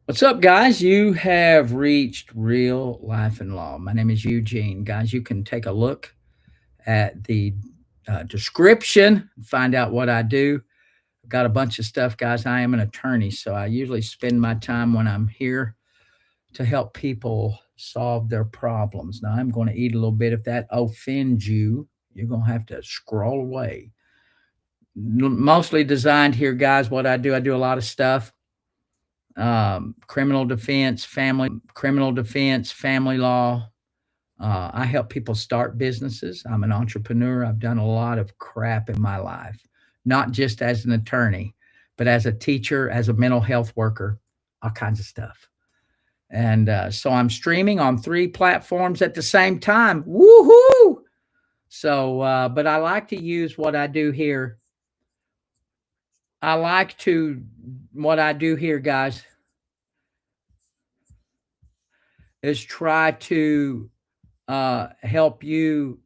What's up, guys? You have reached Real Life and Law. My name is Eugene. Guys, you can take a look at the description, find out what I do. I've got a bunch of stuff, guys. I am an attorney, so I usually spend my time when I'm here to help people solve their problems. Now, I'm going to eat a little bit. If that offends you, you're going to have to scroll away. Mostly designed here, guys. What I do a lot of stuff criminal defense, family law. I help people start businesses. I'm an entrepreneur. I've done a lot of crap in my life, not just as an attorney, but as a teacher, as a mental health worker, all kinds of stuff. And so I'm streaming on 3 platforms at the same time. Woohoo! So, but I like to use what I do here. I like to, what I do here, guys, is try to help you,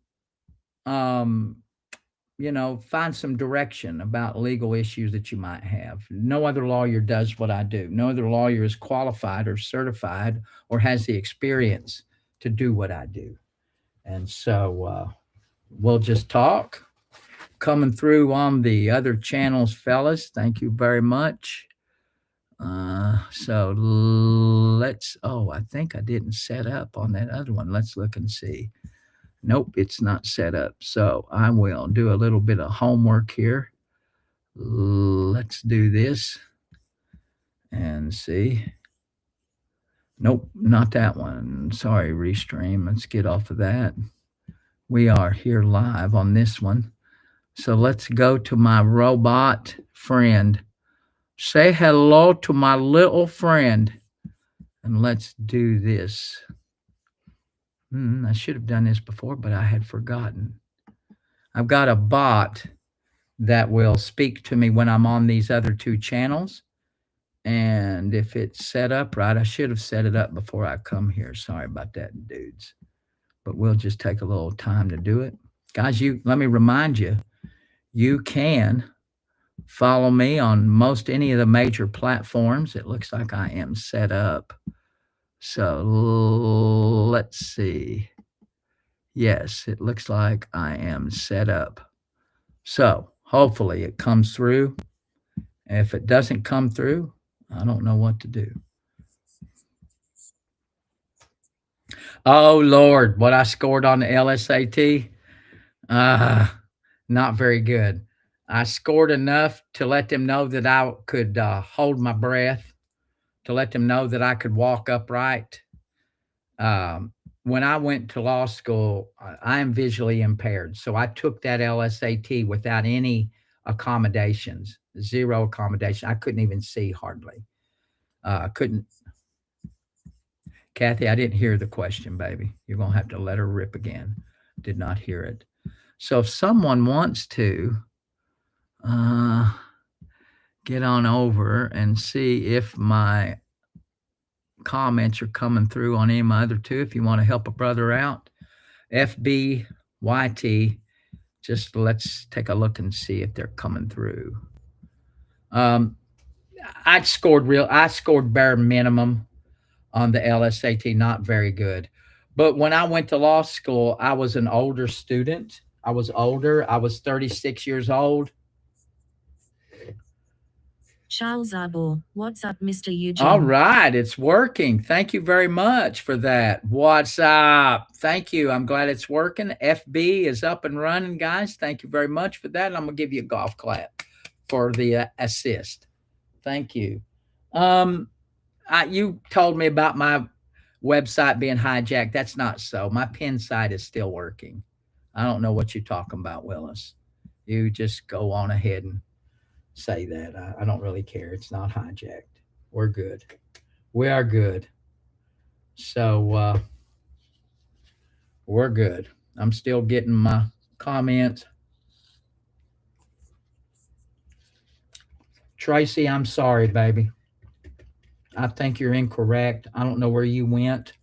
um, find some direction about legal issues that you might have. No other lawyer does what I do. No other lawyer is qualified or certified or has the experience to do what I do. And so we'll just talk. Coming through on the other channels, fellas. Thank you very much. So I think I didn't set up on that other one. Let's look and see. Nope, it's not set up. So I will do a little bit of homework here. Let's do this and see. Nope, not that one. Sorry, Restream. Let's get off of that. We are here live on this one. So let's go to my robot friend. Say hello to my little friend. And let's do this. I should have done this before, but I had forgotten. I've got a bot that will speak to me when I'm on these other 2 channels. And if it's set up right, I should have set it up before I come here. Sorry about that, dudes. But we'll just take a little time to do it. Guys, let me remind you, you can follow me on most any of the major platforms. It looks like I am set up. So let's see. Yes, it looks like I am set up. So hopefully it comes through. If it doesn't come through, I don't know what to do. Oh, Lord, what I scored on the LSAT? Not very good. I scored enough to let them know that I could hold my breath, to let them know that I could walk upright. When I went to law school, I am visually impaired. So I took that LSAT without any accommodations, zero accommodation. I couldn't even see hardly. I couldn't. Kathy, I didn't hear the question, baby. You're going to have to let her rip again. Did not hear it. So if someone wants to get on over and see if my comments are coming through on any of my other 2, if you want to help a brother out, FBYT, just let's take a look and see if they're coming through. I scored bare minimum on the LSAT, not very good. But when I went to law school, I was an older student. I was older. I was 36 years old. Charles Arbor, what's up, Mr. Eugene? All right, it's working. Thank you very much for that. What's up? Thank you. I'm glad it's working. FB is up and running, guys. Thank you very much for that. I'm going to give you a golf clap for the assist. Thank you. You told me about my website being hijacked. That's not so. My pin site is still working. I don't know what you're talking about, Willis. You just go on ahead and say that. I don't really care. It's not hijacked. We're good. We are good. So we're good. I'm still getting my comments. Tracy, I'm sorry, baby. I think you're incorrect. I don't know where you went,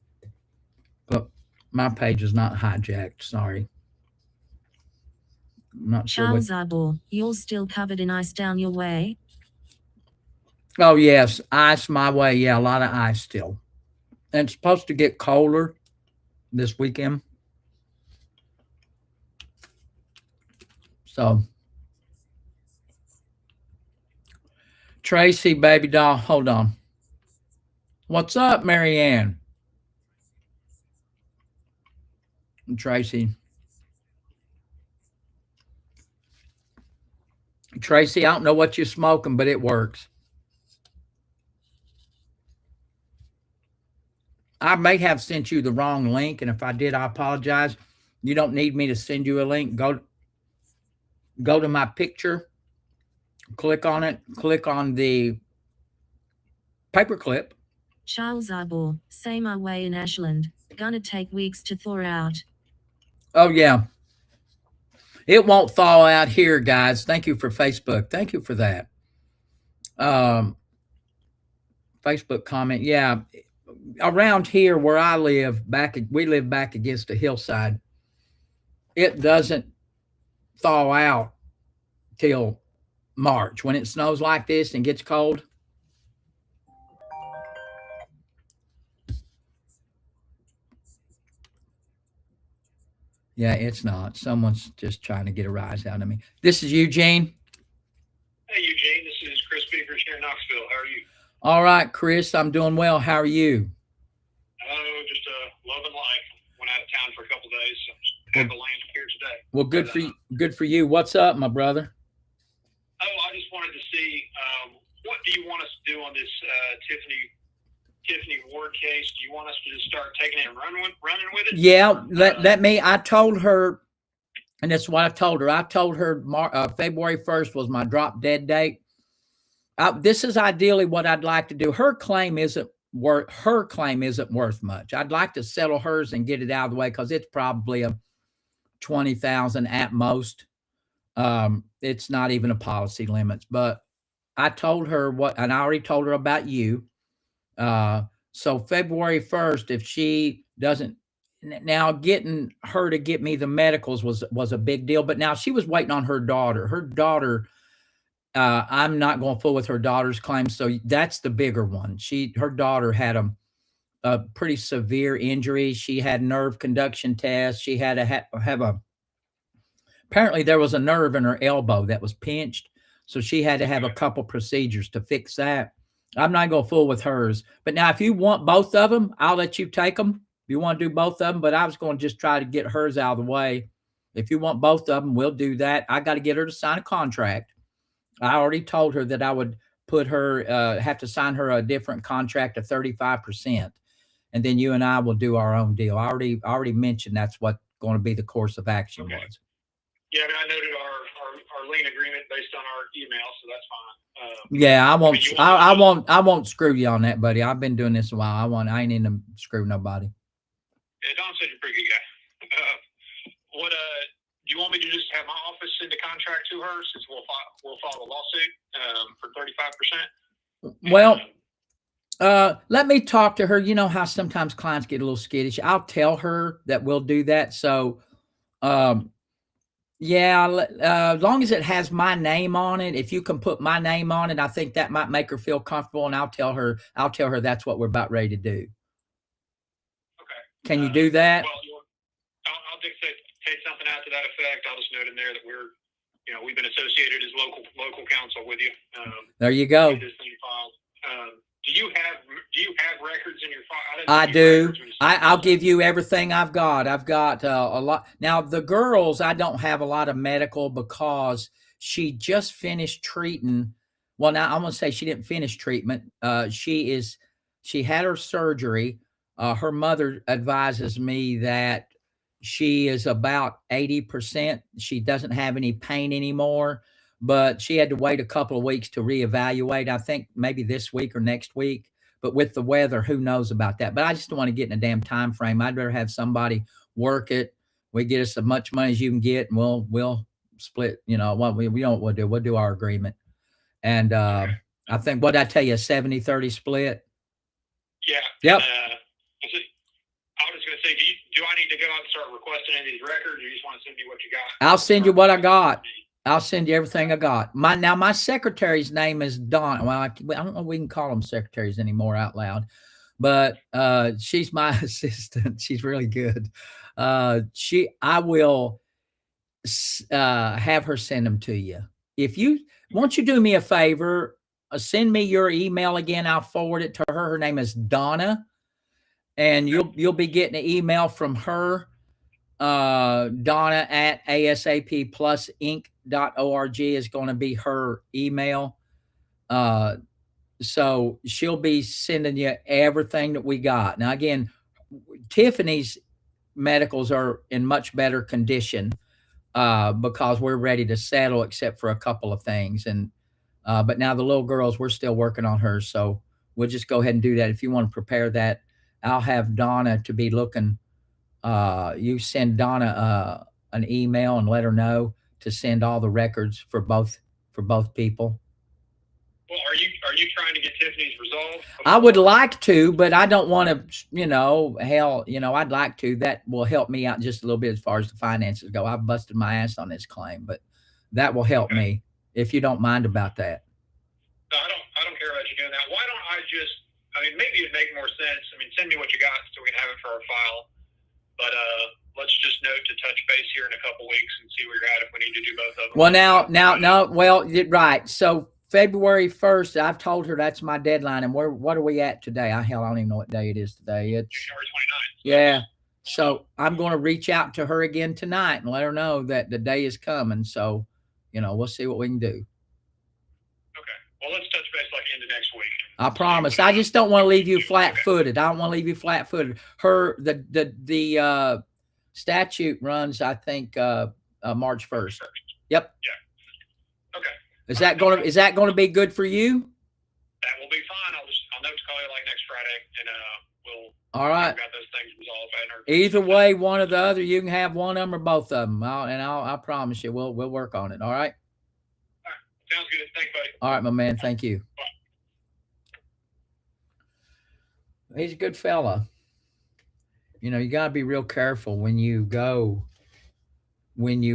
but my page is not hijacked. Sorry. I'm not sure. Charles Arbor, you're still covered in ice down your way? Oh, yes. Ice my way. Yeah, a lot of ice still. And it's supposed to get colder this weekend. So, Tracy, baby doll, hold on. What's up, Marianne? Tracy. Tracy, I don't know what you're smoking, but it works. I may have sent you the wrong link, and if I did, I apologize. You don't need me to send you a link. Go to my picture, click on it, click on the paperclip. Charles Arbor, same way in Ashland. Gonna take weeks to thaw out. Oh yeah. It won't thaw out here, guys. Thank you for Facebook. Thank you for that. Um, Facebook comment. Yeah. Around here where I live, we live back against a hillside. It doesn't thaw out till March. When it snows like this and gets cold, yeah, it's not. Someone's just trying to get a rise out of me. This is Eugene. Hey, Eugene. This is Chris Beavers here in Knoxville. How are you? All right, Chris. I'm doing well. How are you? Oh, just loving life. Went out of town for a couple days. So have the land here today. Well, good for you. Good for you. What's up, my brother? Oh, I just wanted to see what do you want us to do on this Tiffany Ward case? Do you want us to just start taking it and running with it? Yeah. Let me. I told her, and that's what I told her. I told her February 1st was my drop dead date. This is ideally what I'd like to do. Her claim isn't worth much. I'd like to settle hers and get it out of the way because it's probably a 20,000 at most. It's not even a policy limits, but I told her and I already told her about you. So February 1st, if she doesn't, now getting her to get me the medicals was a big deal, but now she was waiting on her daughter. I'm not going full with her daughter's claim, so that's the bigger one. Her daughter had a pretty severe injury. She had nerve conduction tests. She had to have apparently there was a nerve in her elbow that was pinched, so she had to have a couple procedures to fix that. I'm not going full with hers, but now if you want both of them, I'll let you take them. If you want to do both of them, but I was going to just try to get hers out of the way. If you want both of them, we'll do that. I got to get her to sign a contract. I already told her that I would put her, have to sign her a different contract of 35%. And then you and I will do our own deal. I already mentioned that's what going to be the course of action was. Yeah, I mean, I noted our lien agreement based on our email, so that's fine. Yeah, I won't screw you on that, buddy. I've been doing this a while. I ain't in to screw nobody. Yeah, Don said you're a pretty good guy. Do you want me to just have my office send a contract to her since we'll file a lawsuit for 35%? Well, let me talk to her. You know how sometimes clients get a little skittish. I'll tell her that we'll do that. So, yeah, as long as it has my name on it, if you can put my name on it, I think that might make her feel comfortable. And I'll tell her that's what we're about ready to do. Okay. Can you do that? Well, I'll dictate something out to that effect. I'll just note in there that we've been associated as local counsel with you. There you go. This thing filed. Do you have records in your file? I do. I'll give you everything I've got. I've got a lot. Now, the girls, I don't have a lot of medical because she just finished treating. Well, now I'm going to say she didn't finish treatment. She had her surgery. Her mother advises me that she is about 80%. She doesn't have any pain anymore, but she had to wait a couple of weeks to reevaluate. I think maybe this week or next week. But with the weather, who knows about that? But I just don't want to get in a damn time frame. I'd rather have somebody work it. We get us as much money as you can get, and we'll split. You know what we don't. We'll do. We'll do our agreement. And I think what I tell you, a 70-30 split. Yeah. Yep. I was going to say, do I need to go out and start requesting any of these records, or you just want to send me what you got? I'll send you what I got. I'll send you everything I got. My secretary's name is Dawn. Well, I don't know if we can call them secretaries anymore out loud, but she's my assistant. She's really good. I will have her send them to you. If you won't you do me a favor, send me your email again. I'll forward it to her. Her name is Donna, and you'll be getting an email from her, Donna at asapplusinc.org is going to be her email. So she'll be sending you everything that we got. Now, again, Tiffany's medicals are in much better condition because we're ready to settle, except for a couple of things. And but now the little girls, we're still working on hers, so we'll just go ahead and do that. If you want to prepare that, I'll have Donna to be looking. You send Donna an email and let her know to send all the records for both people. Well, are you trying to get Tiffany's resolved? I would like to, but I don't want to, I'd like to. That will help me out just a little bit as far as the finances go. I've busted my ass on this claim, but that will help me if you don't mind about that. No, I don't care about you doing that. Why don't maybe it'd make more sense. Send me what you got so we can have it for our file. But let's just note to touch base here in a couple weeks and see where you're at if we need to do both of them. Well, right. So February 1st, I've told her that's my deadline. And what are we at today? I don't even know what day it is today. It's January 29th. Yeah. So I'm going to reach out to her again tonight and let her know that the day is coming. So, we'll see what we can do. Okay. Well, let's touch base like into next week. I promise. I just don't want to leave you flat-footed. I don't want to leave you flat-footed. The statute runs, I think, March 1st. Yep. Yeah. Okay. Is that going to be good for you? That will be fine. I'll note to call you like next Friday, and we'll. All right. Got those things resolved. Either way, one or the other, you can have one of them or both of them. I promise you, we'll work on it. All right. All right. Sounds good. Thanks, buddy. All right, my man. Thank you. Bye. He's a good fella. You got to be real careful when you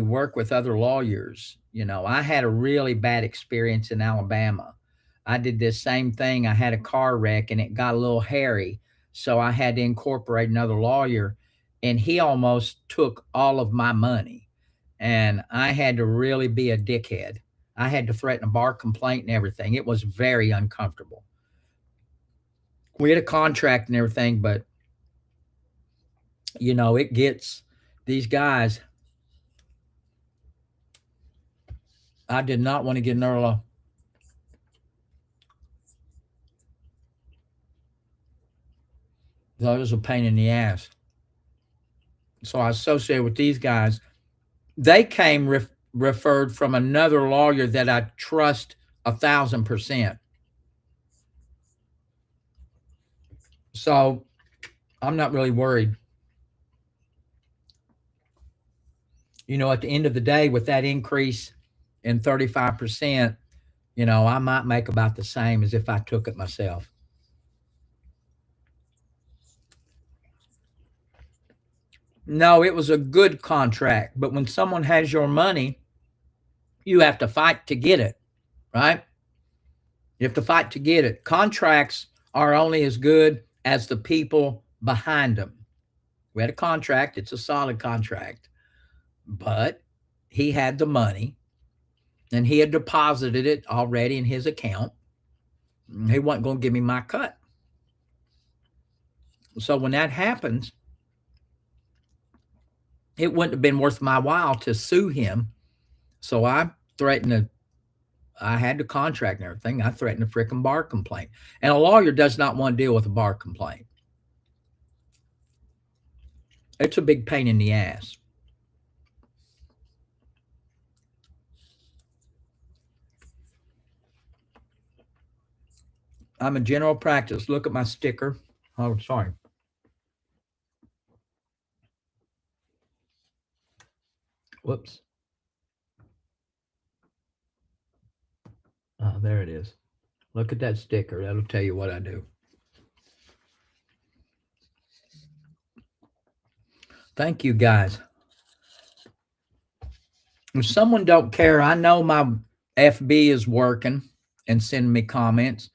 work with other lawyers. I had a really bad experience in Alabama. I did this same thing. I had a car wreck and it got a little hairy. So I had to incorporate another lawyer, and he almost took all of my money. And I had to really be a dickhead. I had to threaten a bar complaint and everything. It was very uncomfortable. We had a contract and everything, but it gets these guys. I did not want to get Nerla. That was a pain in the ass. So I associated with these guys. They came referred from another lawyer that I trust 1,000%. So I'm not really worried. At the end of the day, with that increase in 35%, I might make about the same as if I took it myself. No, it was a good contract, but when someone has your money, you have to fight to get it, right? You have to fight to get it. Contracts are only as good as the people behind them. We had a contract. It's a solid contract. But he had the money, and he had deposited it already in his account. He wasn't going to give me my cut. So when that happens, it wouldn't have been worth my while to sue him. So I had the contract and everything. I threatened a freaking bar complaint. And a lawyer does not want to deal with a bar complaint. It's a big pain in the ass. I'm a general practice. Look at my sticker. Oh, sorry. Whoops. Oh, there it is. Look at that sticker. That'll tell you what I do. Thank you, guys. If someone don't care, I know my FB is working and sending me comments.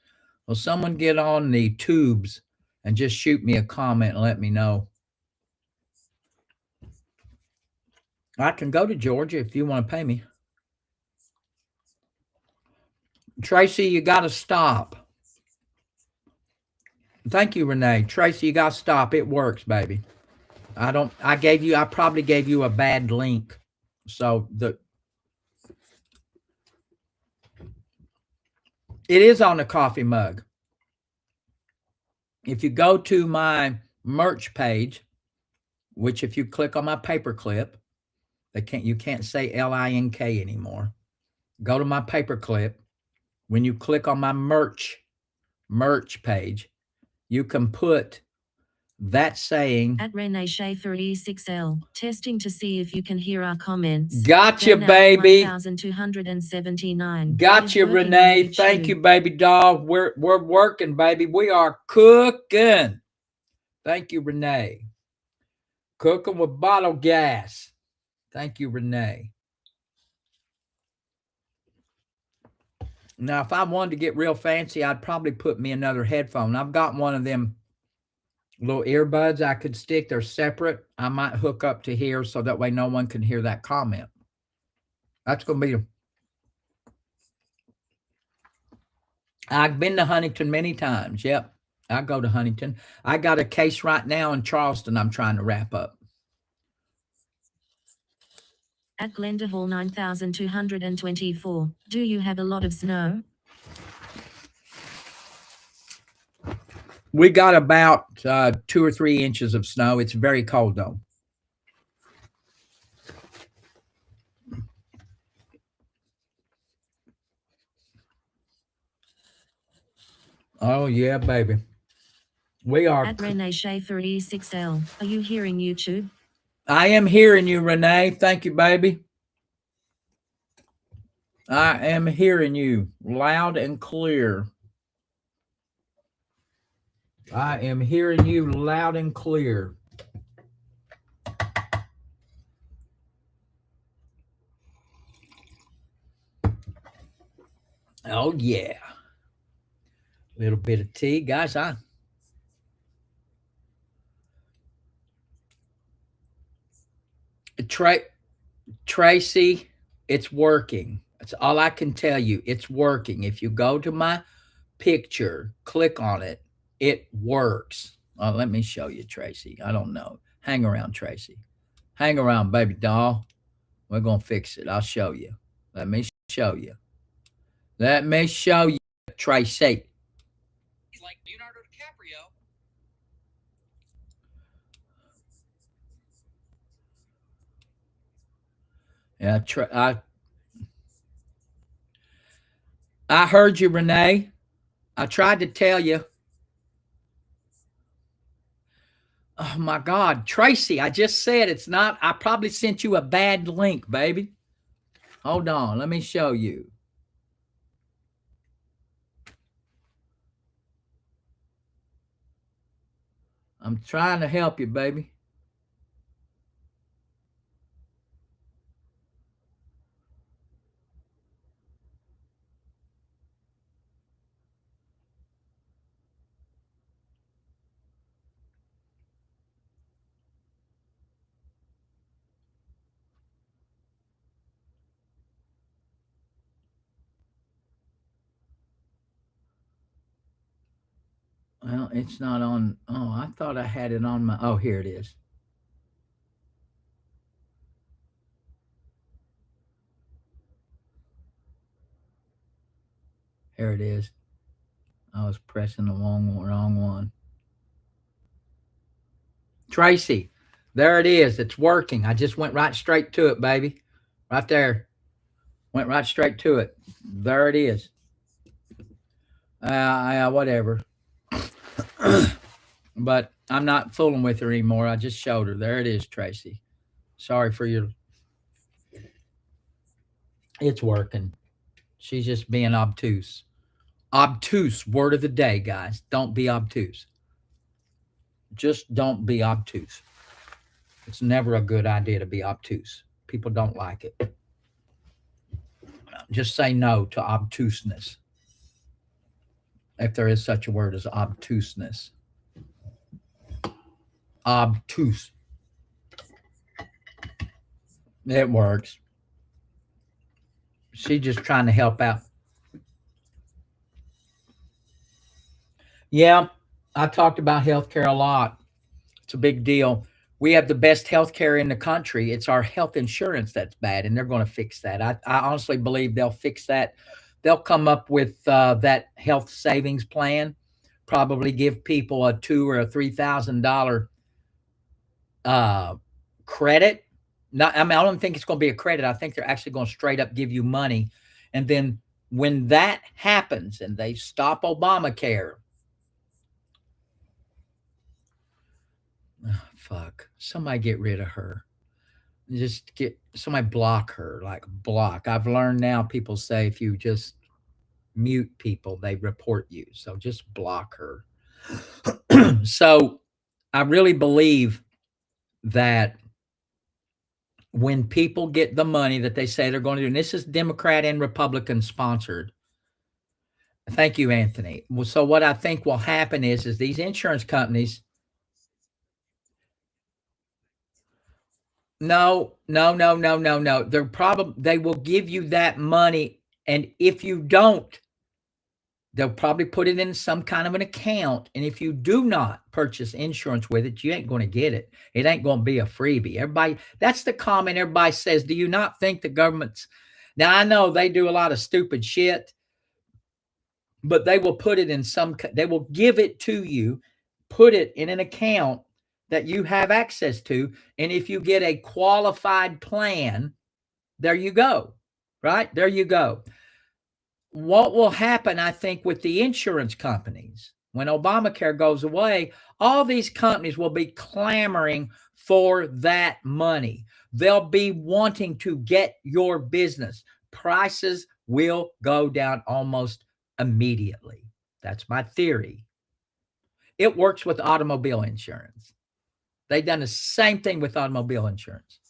Well, someone get on the tubes and just shoot me a comment and let me know. I can go to Georgia if you want to pay me. Tracy, you got to stop. Thank you, Renee. Tracy, you got to stop. It works, baby. I probably gave you a bad link. So it is on the coffee mug. If you go to my merch page, which if you click on my paperclip, you can't say LINK anymore. Go to my paperclip. When you click on my merch page, you can put that saying at Renee Schaefer E6L, testing to see if you can hear our comments. Gotcha, baby. 1279. Gotcha, Renee. Thank you, baby doll. We're working, baby. We are cooking. Thank you, Renee. Cooking with bottle gas. Thank you, Renee. Now, if I wanted to get real fancy, I'd probably put me another headphone. I've got one of them little earbuds I could stick. They're separate. I might hook up to here so that way no one can hear that comment. That's going to be. I've been to Huntington many times. Yep. I go to Huntington. I got a case right now in Charleston I'm trying to wrap up. At Glenda Hall 9224, do you have a lot of snow? We got about 2 or 3 inches of snow. It's very cold though. Oh yeah, baby. We are. At Renee Schaefer E6L, are you hearing YouTube? I am hearing you, Renee. Thank you, baby. I am hearing you loud and clear. I am hearing you loud and clear. Oh, yeah. A little bit of tea. Guys, Tracy, it's working. That's all I can tell you. It's working. If you go to my picture, click on it, it works. Let me show you, Tracy. I don't know. Hang around, Tracy. Hang around, baby doll. We're going to fix it. I'll show you. Let me show you. Let me show you, Tracy. He's like Leonardo DiCaprio. Yeah, I heard you, Renee. I tried to tell you. Oh my God, Tracy, I just said it's not. I probably sent you a bad link, baby. Hold on, let me show you. I'm trying to help you, baby. Well, it's not on. Oh, I thought I had it on my. Oh, here it is. Here it is. I was pressing the wrong one. Tracy, there it is. It's working. I just went right straight to it, baby. Right there. Went right straight to it. There it is. Whatever. But I'm not fooling with her anymore. I just showed her. There it is, Tracy. Sorry for your. It's working. She's just being obtuse. Obtuse, word of the day, guys. Don't be obtuse. Just don't be obtuse. It's never a good idea to be obtuse. People don't like it. Just say no to obtuseness, if there is such a word as obtuseness. Obtuse. It works. She's just trying to help out. Yeah, I talked about healthcare a lot. It's a big deal. We have the best healthcare in the country. It's our health insurance that's bad, and they're going to fix that. I honestly believe they'll fix that. They'll come up with that health savings plan, probably give people a $2,000 or a $3,000 credit. Not, I mean, I don't think it's going to be a credit. I think they're actually going to straight up give you money. And then when that happens and they stop Obamacare, oh, fuck, somebody get rid of her. Just get somebody, block her, like block. I've learned now people say if you just mute people, they report you. So just block her. So I really believe that when people get the money that they say they're going to do, and this is Democrat and Republican sponsored. Thank you, Anthony. Well, so what I think will happen is these insurance companies. No. They will give you that money, and if you don't, they'll probably put it in some kind of an account. And if you do not purchase insurance with it, you ain't going to get it. It ain't going to be a freebie. Everybody, that's the comment everybody says. Do you not think the government's, now I know they do a lot of stupid shit, but they will put it in they will give it to you, put it in an account that you have access to. And if you get a qualified plan, there you go, right? There you go. What will happen, I think, with the insurance companies when Obamacare goes away, all these companies will be clamoring for that money. They'll be wanting to get your business. Prices will go down almost immediately. That's my theory. It works with automobile insurance. They've done the same thing with automobile insurance.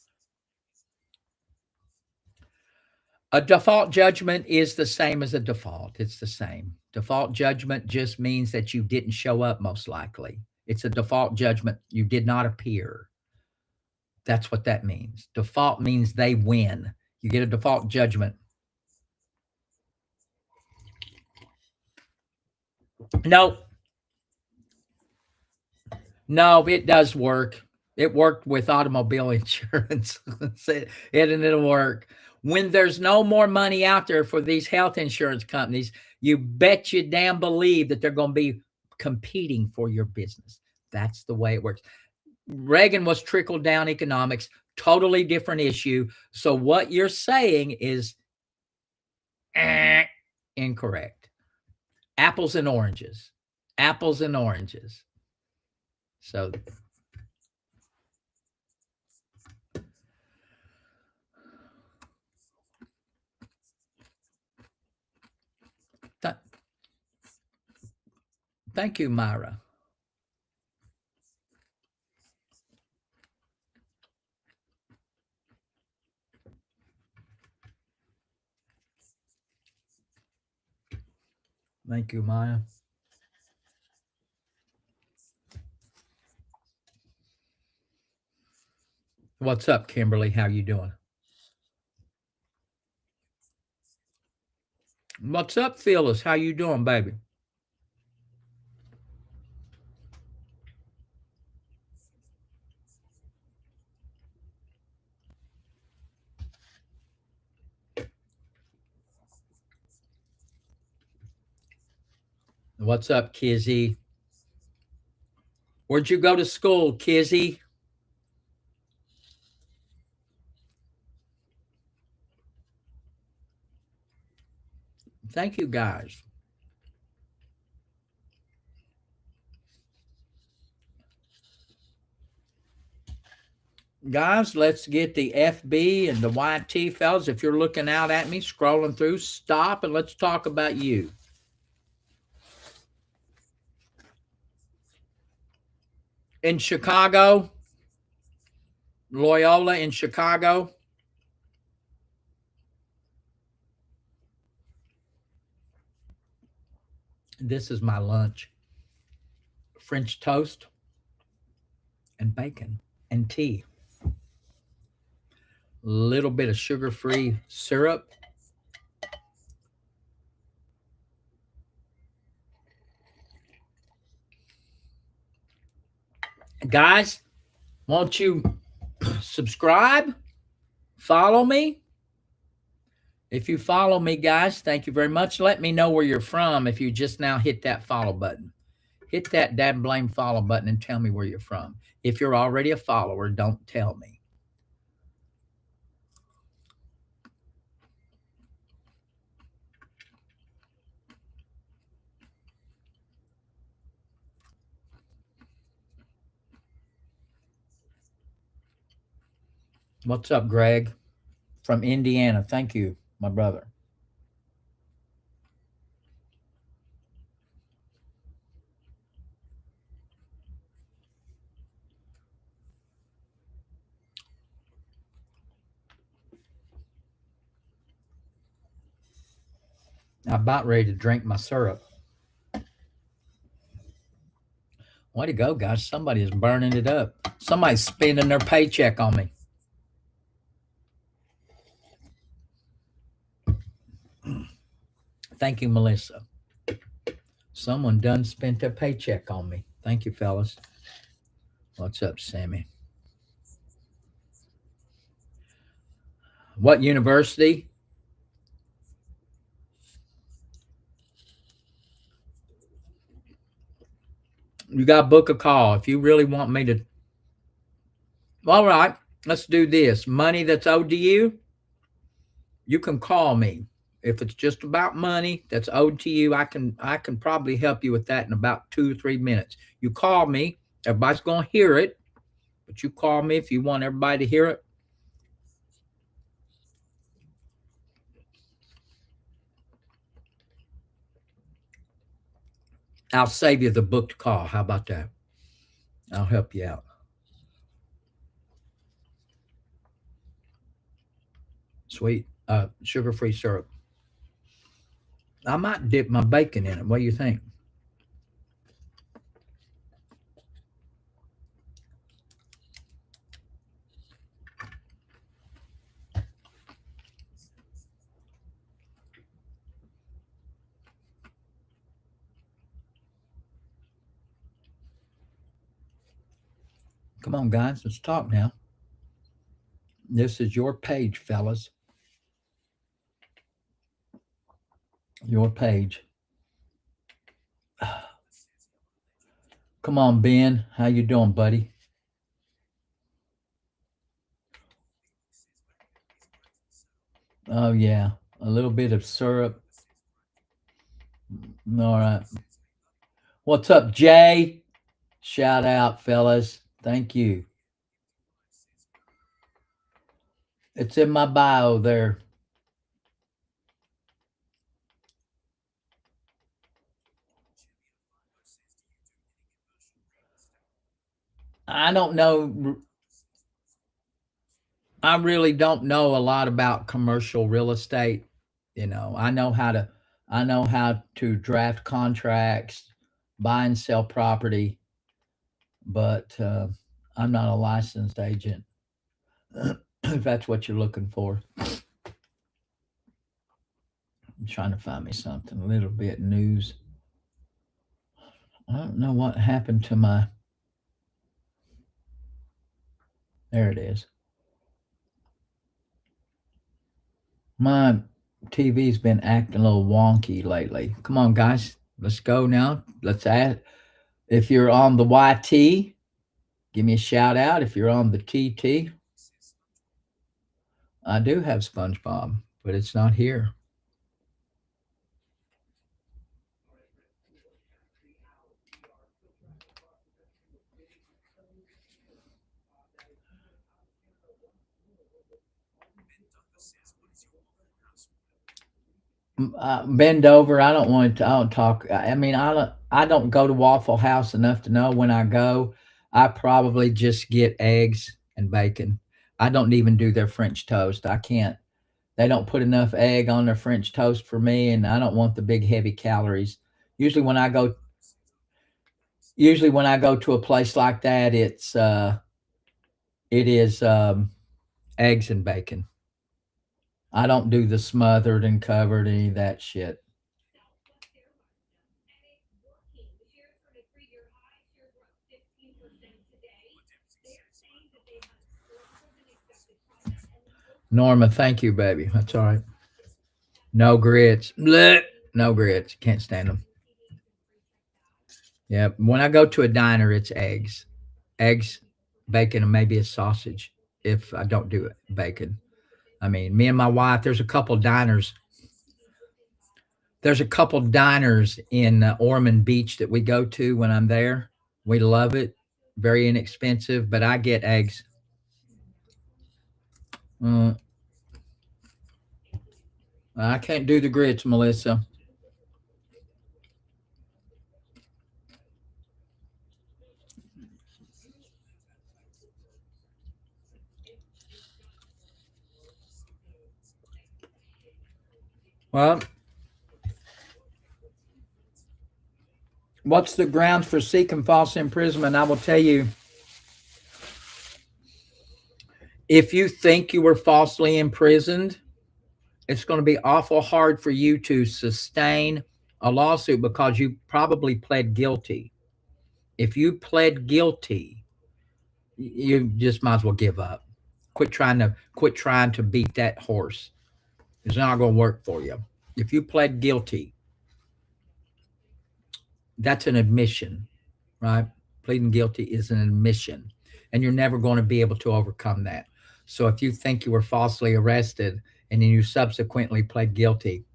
A default judgment is the same as a default. It's the same. Default judgment just means that you didn't show up, most likely. It's a default judgment. You did not appear. That's what that means. Default means they win. You get a default judgment. No, it does work. It worked with automobile insurance. It'll work. When there's no more money out there for these health insurance companies, you bet you damn believe that they're going to be competing for your business. That's the way it works. Reagan was trickle down economics, totally different issue. So what you're saying is incorrect. Apples and oranges. Apples and oranges. So thank you, Myra. Thank you, Maya. What's up, Kimberly? How you doing? What's up, Phyllis? How you doing, baby? What's up, Kizzy? Where'd you go to school, Kizzy? Thank you, guys. Guys, let's get the FB and the YT fellas. If you're looking out at me, scrolling through, stop and let's talk about you. In Chicago, Loyola in Chicago. This is my lunch. French toast and bacon and tea. A little bit of sugar-free syrup. Guys, won't you subscribe? Follow me? If you follow me, guys, thank you very much. Let me know where you're from if you just now hit that follow button. Hit that dad blame follow button and tell me where you're from. If you're already a follower, don't tell me. What's up, Greg? From Indiana. Thank you, my brother. I'm about ready to drink my syrup. Way to go, guys. Somebody is burning it up. Somebody's spending their paycheck on me. Thank you, Melissa. Someone done spent their paycheck on me. Thank you, fellas. What's up, Sammy? What university? You got to book a call if you really want me to. All right, let's do this. Money that's owed to you, you can call me. If it's just about money that's owed to you, I can probably help you with that in about 2 or 3 minutes. You call me. Everybody's going to hear it, but you call me if you want everybody to hear it. I'll save you the booked call. How about that? I'll help you out. Sweet. Sugar-free syrup. I might dip my bacon in it. What do you think? Come on, guys. Let's talk now. This is your page, fellas. Your page. Come on, Ben. How you doing, buddy? Oh, yeah. A little bit of syrup. All right. What's up, Jay? Shout out, fellas. Thank you. It's in my bio there. I don't know. I really don't know a lot about commercial real estate. I know how to draft contracts, buy and sell property, but I'm not a licensed agent. If that's what you're looking for. I'm trying to find me something a little bit news. I don't know what happened to my. There it is. My TV's been acting a little wonky lately. Come on, guys. Let's go now. Let's add. If you're on the YT, give me a shout out. If you're on the TT, I do have SpongeBob, but it's not here. Bend over. I don't want to. I don't talk. I mean, I don't go to Waffle House enough to know when I go. I probably just get eggs and bacon. I don't even do their French toast. I can't. They don't put enough egg on their French toast for me, and I don't want the big heavy calories. Usually when I go to a place like that, it is eggs and bacon. I don't do the smothered and covered, any of that shit. Norma, thank you, baby. That's all right. No grits. Blech. No grits. Can't stand them. Yeah. When I go to a diner, it's eggs, bacon, and maybe a sausage if I don't do it, bacon. I mean, me and my wife, there's a couple diners in Ormond Beach that we go to when I'm there. We love it. Very inexpensive, but I get eggs. I can't do the grits, Melissa. Well, what's the grounds for seeking false imprisonment? I will tell you, if you think you were falsely imprisoned, it's going to be awful hard for you to sustain a lawsuit because you probably pled guilty. If you pled guilty, you just might as well give up. Quit trying to beat that horse. It's not going to work for you. If you pled guilty, that's an admission, right? Pleading guilty is an admission, and you're never going to be able to overcome that. So if you think you were falsely arrested and then you subsequently pled guilty,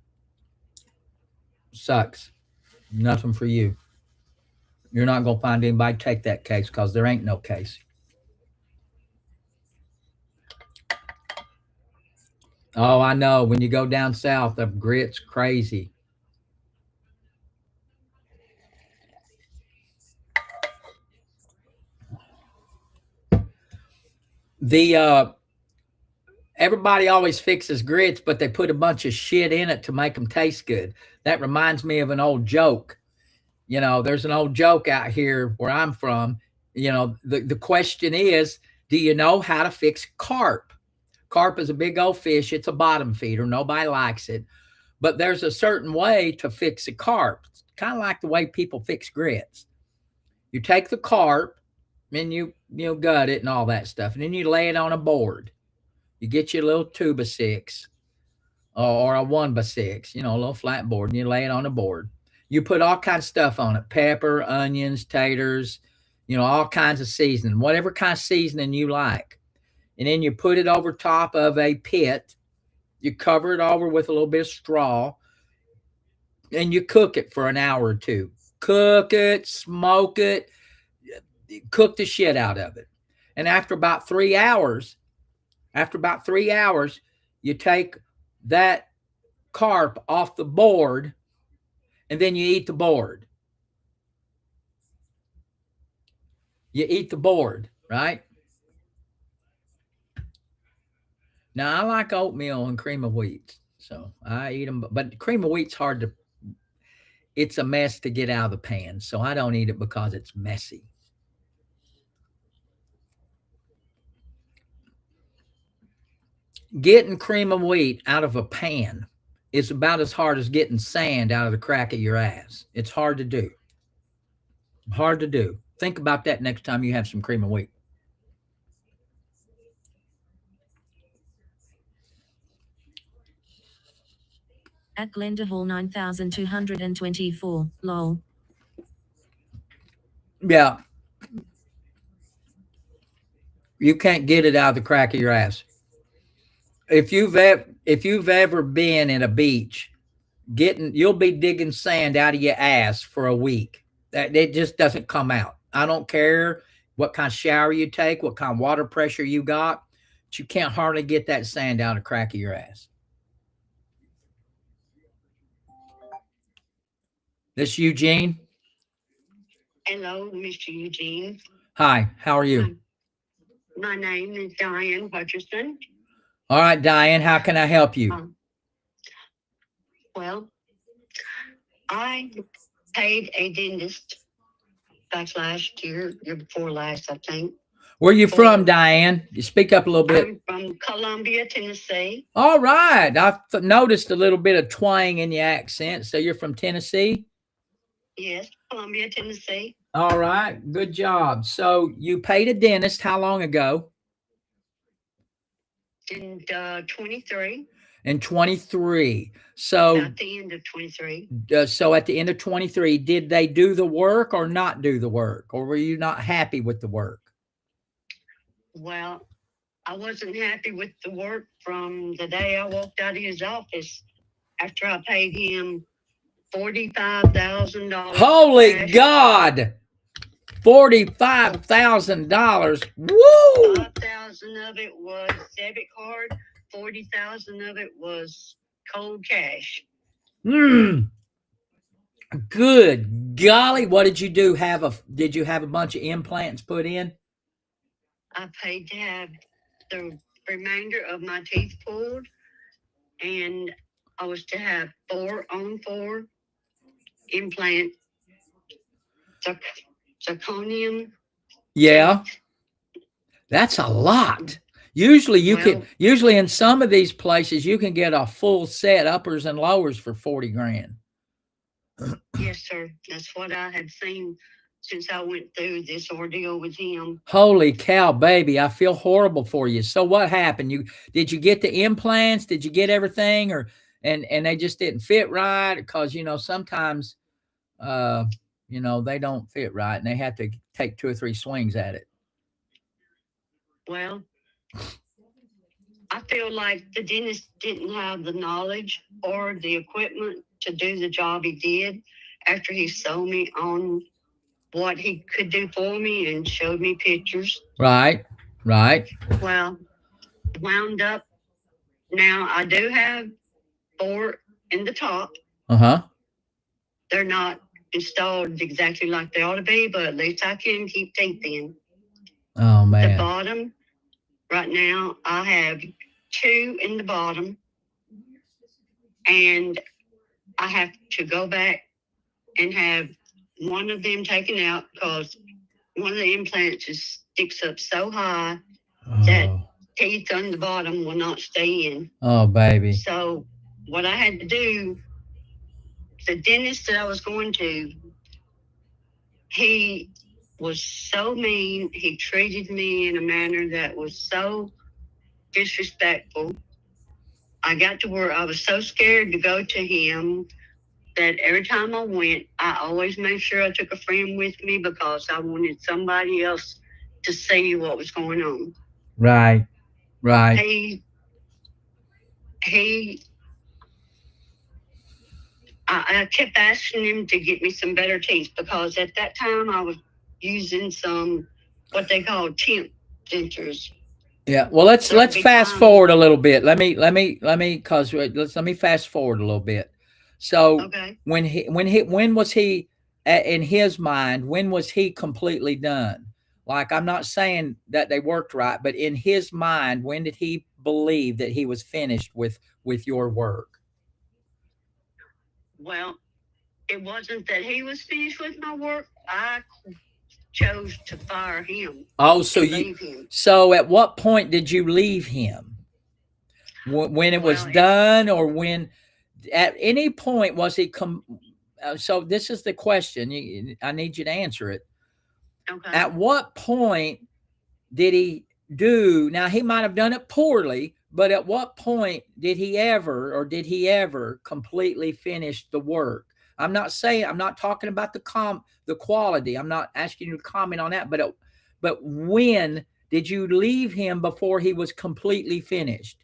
sucks. Nothing for you. You're not going to find anybody take that case because there ain't no case. Oh, I know. When you go down south, the grit's crazy. Everybody always fixes grits, but they put a bunch of shit in it to make them taste good. That reminds me of an old joke. There's an old joke out here where I'm from. The question is, do you know how to fix carp? Carp is a big old fish. It's a bottom feeder. Nobody likes it. But there's a certain way to fix a carp. It's kind of like the way people fix grits. You take the carp and you gut it and all that stuff. And then you lay it on a board. You get your little 2x6 or a 1x6, a little flat board, and you lay it on a board. You put all kinds of stuff on it: pepper, onions, taters, all kinds of seasoning, whatever kind of seasoning you like. And then you put it over top of a pit. You cover it over with a little bit of straw, and you cook it for an hour or two. Cook it, smoke it, cook the shit out of it. And after about 3 hours, you take that carp off the board, and then you eat the board. You eat the board, right? Now, I like oatmeal and cream of wheat, so I eat them. But cream of wheat's it's a mess to get out of the pan, so I don't eat it because it's messy. Getting cream of wheat out of a pan is about as hard as getting sand out of the crack of your ass. It's hard to do. Hard to do. Think about that next time you have some cream of wheat. At Glenda Hall 9224, lol. Yeah. You can't get it out of the crack of your ass. If you've ever been in a beach, you'll be digging sand out of your ass for a week. That it just doesn't come out. I don't care what kind of shower you take, what kind of water pressure you got, but you can't hardly get that sand out of the crack of your ass. This Eugene? Hello, Mr. Eugene. Hi, how are you? My name is Diane Hutcherson. All right, Diane, how can I help you? Well, I paid a dentist back last year before last, I think. Where you from, For- Diane? You speak up a little bit. I'm from Columbia, Tennessee. All right. I've noticed a little bit of twang in your accent. So you're from Tennessee? Yes, Columbia, Tennessee. All right. Good job. So you paid a dentist how long ago? In 23, In 23. So, at the end of 23. so at the end of 23, did they do the work or not do the work? Or were you not happy with the work? Well, I wasn't happy with the work from the day I walked out of his office after I paid him $45,000. Holy cash. God. $45,000. Woo! 5,000 of it was debit card. 40,000 of it was cold cash. Good golly. What did you do? Did you have a bunch of implants put in? I paid to have the remainder of my teeth pulled, and I was to have 4-on-4 implant zirconium. Yeah. That's a lot. Usually usually in some of these places, you can get a full set uppers and lowers for 40 grand. Yes, sir. That's what I had seen since I went through this ordeal with him. Holy cow, baby. I feel horrible for you. So what happened? Did you get the implants? Did you get everything and they just didn't fit right? Because, sometimes, they don't fit right and they have to take 2 or 3 swings at it. Well, I feel like the dentist didn't have the knowledge or the equipment to do the job he did after he sold me on what he could do for me and showed me pictures. Right. Well, wound up. Now I do have 4 in the top. Uh-huh. They're not installed exactly like they ought to be, but at least I can keep teeth in. Oh, man. The bottom, right now, I have 2 in the bottom, and I have to go back and have one of them taken out because one of the implants just sticks up so high that teeth on the bottom will not stay in. Oh, baby. So what I had to do, the dentist that I was going to, he was so mean. He treated me in a manner that was so disrespectful. I got to where I was so scared to go to him that every time I went, I always made sure I took a friend with me because I wanted somebody else to see what was going on. Right. I kept asking him to get me some better teeth because at that time I was using some what they call temp dentures. Yeah. Well, let's fast forward a little bit. Let me fast forward a little bit. So okay. When was he in his mind, when was he completely done? Like, I'm not saying that they worked right, but in his mind, when did he believe that he was finished with your work? Well, it wasn't that he was finished with my work. I chose to fire him. Oh, so at what point did you leave him? When it was done, or when at any point was he so this is the question. I need you to answer it. Okay. At what point did he do? Now, he might have done it poorly, but at what point did he ever completely finish the work? I'm not talking about the quality. I'm not asking you to comment on that, but when did you leave him before he was completely finished?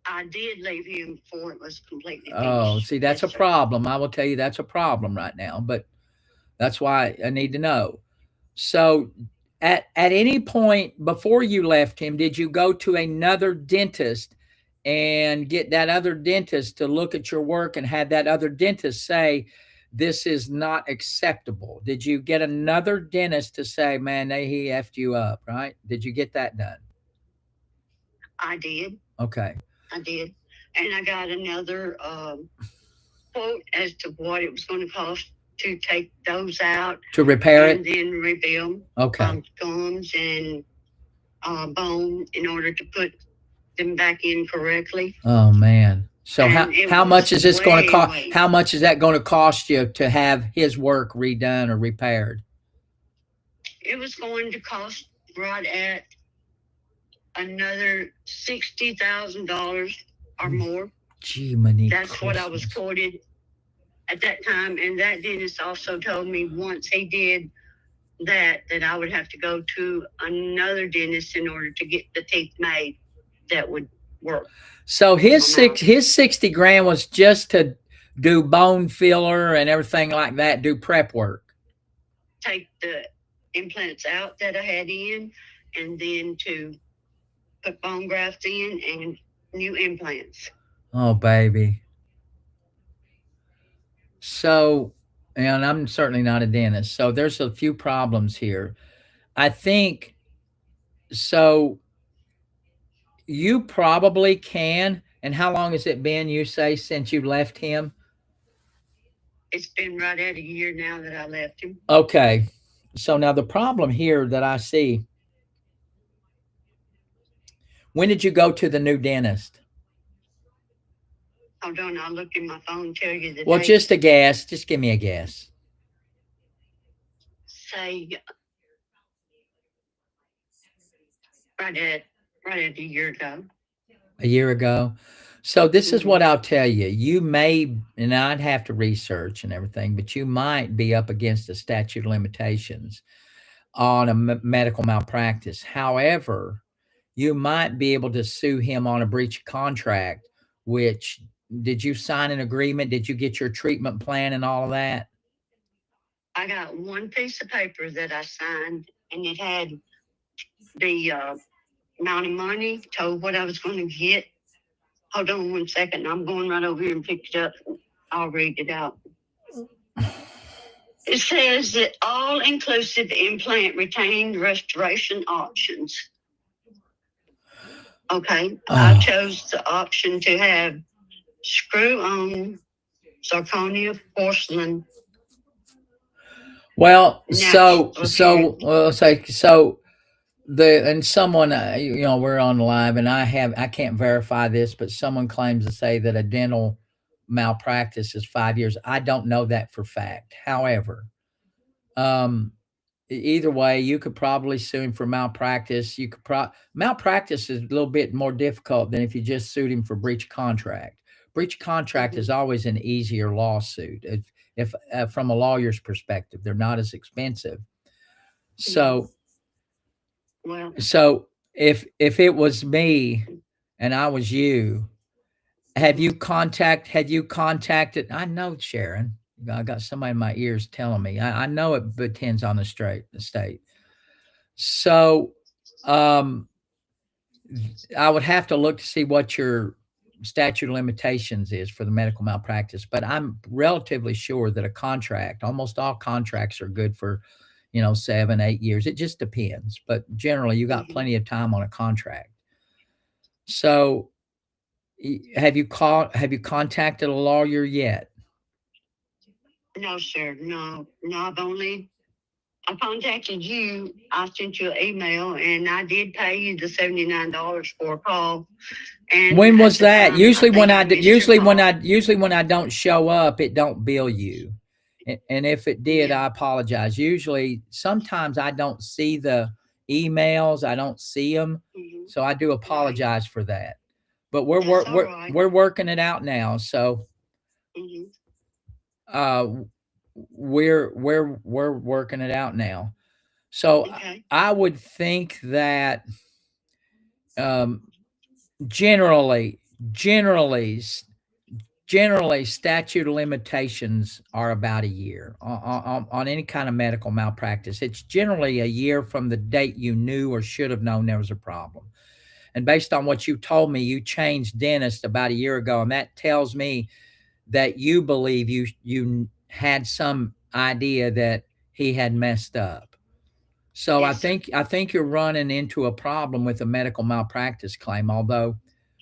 I did leave him before it was completely finished. Oh, see, that's a problem. I will tell you that's a problem right now, but that's why I need to know. So at any point before you left him, did you go to another dentist and get that other dentist to look at your work and have that other dentist say, this is not acceptable? Did you get another dentist to say, man, he effed you up, right? Did you get that done? I did. Okay. I did. And I got another quote as to what it was going to cost to take those out To repair and it? then rebuild Okay. gums and bone in order to put them back in correctly. Oh man. So And it how was much is this going to cost? way. How much is that going to cost you to have his work redone or repaired? It was going to cost right at another $60,000 or more. Gee, Monique. That's what I was quoted at that time. And that dentist also told me once he did that I would have to go to another dentist in order to get the teeth made that would work. So his 60 grand was just to do bone filler and everything like that, do prep work. Take the implants out that I had in, and then to put bone grafts in and new implants. Oh, baby. So, and I'm certainly not a dentist, so there's a few problems here. I think, so you probably can, and how long has it been, you say, since you left him? It's been right at a year now that I left him. Okay. So now the problem here that I see, when did you go to the new dentist? Hold on, I'll look in my phone and tell you the Well, date. just a guess. Just give me a guess. Say right at a year ago. A year ago. So this is what I'll tell you. You may, and I'd have to research and everything, but you might be up against a statute of limitations on a medical malpractice. However, you might be able to sue him on a breach of contract, which, did you sign an agreement? Did you get your treatment plan and all of that? I got one piece of paper that I signed, and it had the amount of money, told what I was going to get. Hold on 1 second. I'm going right over here and pick it up. I'll read it out. It says that all-inclusive implant retained restoration options. Okay. I chose the option to have screw-on zirconia porcelain. Well, so and someone, we're on live, and I can't verify this, but someone claims to say that a dental malpractice is 5 years. I don't know that for fact. However, either way, you could probably sue him for malpractice. Malpractice is a little bit more difficult than if you just sued him for breach of contract. Breach of contract is always an easier lawsuit. If from a lawyer's perspective, they're not as expensive. So, if it was me and I was you, have you contacted? I know, Sharon. I got somebody in my ears telling me. I know it depends on the state. So, I would have to look to see what your statute of limitations is for the medical malpractice, but I'm relatively sure that a contract, almost all contracts are good for, 7, 8 years. It just depends, but generally you got plenty of time on a contract. So have you contacted a lawyer yet? No, sir. No, I contacted you. I sent you an email, and I did pay you the $79 for a call. And when was that? Usually when I don't show up, it don't bill you. And if it did, I apologize. Usually, sometimes I don't see the emails. I don't see them. So I do apologize for that. But we're working it out now. So we're working it out now. So I would think that generally statute of limitations are about a year on any kind of medical malpractice. It's generally a year from the date you knew or should have known there was a problem. And based on what you told me, you changed dentist about a year ago, and that tells me that you believe you had some idea that he had messed up. So yes. I think you're running into a problem with a medical malpractice claim. Although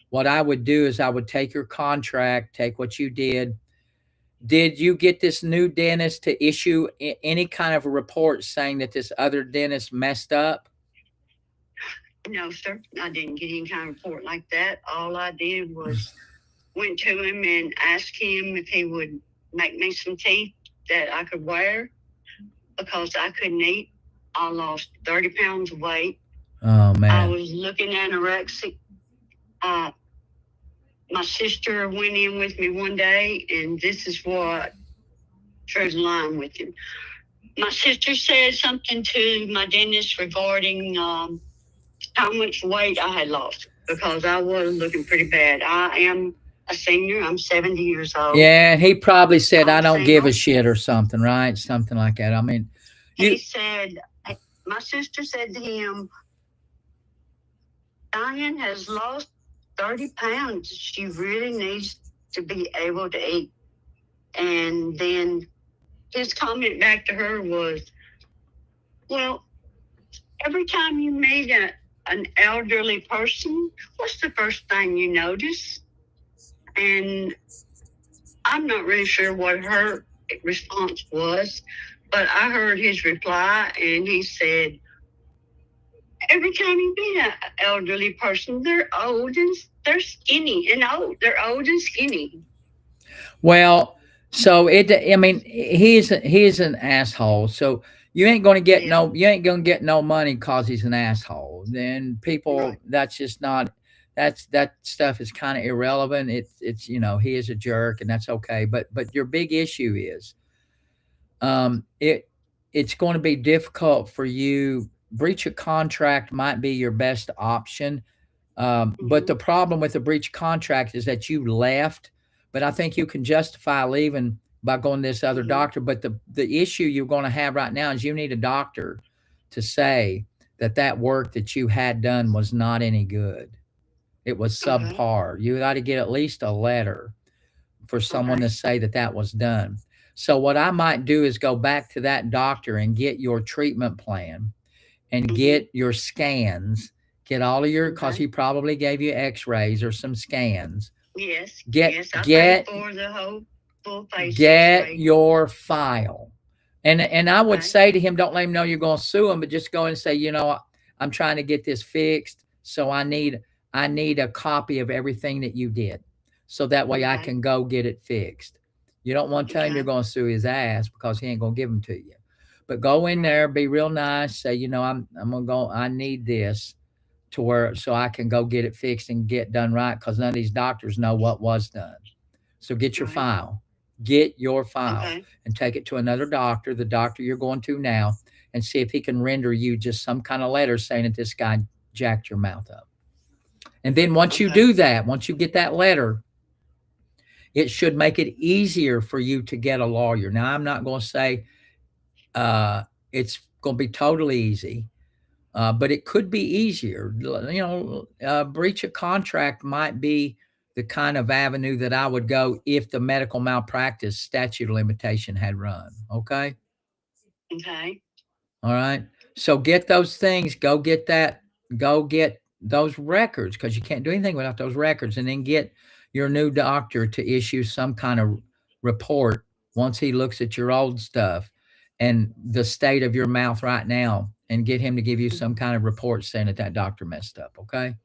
what I would do is I would take your contract, take what you did, Did you get this new dentist to issue any kind of a report saying that this other dentist messed up? No, sir. I didn't get any kind of report like that. All I did was went to him and asked him if he would make me some teeth that I could wear because I couldn't eat. I lost 30 pounds of weight. Oh I man. was looking anorexic. My sister went in with me one day, and this is what drew the line with him. My sister said something to my dentist regarding how much weight I had lost because I was looking pretty bad. I am a senior. I'm 70 years old. Yeah, he probably said, I'm "I don't give a single. shit" or something, right? Something like that. I mean, He you said, my sister said to him, Diane has lost 30 pounds. She really needs to be able to eat. And then his comment back to her was, well, every time you meet an elderly person, what's the first thing you notice? And I'm not really sure what her response was, but I heard his reply, and he said, every time you meet an elderly person, they're old and they're skinny and old. They're old and skinny. well, so I mean, he's an asshole. So you ain't gonna get Yeah, you ain't gonna get no money because he's an asshole. Then people, right. that's just not. That stuff is kind of irrelevant. It's he is a jerk, and that's okay. But your big issue is it's going to be difficult for you. Breach of contract might be your best option. But Mm-hmm. the problem with the breach of contract is that you left, but I think you can justify leaving by going to this other Mm-hmm. doctor. But the issue you're going to have right now is you need a doctor to say that that work that you had done was not any good. It was Okay. subpar. You got to get at least a letter for someone to Okay. say that that was done. So what I might do is go back to that doctor and get your treatment plan and Mm-hmm. get your scans, get all of your, because Okay. he probably gave you x-rays or some scans. Yes. Get Yes. I paid get for the whole full face get X-ray. your file. And I would Okay. say to him, don't let him know you're going to sue him, but just go and say, I'm trying to get this fixed, so I need a copy of everything that you did, so that way I Okay. can go get it fixed. You don't want to tell him you're Okay. going to sue his ass because he ain't going to give them to you. But go in Right. there, be real nice, say, I'm going to go, I need this to where so I can go get it fixed and get done right, because none of these doctors know what was done. So get your Right. file. Get your file Okay. and take it to another doctor, the doctor you're going to now, and see if he can render you just some kind of letter saying that this guy jacked your mouth up. And then once you Okay. do that, once you get that letter, it should make it easier for you to get a lawyer. Now, I'm not going to say it's going to be totally easy, but it could be easier. Breach of contract might be the kind of avenue that I would go if the medical malpractice statute of limitation had run. Okay. Okay. All right. So get those things, go get that, go get those records, because you can't do anything without those records, and then get your new doctor to issue some kind of report once he looks at your old stuff and the state of your mouth right now, and get him to give you some Mhm. kind of report saying that that doctor messed up. Okay.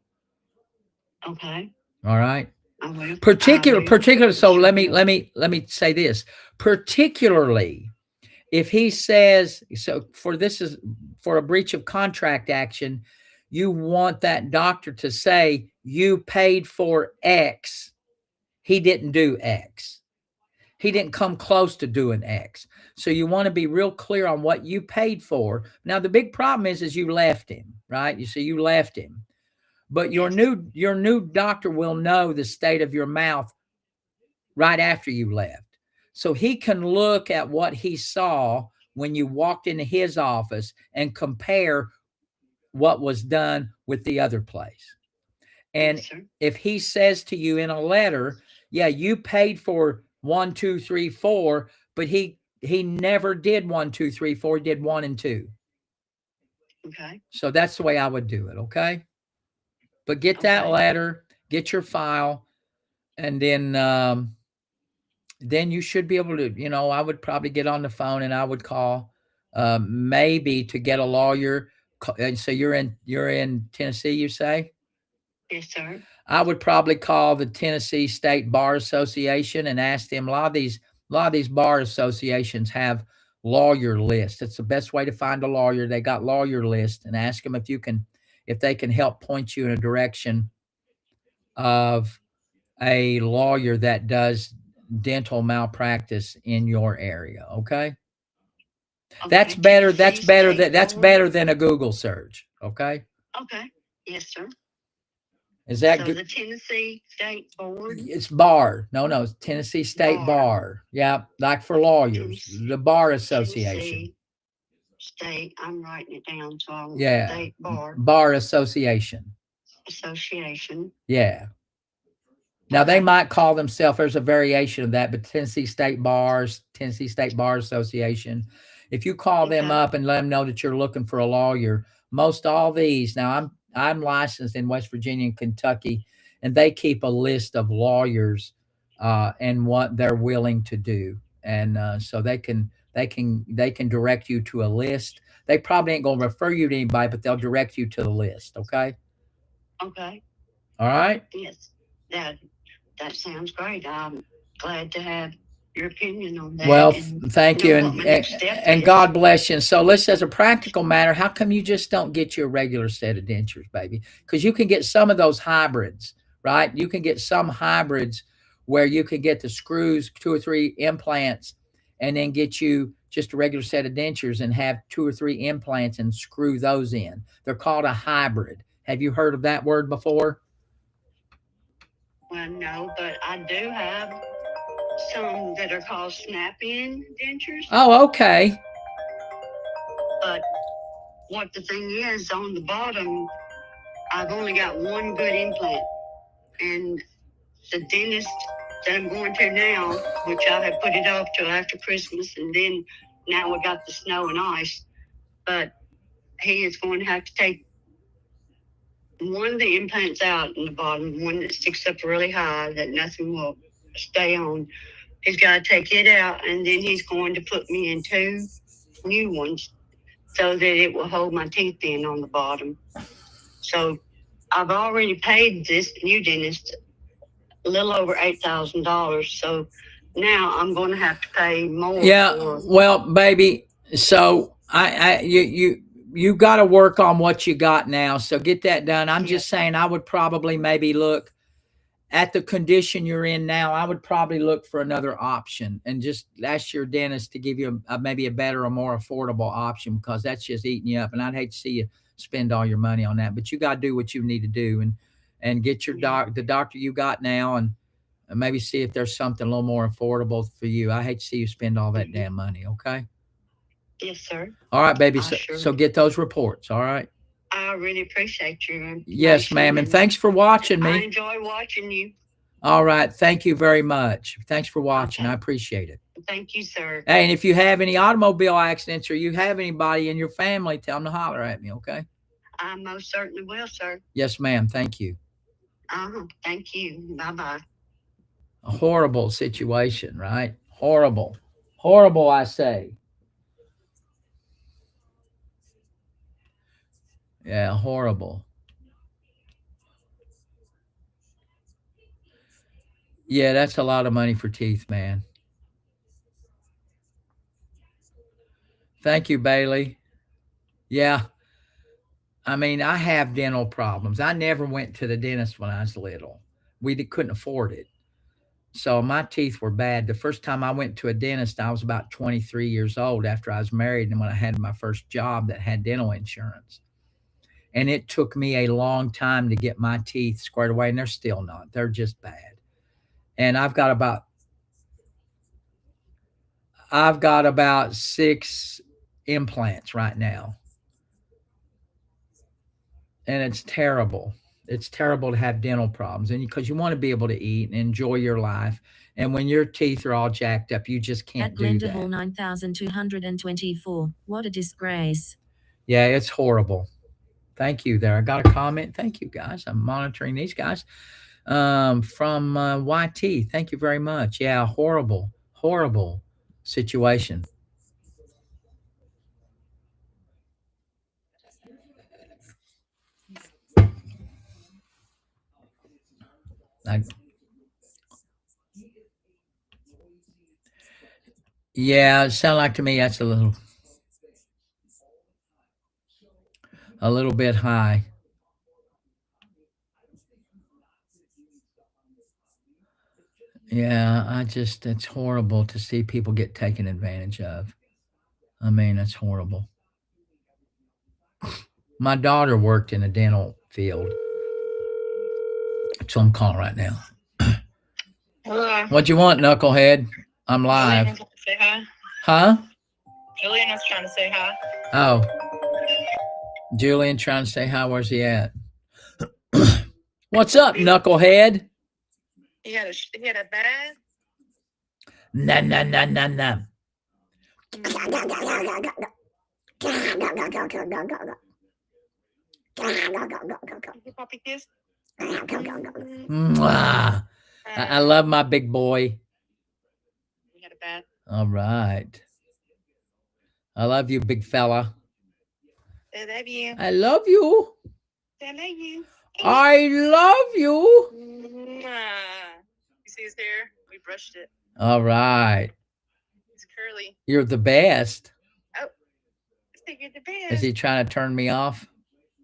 Okay. All right. I will. I Particular, will. particular. I So sure let me, will. let me, let me say this, particularly if he says so, for a breach of contract action, you want that doctor to say you paid for X, he didn't do X, he didn't come close to doing X. So you want to be real clear on what you paid for. Now the big problem is you left him, right? You see, you left him, but your Yes. new doctor will know the state of your mouth right after you left. So he can look at what he saw when you walked into his office and compare what was done with the other place. And Yes, sir. if he says to you in a letter, yeah, you paid for 1, 2, 3, 4, but he never did 1, 2, 3, 4, he did 1 and 2. Okay. So that's the way I would do it. Okay. But get that Okay. letter, get your file, and then then you should be able to, I would probably get on the phone and I would call, maybe to get a lawyer. And so you're in Tennessee, you say? Yes, sir. I would probably call the Tennessee State Bar Association and ask them. A lot of these bar associations have lawyer lists. It's the best way to find a lawyer. They got lawyer lists, and ask them if they can help point you in a direction of a lawyer that does dental malpractice in your area. Okay, that's Okay, better. That's Tennessee better. State That's Board. better than a Google search. Okay, Okay. Yes, sir. is that So good? the Tennessee State Board. It's bar. No, no, it's Tennessee State Bar. Bar. Yeah, like for lawyers, Tennessee, the Bar Association. Tennessee State. I'm writing it down. So Yeah, State Bar Bar Association. Association. Yeah. Now they Okay. might call themselves. There's a variation of that, but Tennessee State Bars, Tennessee State Bar Association. If you call them Okay. up and let them know that you're looking for a lawyer, most all these. Now I'm licensed in West Virginia and Kentucky, and they keep a list of lawyers, and what they're willing to do, and so they can direct you to a list. They probably ain't gonna refer you to anybody, but they'll direct you to the list. Okay, Okay. all right. Yes. That that sounds great. I'm glad to have your opinion on that Well, and thank you, know what my next step and is. God bless you. And so, listen, as a practical matter, how come you just don't get your regular set of dentures, baby? Because you can get some of those hybrids, right? You can get some hybrids where you can get the screws, 2 or 3 implants, and then get you just a regular set of dentures and have 2 or 3 implants and screw those in. They're called a hybrid. Have you heard of that word before? Well, no, but I do have some that are called snap-in dentures. Oh, okay. But what the thing is, on the bottom, I've only got one good implant. And the dentist that I'm going to now, which I have put it off till after Christmas, and then now we got the snow and ice, but he is going to have to take one of the implants out in the bottom, one that sticks up really high that nothing will stay on. He's got to take it out, and then he's going to put me in 2 new ones so that it will hold my teeth in on the bottom. So I've already paid this new dentist a little over $8,000. So now I'm going to have to pay more. Yeah, For, well, baby, so you got to work on what you got now. So get that done. I'm just saying I would probably maybe look at the condition you're in now. I would probably look for another option and just ask your dentist to give you maybe a better or more affordable option, because that's just eating you up. And I'd hate to see you spend all your money on that, but you got to do what you need to do and get your the doctor you got now, and maybe see if there's something a little more affordable for you. I hate to see you spend all that damn money. Okay. yes, sir. All right, baby. I So, sure so do. get those reports. All right. I really appreciate your Yes, information, ma'am. And and thanks for watching I me. enjoy watching you. All right. Thank you very much. Thanks for watching. I Okay. appreciate it. Thank you, sir. Hey, and if you have any automobile accidents or you have anybody in your family, tell them to holler at me. Okay. I most certainly will, sir. Yes, ma'am. Thank you. Thank you. Bye-bye. A horrible situation, right? Horrible. Horrible, I say. Yeah, horrible. Yeah, that's a lot of money for teeth, man. Thank you, Bailey. Yeah. I mean, I have dental problems. I never went to the dentist when I was little. Couldn't afford it. So my teeth were bad. The first time I went to a dentist, I was about 23 years old after I was married and when I had my first job that had dental insurance. And it took me a long time to get my teeth squared away, and they're still not. They're just bad. And I've got about 6 implants right now. And it's terrible. It's terrible to have dental problems, and because you want to be able to eat and enjoy your life, and when your teeth are all jacked up, you just can't At do Glenda Hall that. 9224. What a disgrace. Yeah, it's horrible. Thank you there. I got a comment. Thank you guys. I'm monitoring these guys. from YT. Thank you very much. Yeah, horrible situation. I, yeah, it sounded like to me that's a little bit high. Yeah, it's horrible to see people get taken advantage of. I mean, it's horrible. My daughter worked in a dental field, so I'm calling right now. Hello. What you want, knucklehead? I'm Julian live. was trying to say hi. Huh? Julian was trying to say hi. Oh, Julian trying to say hi. Where's he at? What's up, knucklehead? He had a bad. Nah. Puppy kiss. Mwah. I love my big boy. He had a bad. All right. I love you, big fella. I love you. I love you. I love you. I love you. You see his hair? We brushed it. All right. It's curly. You're the best. Oh, I think you're the best. Is he trying to turn me off?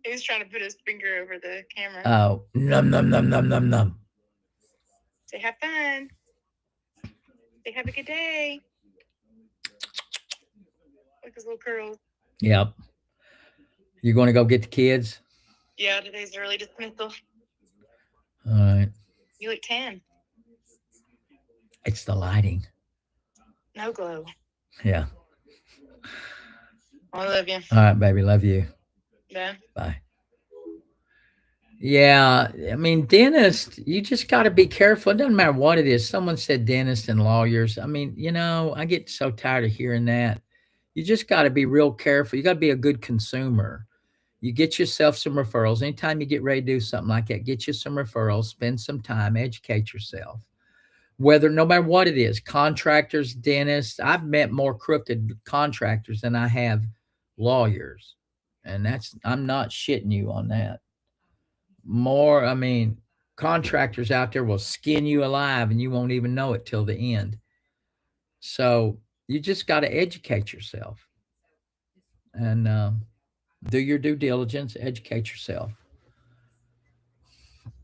He was trying to put his finger over the camera. Oh, num. Say have fun. Say have a good day. Look at his little curls. Yep. You going to go get the kids? Yeah, today's early dismissal. All right. You look tan. It's the lighting. No glow. Yeah. I love you. All right, baby. Love you. Yeah. Bye. Yeah, I mean, dentists, you just got to be careful. It doesn't matter what it is. Someone said dentists and lawyers. I mean, I get so tired of hearing that. You just got to be real careful. You got to be a good consumer. You get yourself some referrals. Anytime you get ready to do something like that, get you some referrals, spend some time, educate yourself. No matter what it is, contractors, dentists, I've met more crooked contractors than I have lawyers. And I'm not shitting you on that. Contractors out there will skin you alive and you won't even know it till the end. So you just got to educate yourself and do your due diligence, educate yourself.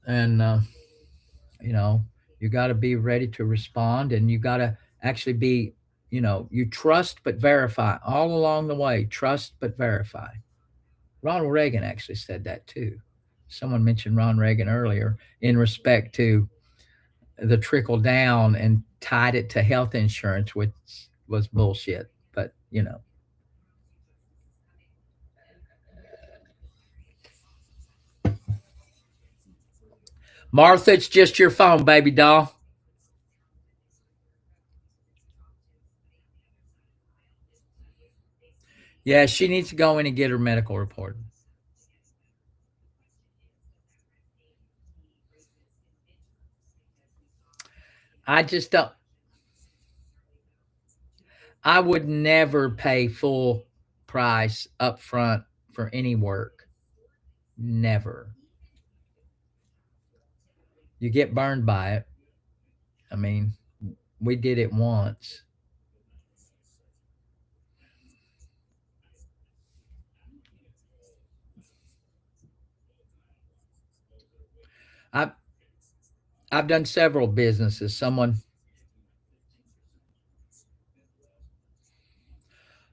And, you got to be ready to respond, and you got to actually be, you trust but verify all along the way. Trust but verify. Ronald Reagan actually said that too. Someone mentioned Ron Reagan earlier in respect to the trickle down and tied it to health insurance, which was bullshit. But, Martha, it's just your phone, baby doll. Yeah, she needs to go in and get her medical report. I just don't. I would never pay full price up front for any work. Never. You get burned by it. I mean, we did it once. I've done several businesses.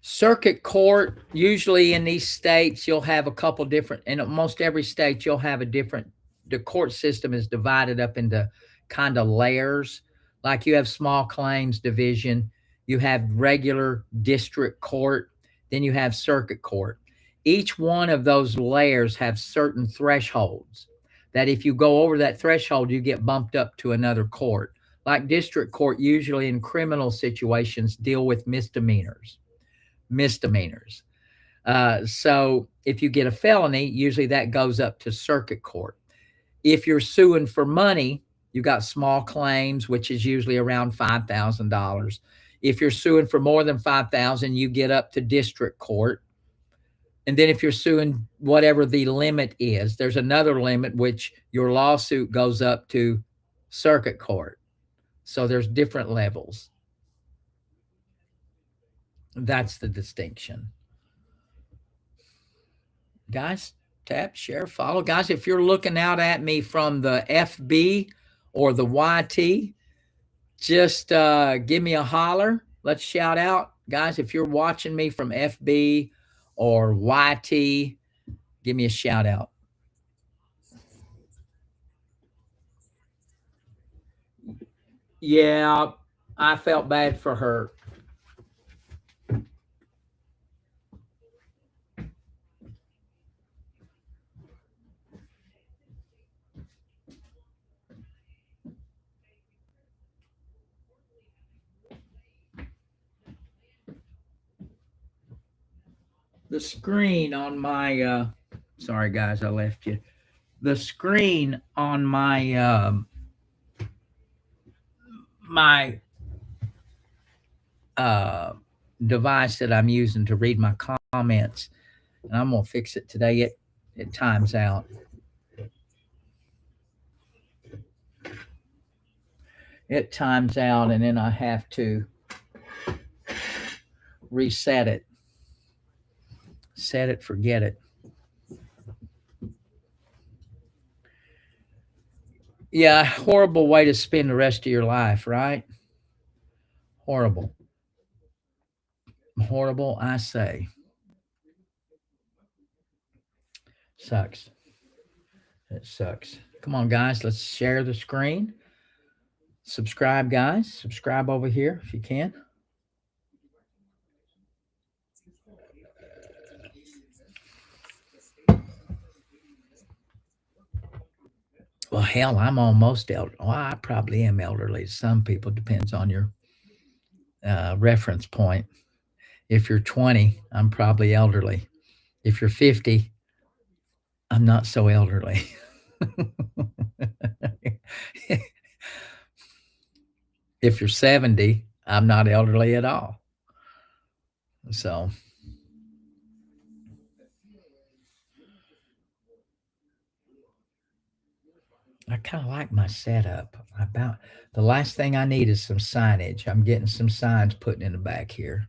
Circuit court, usually in these states, you'll have a couple different, in almost every state, you'll have the court system is divided up into kind of layers. Like you have small claims division, you have regular district court, then you have circuit court. Each one of those layers have certain thresholds that if you go over that threshold, you get bumped up to another court. Like district court, usually in criminal situations, deal with misdemeanors. So if you get a felony, usually that goes up to circuit court. If you're suing for money, you got small claims, which is usually around $5,000. If you're suing for more than 5,000, you get up to district court. And then if you're suing whatever the limit is, there's another limit which your lawsuit goes up to circuit court. So there's different levels. That's the distinction. Guys, tap, share, follow. Guys, if you're looking out at me from the FB or the YT, just give me a holler. Let's shout out. Guys, if you're watching me from FB or YT, give me a shout out. Yeah, I felt bad for her. The screen on my sorry guys, I left you. The screen on my my uh device that I'm using to read my comments, and I'm gonna fix it today. It times out. It times out, and then I have to reset it. Set it, forget it. Yeah, horrible way to spend the rest of your life, right? Horrible. Horrible, I say. Sucks. It sucks. Come on, guys, let's share the screen. Subscribe, guys. Subscribe over here if you can. Well, hell, I'm almost elderly. Well, I probably am elderly. Some people, depends on your reference point. If you're 20, I'm probably elderly. If you're 50, I'm not so elderly. If you're 70, I'm not elderly at all. So I kind of like my setup. About the last thing I need is some signage. I'm getting some signs put in the back here.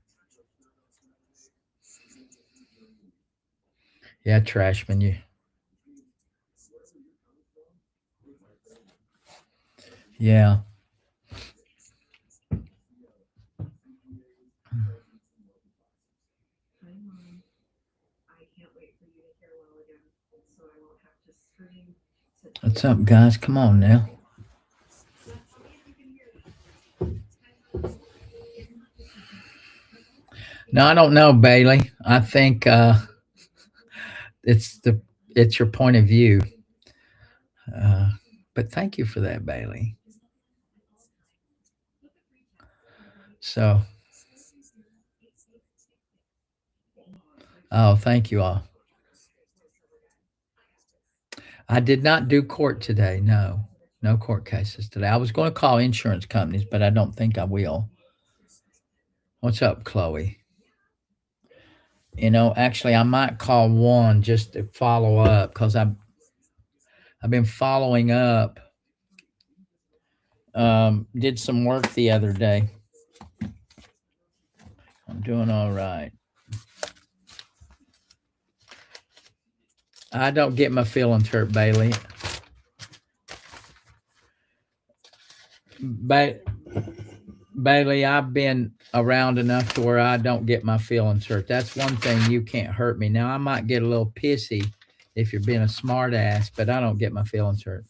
Yeah, Trashman, you. Yeah. What's up, guys? Come on now. No, I don't know, Bailey. I think it's your point of view. But thank you for that, Bailey. So, oh, thank you all. I did not do court today. No, no court cases today. I was going to call insurance companies, but I don't think I will. What's up, Chloe? Actually, I might call one just to follow up because I've been following up. Did some work the other day. I'm doing all right. I don't get my feelings hurt, Bailey. Bailey, I've been around enough to where I don't get my feelings hurt. That's one thing you can't hurt me. Now, I might get a little pissy if you're being a smart ass, but I don't get my feelings hurt.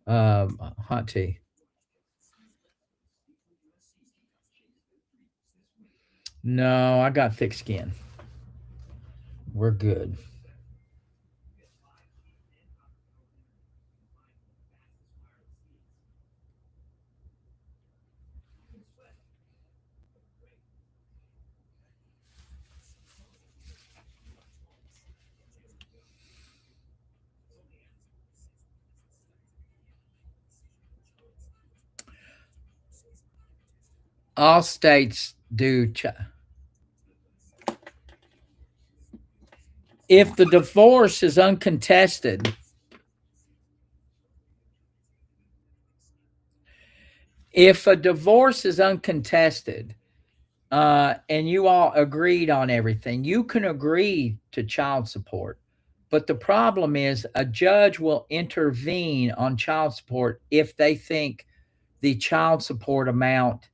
Hot tea. No, I got thick skin. We're good. All states do. If the divorce is uncontested, if a divorce is uncontested, and you all agreed on everything, you can agree to child support. But the problem is a judge will intervene on child support if they think the child support amount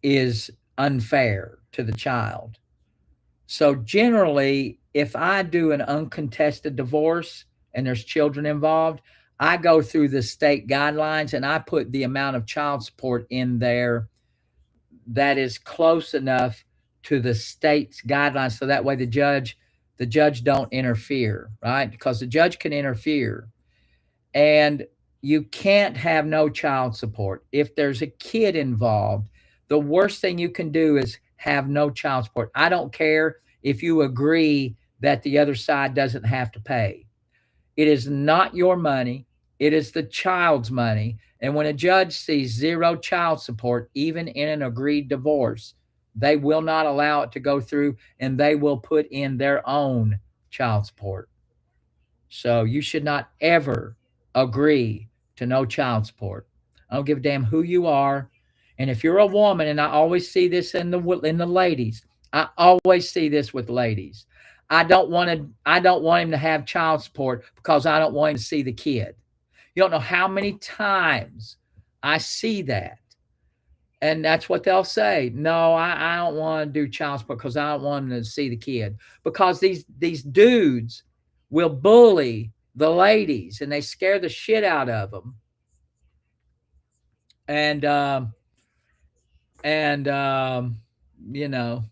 is unfair to the child. So generally, if I do an uncontested divorce and there's children involved, I go through the state guidelines and I put the amount of child support in there that is close enough to the state's guidelines, so that way the judge don't interfere, right? Because the judge can interfere. And you can't have no child support if there's a kid involved. The worst thing you can do is have no child support. I don't care if you agree that the other side doesn't have to pay. It is not your money, it is the child's money. And when a judge sees zero child support, even in an agreed divorce, they will not allow it to go through and they will put in their own child support. So you should not ever agree to no child support. I don't give a damn who you are. And if you're a woman, and I always see this in the ladies, I always see this with ladies. I don't want him to have child support because I don't want him to see the kid. You don't know how many times I see that. And that's what they'll say. No, I don't want to do child support because I don't want them to see the kid. Because these dudes will bully the ladies and they scare the shit out of them. And and you know,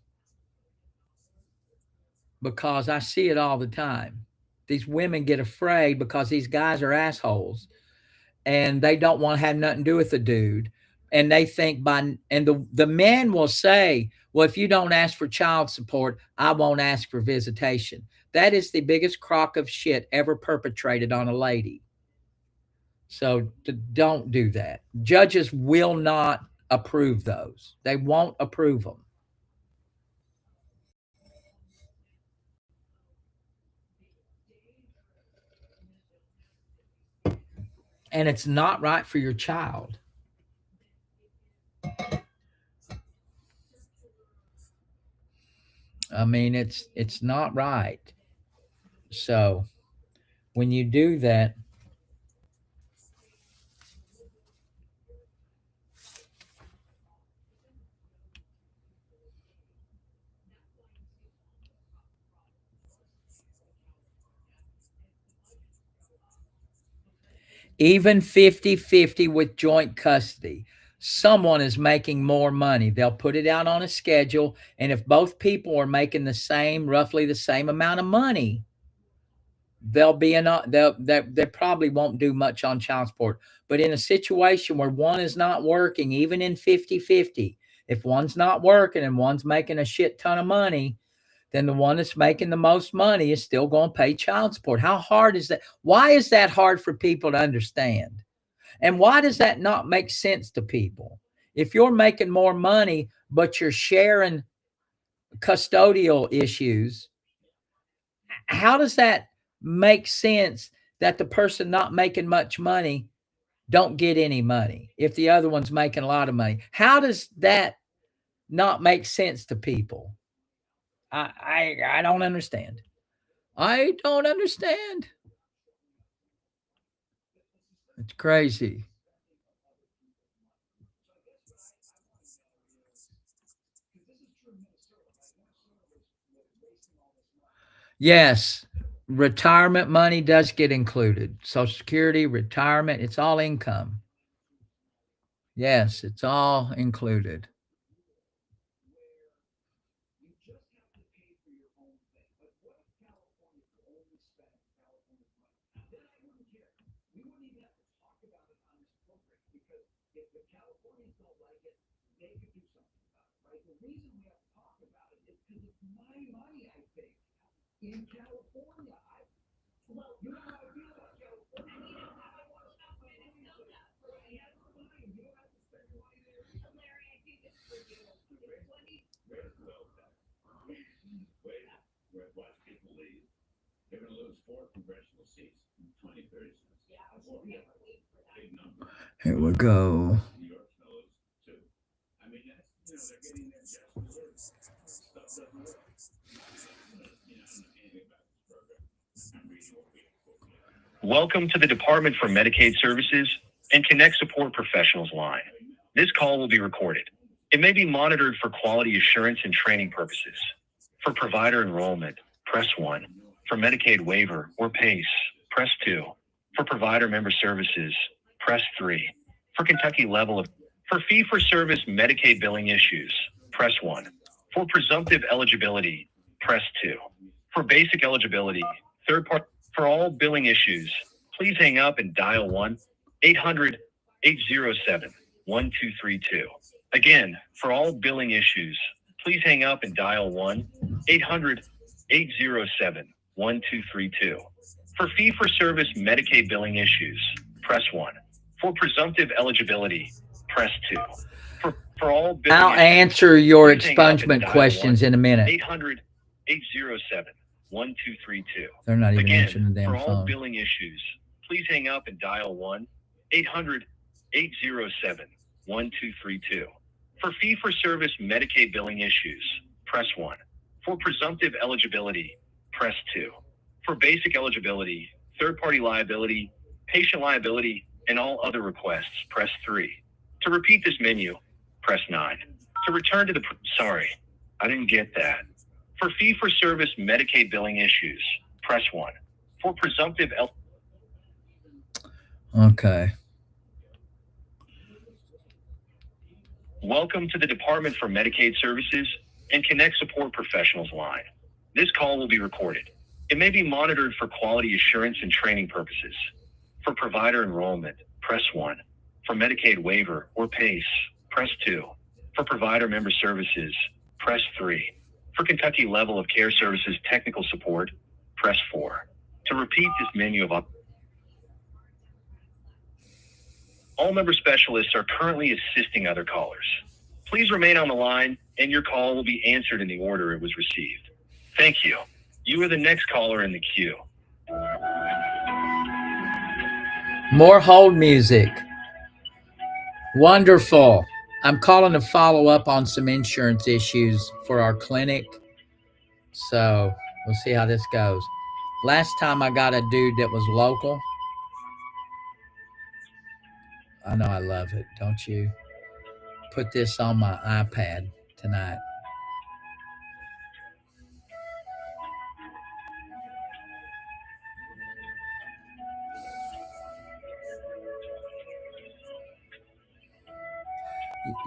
because I see it all the time. These women get afraid because these guys are assholes and they don't want to have nothing to do with the dude. And they think the men will say, well, if you don't ask for child support, I won't ask for visitation. That is the biggest crock of shit ever perpetrated on a lady. So don't do that. Judges will not approve those. They won't approve them. And it's not right for your child. I mean, it's not right. So when you do that, even 50-50 with joint custody, someone is making more money. They'll put it out on a schedule. And if both people are making roughly the same amount of money, they probably won't do much on child support. But in a situation where one is not working, even in 50-50, if one's not working and one's making a shit ton of money, then the one that's making the most money is still going to pay child support. How hard is that? Why is that hard for people to understand? And why does that not make sense to people? If you're making more money, but you're sharing custodial issues, how does that make sense that the person not making much money don't get any money if the other one's making a lot of money? How does that not make sense to people? I don't understand. I don't understand. It's crazy. Yes, retirement money does get included. Social Security, retirement, it's all income. Yes, it's all included. Here we go. Welcome to the Department for Medicaid Services and Connect Support Professionals line. This call will be recorded. It may be monitored for quality assurance and training purposes. For provider enrollment, press 1. For Medicaid waiver or PACE, press 2. For provider member services, press 3. For Kentucky level of, for fee-for-service Medicaid billing issues, press 1. For presumptive eligibility, press 2. For basic eligibility, third part, for all billing issues, please hang up and dial 1-800-807-1232. Again, for all billing issues, please hang up and dial 1-800-807-1232. For fee-for-service Medicaid billing issues, press 1. For presumptive eligibility, press 2. For all billing I'll issues, answer your please hang up and expungement dial questions in a minute. 1-800-807-1232. They're not even Again, answering the damn for all phone. billing issues, please hang up and dial 1-800-807-1232. For fee-for-service Medicaid billing issues, press 1. For presumptive eligibility, press 2. For basic eligibility, third-party liability, patient liability, and all other requests, press 3. To repeat this menu, press 9. To return to the... Sorry, I didn't get that. For fee-for-service Medicaid billing issues, press 1. For presumptive... Okay. Welcome to the Department for Medicaid Services and Connect Support Professionals line. This call will be recorded. It may be monitored for quality assurance and training purposes. For provider enrollment, press 1. For Medicaid waiver or PACE, press 2. For provider member services, press 3. For Kentucky level of care services technical support, press 4. To repeat this menu of all member specialists are currently assisting other callers. Please remain on the line and your call will be answered in the order it was received. Thank you. You are the next caller in the queue. More hold music. Wonderful. I'm calling to follow up on some insurance issues for our clinic. So we'll see how this goes. Last time I got a dude that was local. I know I love it, don't you? Put this on my iPad tonight.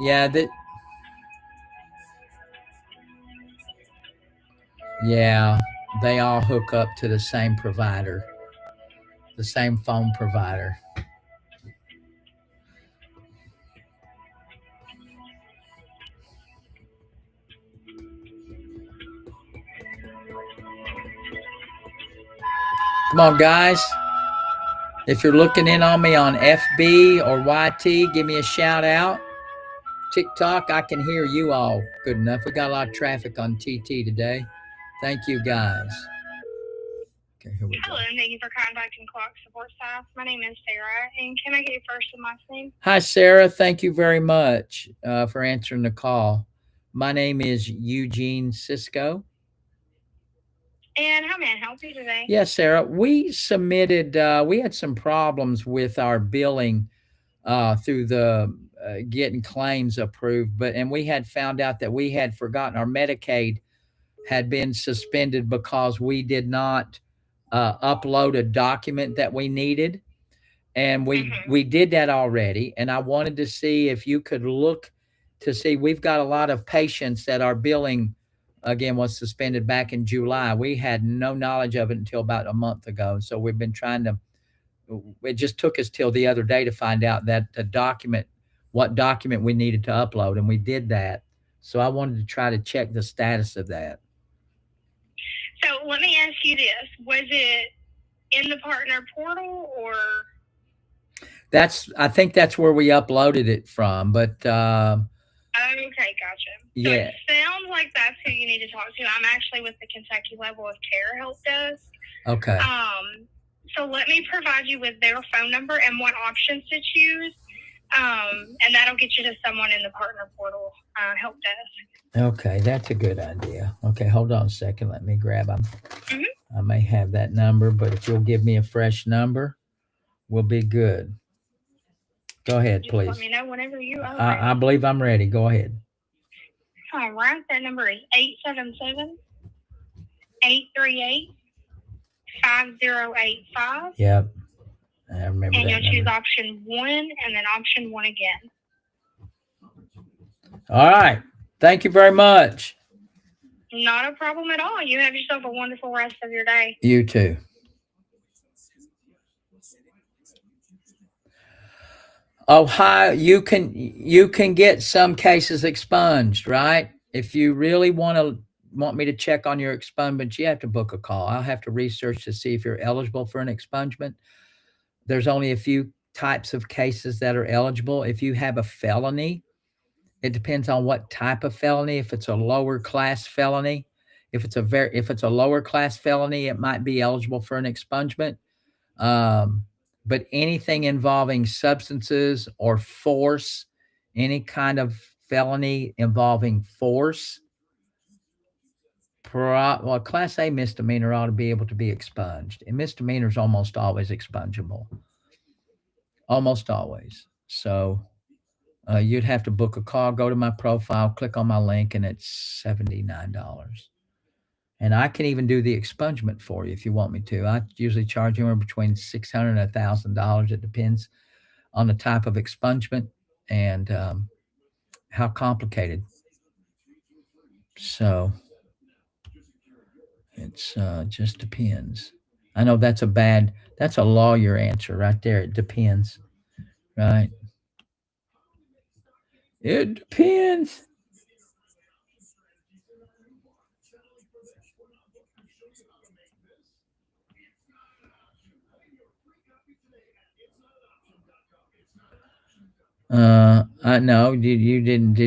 Yeah, they all hook up to the same provider, the same phone provider. Come on, guys. If you're looking in on me on FB or YT, give me a shout out. TikTok, I can hear you all good enough. We got a lot of traffic on TT today. Thank you, guys. Okay, here we go. Hello, and thank you for contacting Clock Support Staff. My name is Sarah, and can I get your first and last name? Hi, Sarah. Thank you very much for answering the call. My name is Eugene Cisco. And how may I help you today? Yes, Sarah. We submitted, we had some problems with our billing through the getting claims approved, and we had found out that we had forgotten our Medicaid had been suspended because we did not upload a document that we needed. And we did that already. And I wanted to see if you could look to see, we've got a lot of patients that our billing, again, was suspended back in July. We had no knowledge of it until about a month ago. And so we've been trying to, it just took us till the other day to find out that the document, what document we needed to upload. And we did that. So I wanted to try to check the status of that. So let me ask you this. Was it in the partner portal or? I think that's where we uploaded it from, but Okay, gotcha. So yeah. it sounds like that's who you need to talk to. I'm actually with the Kentucky Level of Care Help Desk. Okay. So let me provide you with their phone number and what options to choose. And that'll get you to someone in the partner portal help desk. Okay, that's a good idea. Okay, hold on a second. Let me grab them. Mhm. I may have that number, but if you'll give me a fresh number, we'll be good. Go ahead, Just let please. me know whenever you are ready. I believe I'm ready. Go ahead. All right, that number is 877-838-5085. Yep. I remember And that you'll choose number. option 1 and then option 1 again. All right. Thank you very much. Not a problem at all. You have yourself a wonderful rest of your day. You too. Ohio, you can get some cases expunged, right? If you really want me to check on your expungement, you have to book a call. I'll have to research to see if you're eligible for an expungement. There's only a few types of cases that are eligible. If you have a felony, it depends on what type of felony. If it's a lower class felony, if it's a lower class felony, it might be eligible for an expungement. But anything involving substances or force, any kind of felony involving force, Class A misdemeanor ought to be able to be expunged. And misdemeanor is almost always expungible. Almost always. So you'd have to book a call, go to my profile, click on my link, and it's $79. And I can even do the expungement for you if you want me to. I usually charge anywhere between $600 and $1,000. It depends on the type of expungement and how complicated. So it's just depends. I know that's a lawyer answer right there. It depends, right? It depends. I know. Did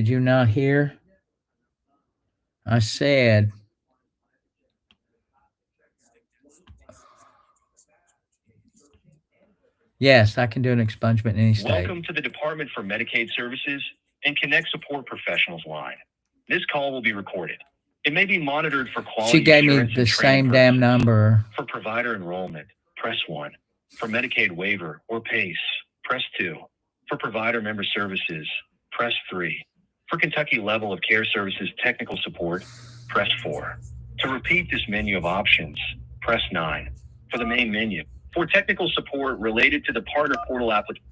you not hear? I said, yes, I can do an expungement in any state. Welcome to the Department for Medicaid Services and Connect Support Professionals line. This call will be recorded. It may be monitored for quality. She gave me the same damn number. For provider enrollment, press 1. For Medicaid waiver or PACE, press 2. For provider member services, press 3. For Kentucky level of care services technical support, press 4. To repeat this menu of options, press 9. For the main menu, for technical support related to the partner portal application.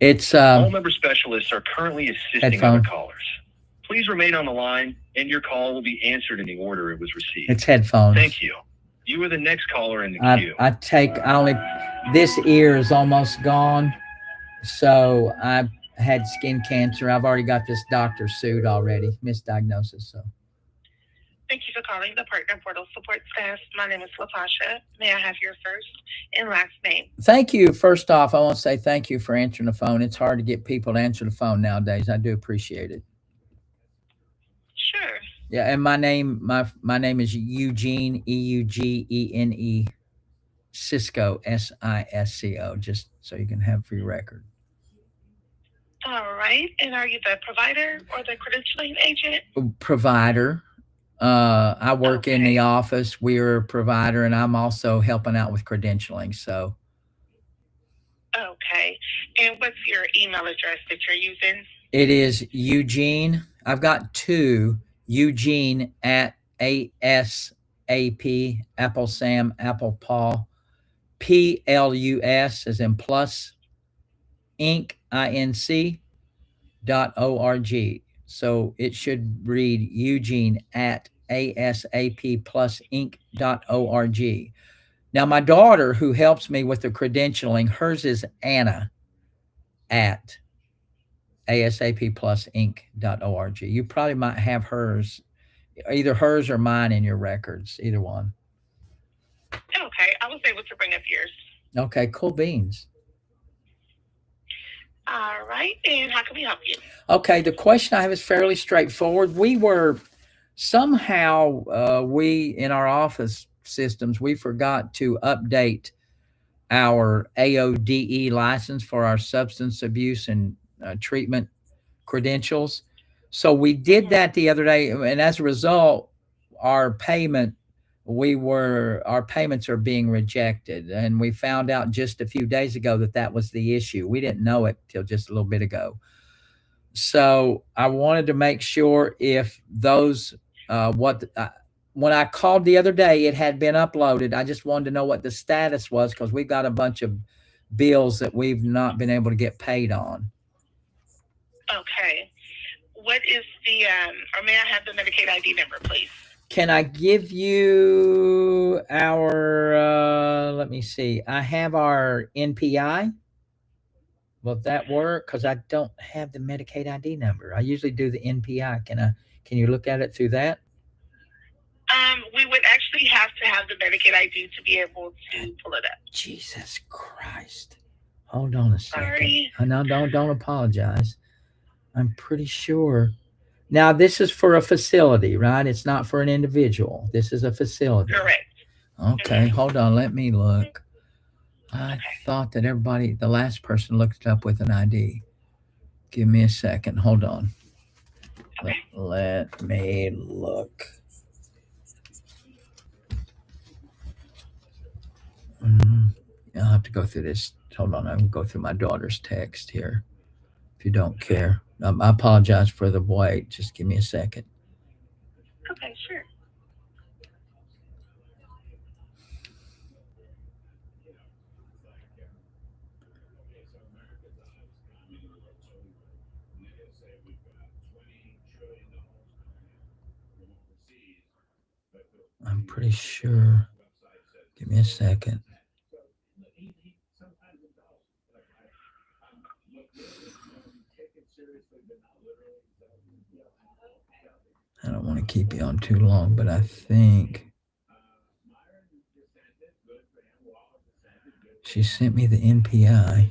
It's all member specialists are currently assisting headphone. other callers. Please remain on the line and your call will be answered in the order it was received. It's headphones. Thank you. You are the next caller in the queue. This ear is almost gone. So I had skin cancer. I've already got this doctor sued already, misdiagnosis. So thank you for calling the Partner Portal Support Staff. My name is LaTasha. May I have your first and last name? Thank you. First off, I want to say thank you for answering the phone. It's hard to get people to answer the phone nowadays. I do appreciate it. Sure. Yeah, and my name is Eugene, Eugene, Cisco, Sisco, just so you can have for your record. All right. And are you the provider or the credentialing agent? Provider. I work in the office. We're a provider, and I'm also helping out with credentialing. So. Okay. And what's your email address that you're using? It is Eugene. I've got two. Eugene at ASAP, Apple Sam, Apple Paul, PLUS as in plus, Inc. .org. So it should read Eugene at ASAP plus Inc.org. Now, my daughter, who helps me with the credentialing, hers is Anna at ASAP plus Inc.org. You probably might have hers, either hers or mine in your records, either one. Okay. I was able to bring up yours. Okay, cool beans. All right. And how can we help you? Okay, the question I have is fairly straightforward. We were somehow we in our office systems we forgot to update our AODE license for our substance abuse and treatment credentials. So we did Mhm. that the other day, and as a result, our payment our payments are being rejected, and we found out just a few days ago that that was the issue. We didn't know it till just a little bit ago. So I wanted to make sure if those what when I called the other day, it had been uploaded. I just wanted to know what the status was because we've got a bunch of bills that we've not been able to get paid on. Okay. What is the, or may I have the Medicaid ID number, please? Can I give you our, let me see, I have our NPI. Will that work? Because I don't have the Medicaid ID number. I usually do the NPI. Can you look at it through that? We would actually have to have the Medicaid ID to be able to pull it up. Jesus Christ. Hold on a second. Sorry. No, don't apologize. I'm pretty sure. Now, this is for a facility, right? It's not for an individual. This is a facility. Correct. Okay, hold on. Let me look. I thought that the last person looked it up with an ID. Give me a second. Hold on. Okay. Let me look. I'll have to go through this. Hold on. I'm going to go through my daughter's text here. If you don't care. I apologize for the wait. Just give me a second. Okay, sure. I'm pretty sure. Give me a second. I don't want to keep you on too long, but I think she sent me the NPI.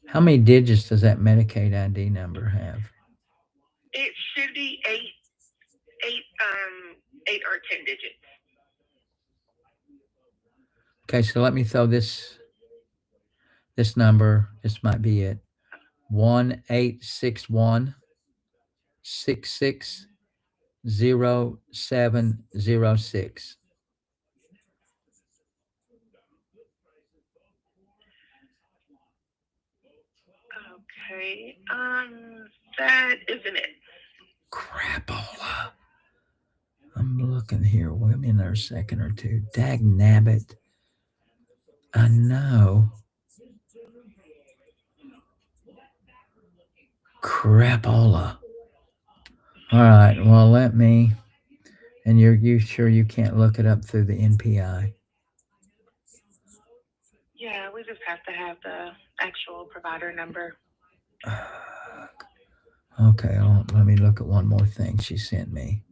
How many digits does that Medicaid ID number have? It should be eight or 10 digits. Okay, so let me throw this number. This might be it. 1-861-66-0706. Okay. That isn't it. Crapola. I'm looking here. Wait me another second or two. Dag nabbit. I know. Crapola. All right. Well, let me. And you sure you can't look it up through the NPI? Yeah, we just have to have the actual provider number. Okay. Let me look at one more thing she sent me.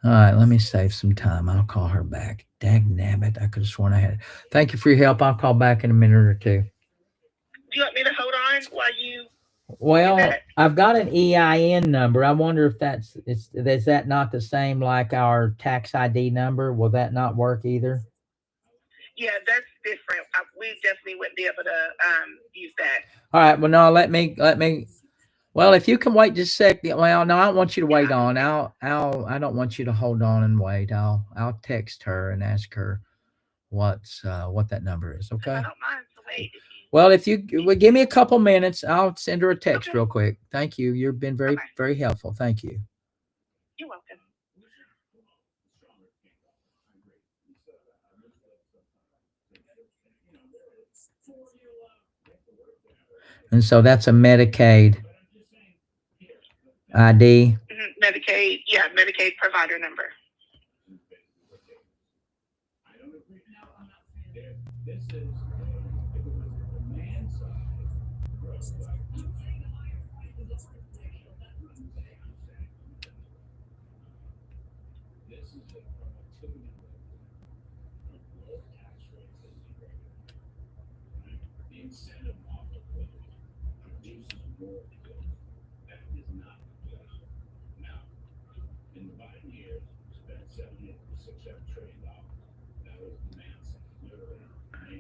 All right, let me save some time. I'll call her back. Dag nabbit. I could have sworn I had it. Thank you for your help. I'll call back in a minute or two. Do you want me to hold on while you? Well, I've got an EIN number. I wonder if is that not the same like our tax ID number? Will that not work either? Yeah, that's different. We definitely wouldn't be able to use that. All right. Well, no, let me. Well, if you can wait just a second. Well, no, I don't want you to wait on. I don't want you to hold on and wait. I'll text her and ask her what that number is. Okay. I don't mind to wait. Well, if you would give me a couple minutes, I'll send her a text real quick. Thank you. You've been very, very helpful. Thank you. You're welcome. And so that's a Medicaid ID. Medicaid, Medicaid provider number.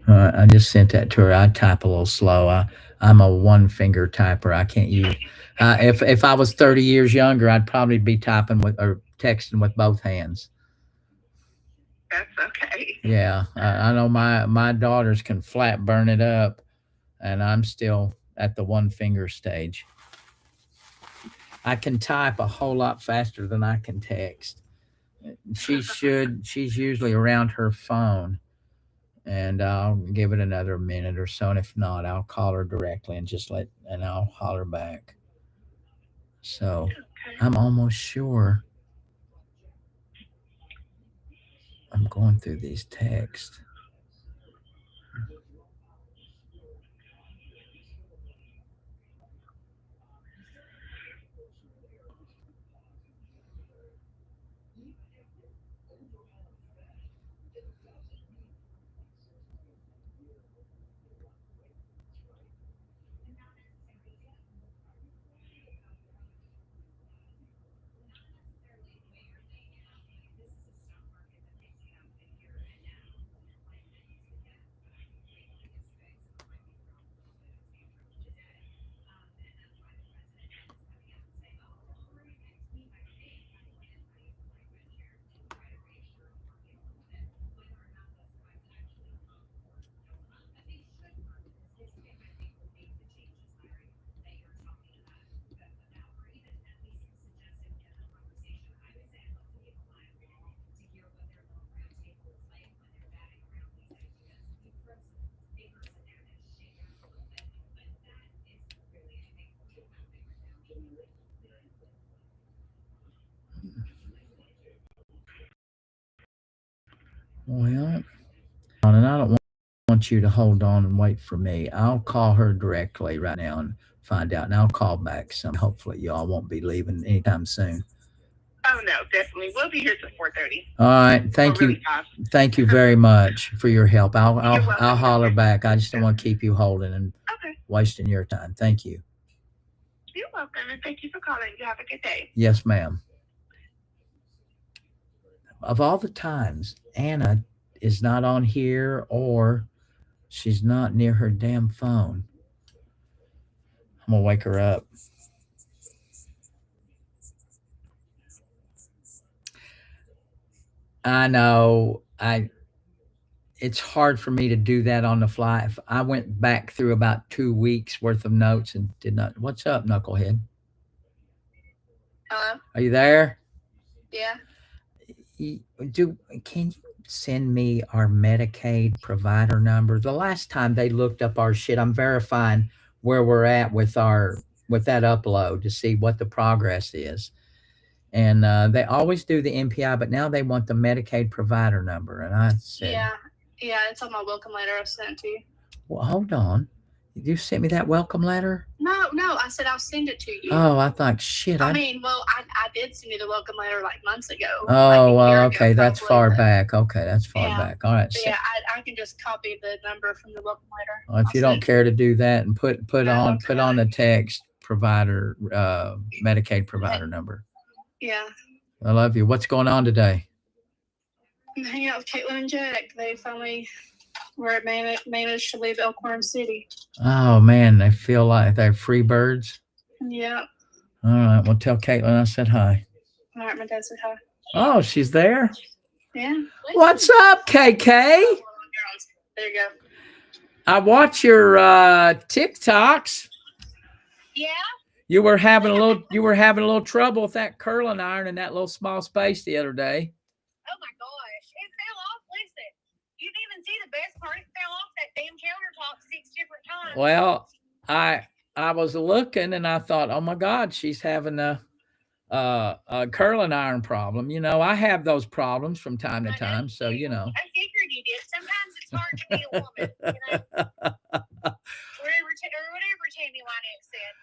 I just sent that to her. I type a little slow. I'm a one finger typer. I can't use. If I was 30 years younger, I'd probably be typing with or texting with both hands. That's okay. Yeah, I know my daughters can flat burn it up, and I'm still at the one finger stage. I can type a whole lot faster than I can text. She's usually around her phone, and I'll give it another minute or so. And if not, I'll call her directly and and I'll holler back. So I'm almost sure I'm going through these texts. Well, and I don't want you to hold on and wait for me. I'll call her directly right now and find out, and I'll call back some. Hopefully, y'all won't be leaving anytime soon. Oh no, definitely. We'll be here till 4:30. All right, thank you, thank you very much for your help. I'll holler back. I just don't want to keep you holding and wasting your time. Thank you. You're welcome, and thank you for calling. You have a good day. Yes, ma'am. Of all the times, Anna is not on here or she's not near her damn phone. I'm gonna wake her up. I know. It's hard for me to do that on the fly. If I went back through about 2 weeks worth of notes and did not. What's up, knucklehead? Hello? Are you there? Yeah. Can you send me our Medicaid provider number? The last time they looked up our shit, I'm verifying where we're at with that upload to see what the progress is. And they always do the MPI, but now they want the Medicaid provider number. And I said, yeah, it's on my welcome letter I sent to you. Well, hold on. You sent me that welcome letter? No, I said I'll send it to you. Oh, I thought, shit. I did send you the welcome letter like months ago. Oh, well, okay, that's far back. Okay, that's far back. All right. So, yeah, I can just copy the number from the welcome letter. Well, if you don't care to do that, and put on the text provider, Medicaid provider number. Yeah. I love you. What's going on today? I'm hanging out with Caitlin and Jack. They finally managed to leave Elkhorn City. Oh man, they feel like they're free birds. Yeah. All right. Well, tell Caitlin I said hi. All right, my dad said hi. Oh, she's there. Yeah. What's up, KK? There you go. I watch your TikToks. Yeah. You were having a little trouble with that curling iron in that little small space the other day. Oh my gosh, it fell off. Listen, you didn't even see the best part. It fell off that damn countertop 6 different times. Well, I was looking and I thought, oh my God, she's having a curling iron problem. You know, I have those problems from time to time. So, you know. I figured you did. Sometimes it's hard to be a woman, you know. Whatever Tammy Wynette said.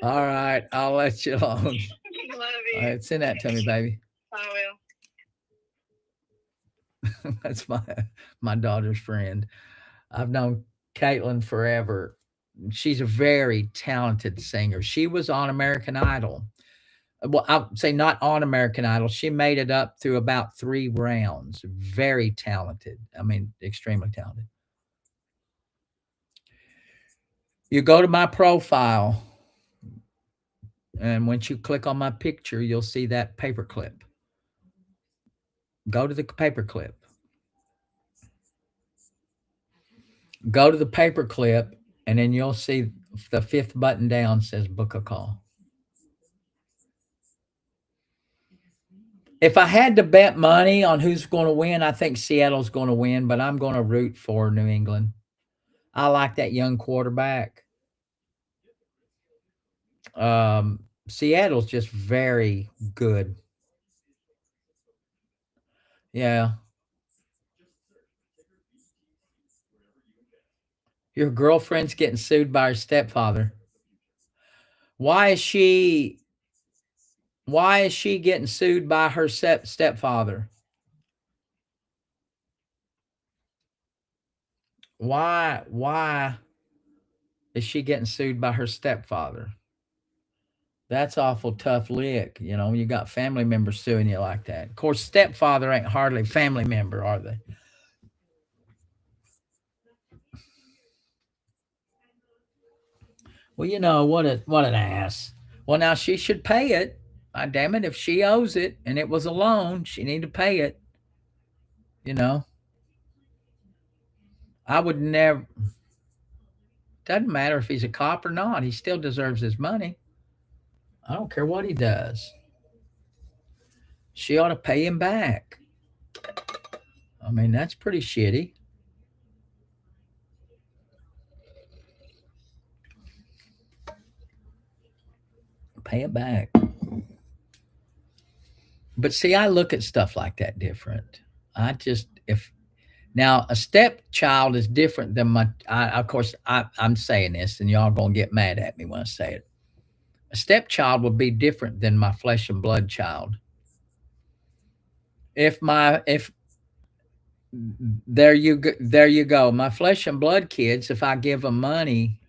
All right, I'll let you alone. Love you. All right, send that to me, baby. I will. That's my daughter's friend. I've known Caitlin forever. She's a very talented singer. She was on American Idol Well, I'll say not on American Idol. She made it up through about 3 rounds. Very talented. I mean, extremely talented. You go to my profile, and once you click on my picture, you'll see that paperclip. Go to the paperclip. Go to the paperclip, and then you'll see the 5th button down says book a call. If I had to bet money on who's going to win, I think Seattle's going to win, but I'm going to root for New England. I like that young quarterback. Seattle's just very good. Yeah. Your girlfriend's getting sued by her stepfather. Why is she getting sued by her stepfather? Why is she getting sued by her stepfather? That's awful tough lick. You know, you got family members suing you like that. Of course, stepfather ain't hardly family member, are they? Well, you know, what an ass. Well, now she should pay it. Damn it, if she owes it and it was a loan, she need to pay it. You know. I would never. Doesn't matter if he's a cop or not. He still deserves his money. I don't care what he does. She ought to pay him back. I mean, that's pretty shitty. Pay it back. But see, I look at stuff like that different. Now a stepchild is different than of course, I'm saying this, and y'all gonna get mad at me when I say it. A stepchild would be different than my flesh and blood child. If there you go. My flesh and blood kids, if I give them money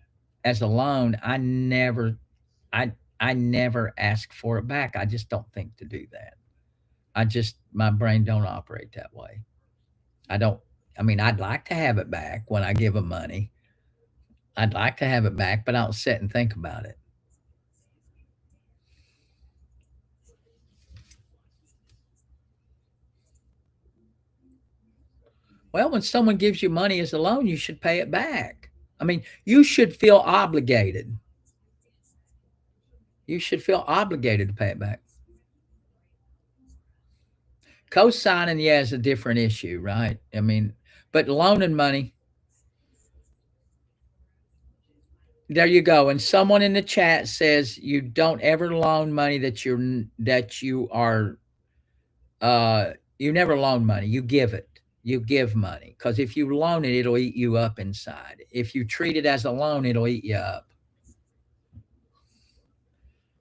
as a loan, I never ask for it back. I just don't think to do that. My brain don't operate that way. I'd like to have it back when I give them money. I'd like to have it back, but I don't sit and think about it. Well, when someone gives you money as a loan, you should pay it back. I mean, you should feel obligated. You should feel obligated to pay it back. Co-signing, yeah, is a different issue, right? I mean, but loaning money, there you go. And someone in the chat says you don't ever loan money you never loan money. You give it. You give money. Because if you loan it, it'll eat you up inside. If you treat it as a loan, it'll eat you up.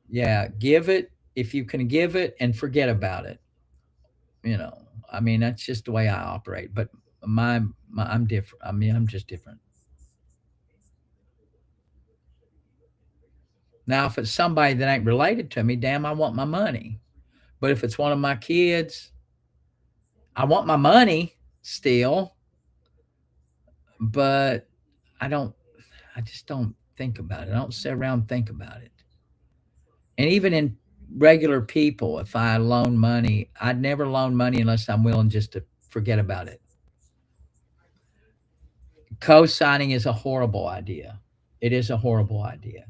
Yeah, give it if you can give it and forget about it. You know, I mean, that's just the way I operate. But I'm different. I mean, I'm just different. Now, if it's somebody that ain't related to me, damn, I want my money. But if it's one of my kids, I want my money still. But I just don't think about it. I don't sit around and think about it. And even in regular people, if I loan money, I'd never loan money unless I'm willing just to forget about it. Co-signing is a horrible idea. It is a horrible idea.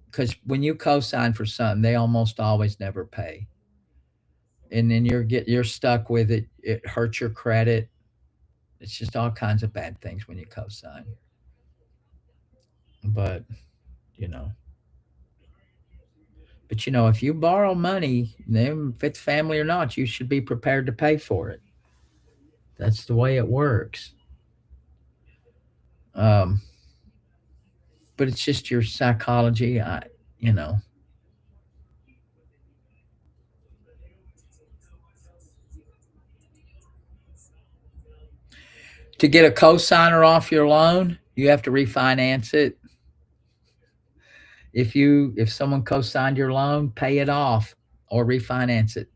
Because when you co-sign for something, they almost always never pay. And then you're stuck with it. It hurts your credit. It's just all kinds of bad things when you co-sign. But, you know. But, you know, if you borrow money, then if it's family or not, you should be prepared to pay for it. That's the way it works. But it's just your psychology. You know. To get a cosigner off your loan, you have to refinance it. If someone co-signed your loan, pay it off or refinance it.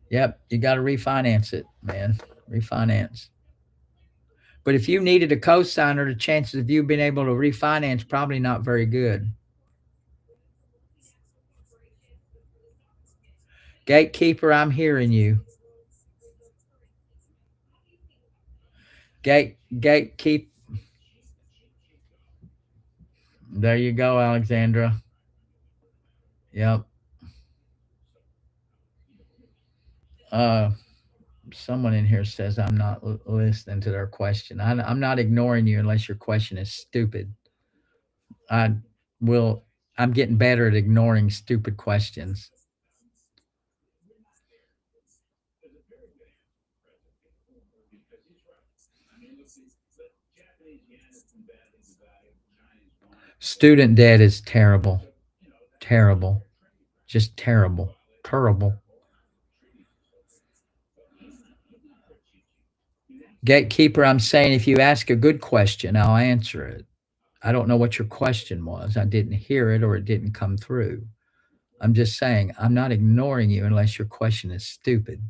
Yep, you got to refinance it, man. Refinance. But if you needed a cosigner, the chances of you being able to refinance probably not very good. Gatekeeper, I'm hearing you. Gatekeep. There you go, Alexandra. Yep. Someone in here says I'm not listening to their question. I'm not ignoring you unless your question is stupid. I'm getting better at ignoring stupid questions. Student debt is terrible. Terrible. Just terrible. Terrible. Gatekeeper, I'm saying if you ask a good question, I'll answer it. I don't know what your question was. I didn't hear it or it didn't come through. I'm just saying I'm not ignoring you unless your question is stupid.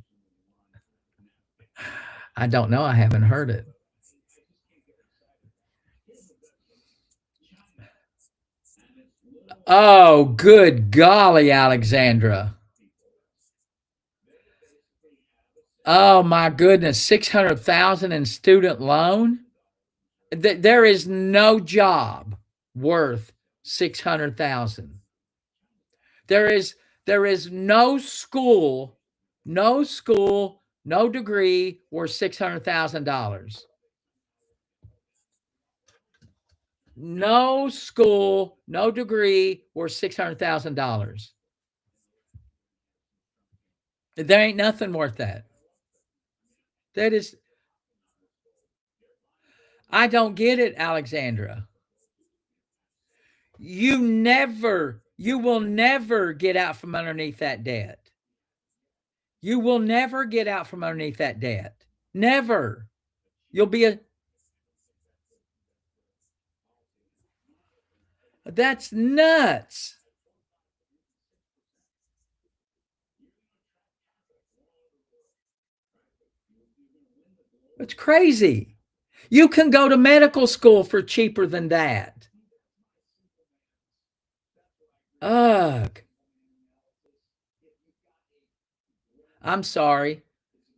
I don't know. I haven't heard it. Oh, good golly, Alexandra. Oh my goodness, 600,000 in student loan? There is no job worth 600,000. There is no school, no degree worth $600,000. No school, no degree worth $600,000. There ain't nothing worth that. That is, I don't get it, Alexandra. You will never get out from underneath that debt. You will never get out from underneath that debt. Never. You'll be that's nuts. It's crazy. You can go to medical school for cheaper than that. Ugh. I'm sorry.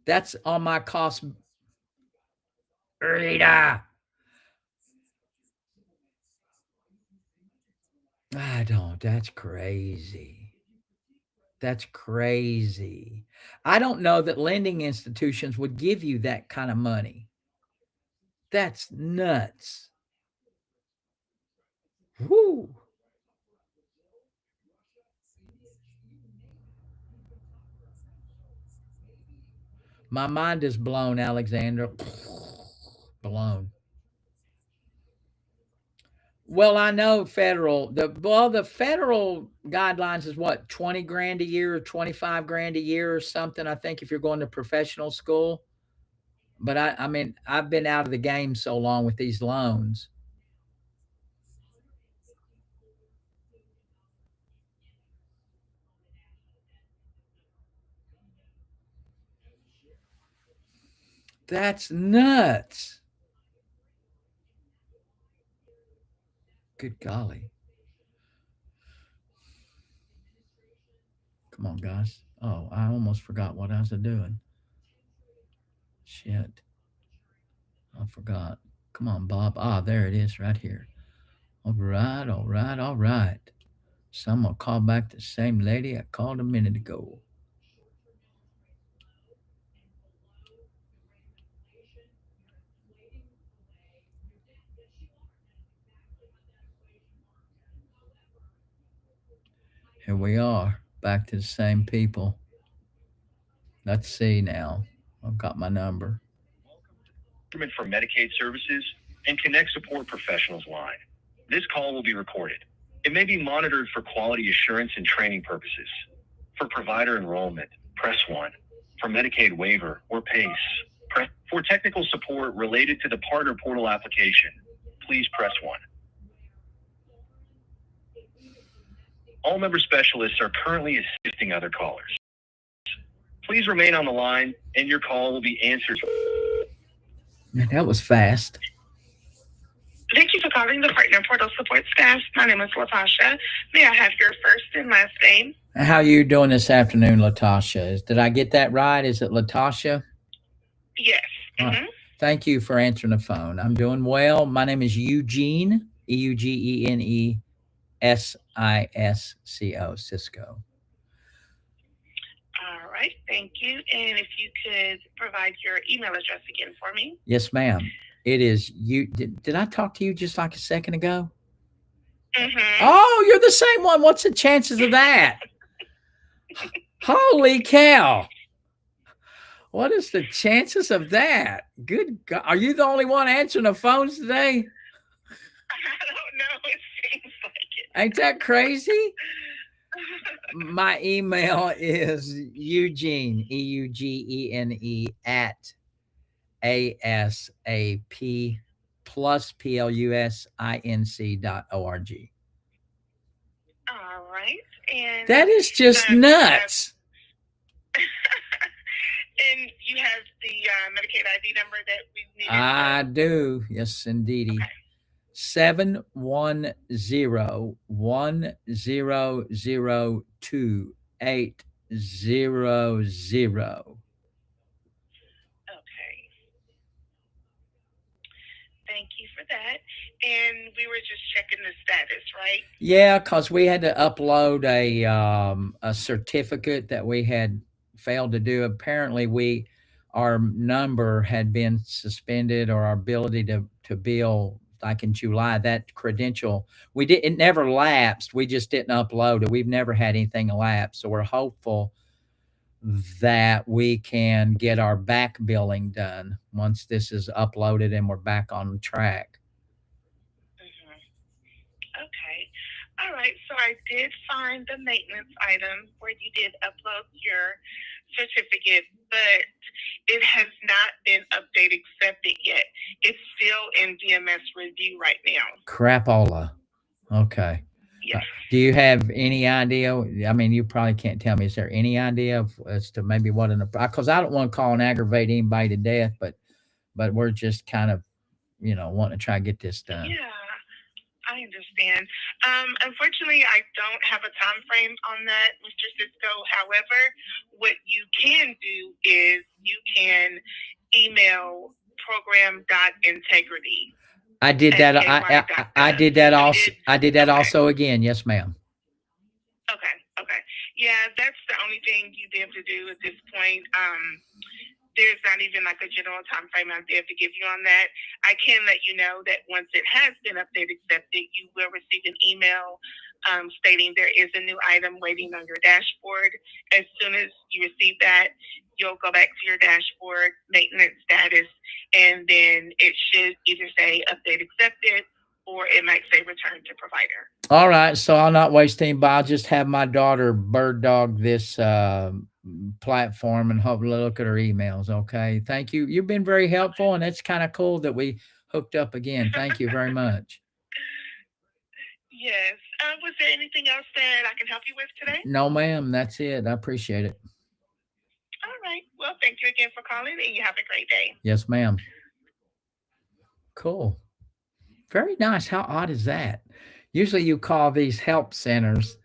That's on my cost. Rita. I don't. That's crazy. That's crazy. I don't know that lending institutions would give you that kind of money. That's nuts. Whoo. My mind is blown, Alexandra. Blown. Well, I know the federal guidelines is what, 20 grand a year or 25 grand a year or something, I think, if you're going to professional school. But I mean, I've been out of the game so long with these loans. That's nuts. Good golly. Come on, guys. Oh, I almost forgot what I was doing. Shit. I forgot. Come on, Bob. Ah, there it is right here. All right, all right, all right. So I'm going to call back the same lady I called a minute ago. Here we are, back to the same people. Let's see now. I've got my number. Department for Medicaid Services and Connect Support Professionals line. This call will be recorded. It may be monitored for quality assurance and training purposes. For provider enrollment, press 1. For Medicaid waiver or PACE, press. For technical support related to the partner portal application, please press 1. All member specialists are currently assisting other callers. Please remain on the line, and your call will be answered. That was fast. Thank you for calling the Partner Portal Support Staff. My name is Latasha. May I have your first and last name? How are you doing this afternoon, Latasha? Did I get that right? Is it Latasha? Yes. Right. Thank you for answering the phone. I'm doing well. My name is Eugene, Eugenesisco, Cisco. All right. Thank you. And if you could provide your email address again for me. Yes, ma'am. It is you. Did I talk to you just like a second ago? Oh, you're the same one. What's the chances of that? Holy cow. What is the chances of that? Good God. Are you the only one answering the phones today? I don't know. It seems like it. Ain't that crazy? My email is Eugene, EUGENE at ASAP plus PLUSINC.org. All right. And that is just nuts. And you have the Medicaid ID number that we needed? I do. Yes, indeedy. Okay. 710-1002800. Thank you for that. And we were just checking the status, right? Yeah, because we had to upload a certificate that we had failed to do. Apparently, our number had been suspended, or our ability to bill, like in July. That credential, it never lapsed. We just didn't upload it. We've never had anything lapse, so we're hopeful that we can get our back billing done once this is uploaded and we're back on track. Okay. All right. So I did find the maintenance item where you did upload your certificate, but it has not been update accepted yet. It's still in VMS review right now. Crapola. Okay. Yes. Do you have any idea? I mean, you probably can't tell me. Is there any idea as to maybe what because I don't want to call and aggravate anybody to death, but we're just kind of, wanting to try to get this done. Yeah, I understand. Unfortunately, I don't have a time frame on that, Mr. Cisco. However, what you can do is you can email program.integrity. I did that. I did that also. I did that also again. Yes, ma'am. Okay. Yeah, that's the only thing you'd be able to do at this point. There's not even like a general time frame I'd be able to give you on that. I can let you know that once it has been updated accepted, you will receive an email stating there is a new item waiting on your dashboard. As soon as you receive that, you'll go back to your dashboard, maintenance status, and then it should either say update accepted or it might say return to provider. All right. So I'll not waste any, but I'll just have my daughter bird dog this platform and hopefully look at her emails. Okay. Thank you. You've been very helpful, and it's kind of cool that we hooked up again. Thank you very much. Yes. Was there anything else that I can help you with today? No, ma'am. That's it. I appreciate it. All right. Well, thank you again for calling, and you have a great day. Yes, ma'am. Cool. Very nice. How odd is that? Usually you call these help centers,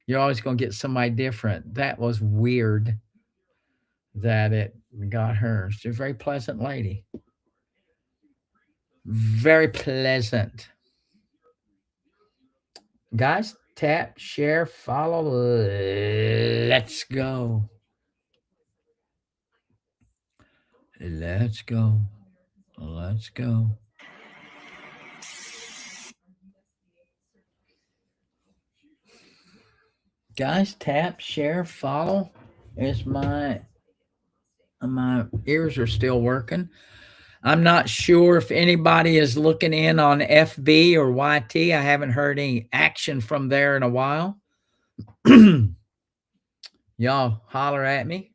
you're always going to get somebody different. That was weird that it got her. She's a very pleasant lady. Very pleasant. Guys, tap, share, follow. Let's go. Let's go. Let's go. Guys, tap, share, follow. It's my ears are still working. I'm not sure if anybody is looking in on FB or YT. I haven't heard any action from there in a while. Y'all holler at me.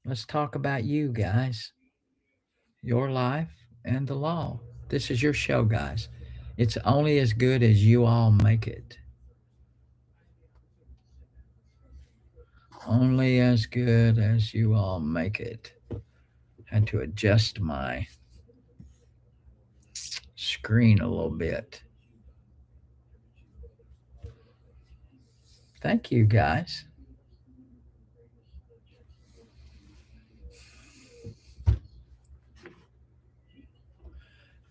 Let's talk about you guys, your life, and the law. This is your show, guys. It's only as good as you all make it. Only as good as you all make it. Had to adjust my screen a little bit. Thank you, guys.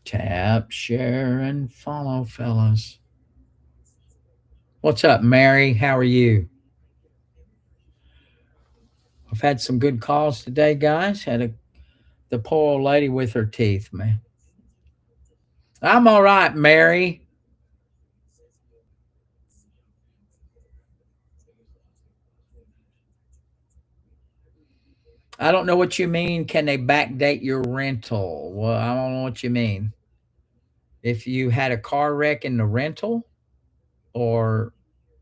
Tap, share, and follow, fellas. What's up, Mary? How are you? I've had some good calls today, guys. The poor old lady with her teeth, man. I'm all right, Mary. I don't know what you mean. Can they backdate your rental? Well, I don't know what you mean. If you had a car wreck in the rental, or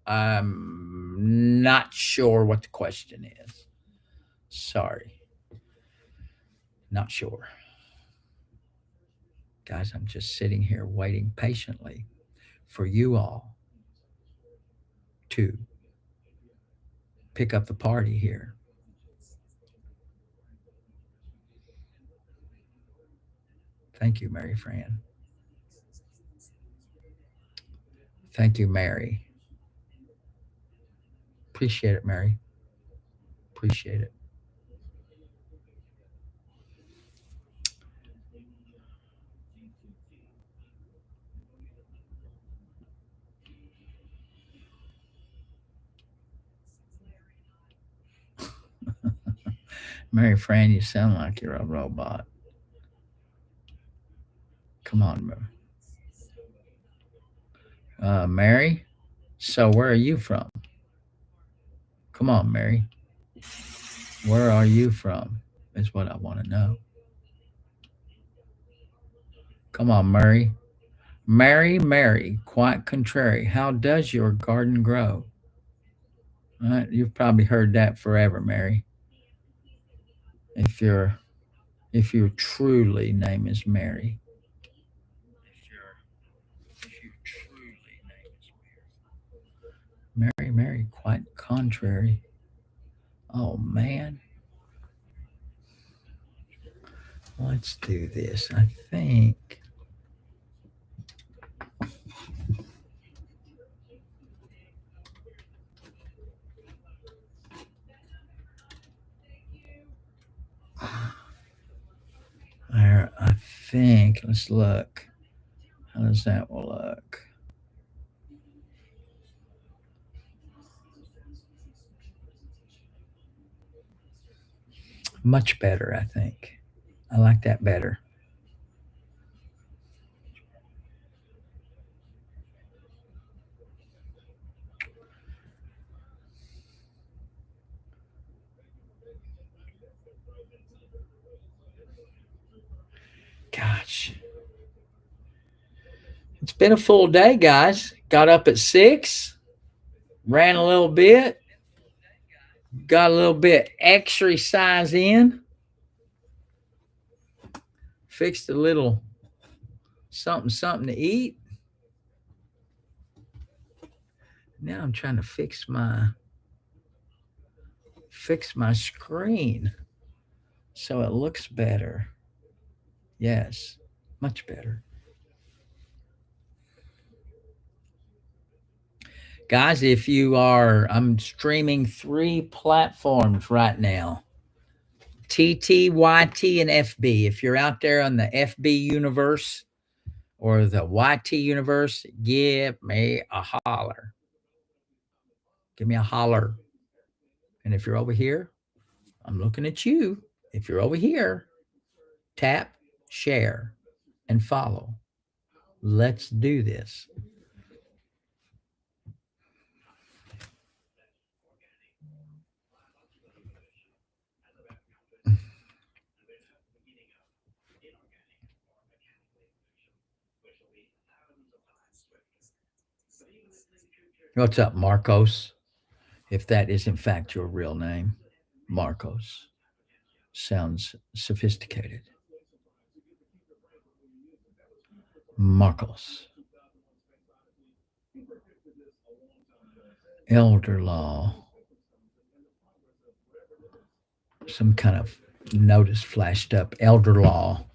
I'm not sure what the question is. Sorry. Not sure. Guys, I'm just sitting here waiting patiently for you all to pick up the party here. Thank you, Mary Fran. Thank you, Mary. Appreciate it, Mary. Appreciate it. Mary Fran, you sound like you're a robot. Come on, Mary. So where are you from? Come on, Mary. Where are you from? Is what I want to know. Come on, Mary. Mary, quite contrary. How does your garden grow? You've probably heard that forever, Mary. If your truly name is Mary. Mary, quite contrary. Oh man. Let's do this. I think. There, I think. Let's look. How does that look? Much better, I think. I like that better. Gosh. It's been a full day, guys. Got up at 6, ran a little bit, got a little bit exercise in, fixed a little something to eat. Now I'm trying to fix my screen so it looks better. Yes, much better. Guys, if you are, I'm streaming 3 platforms right now. TT, YT, and FB. If you're out there on the FB universe or the YT universe, give me a holler. Give me a holler. And if you're over here, I'm looking at you. If you're over here, tap, share, and follow. Let's do this. What's up, Marcos? If that is in fact your real name, Marcos. Sounds sophisticated. Marcos. elder law. Some kind of notice flashed up. Elder law,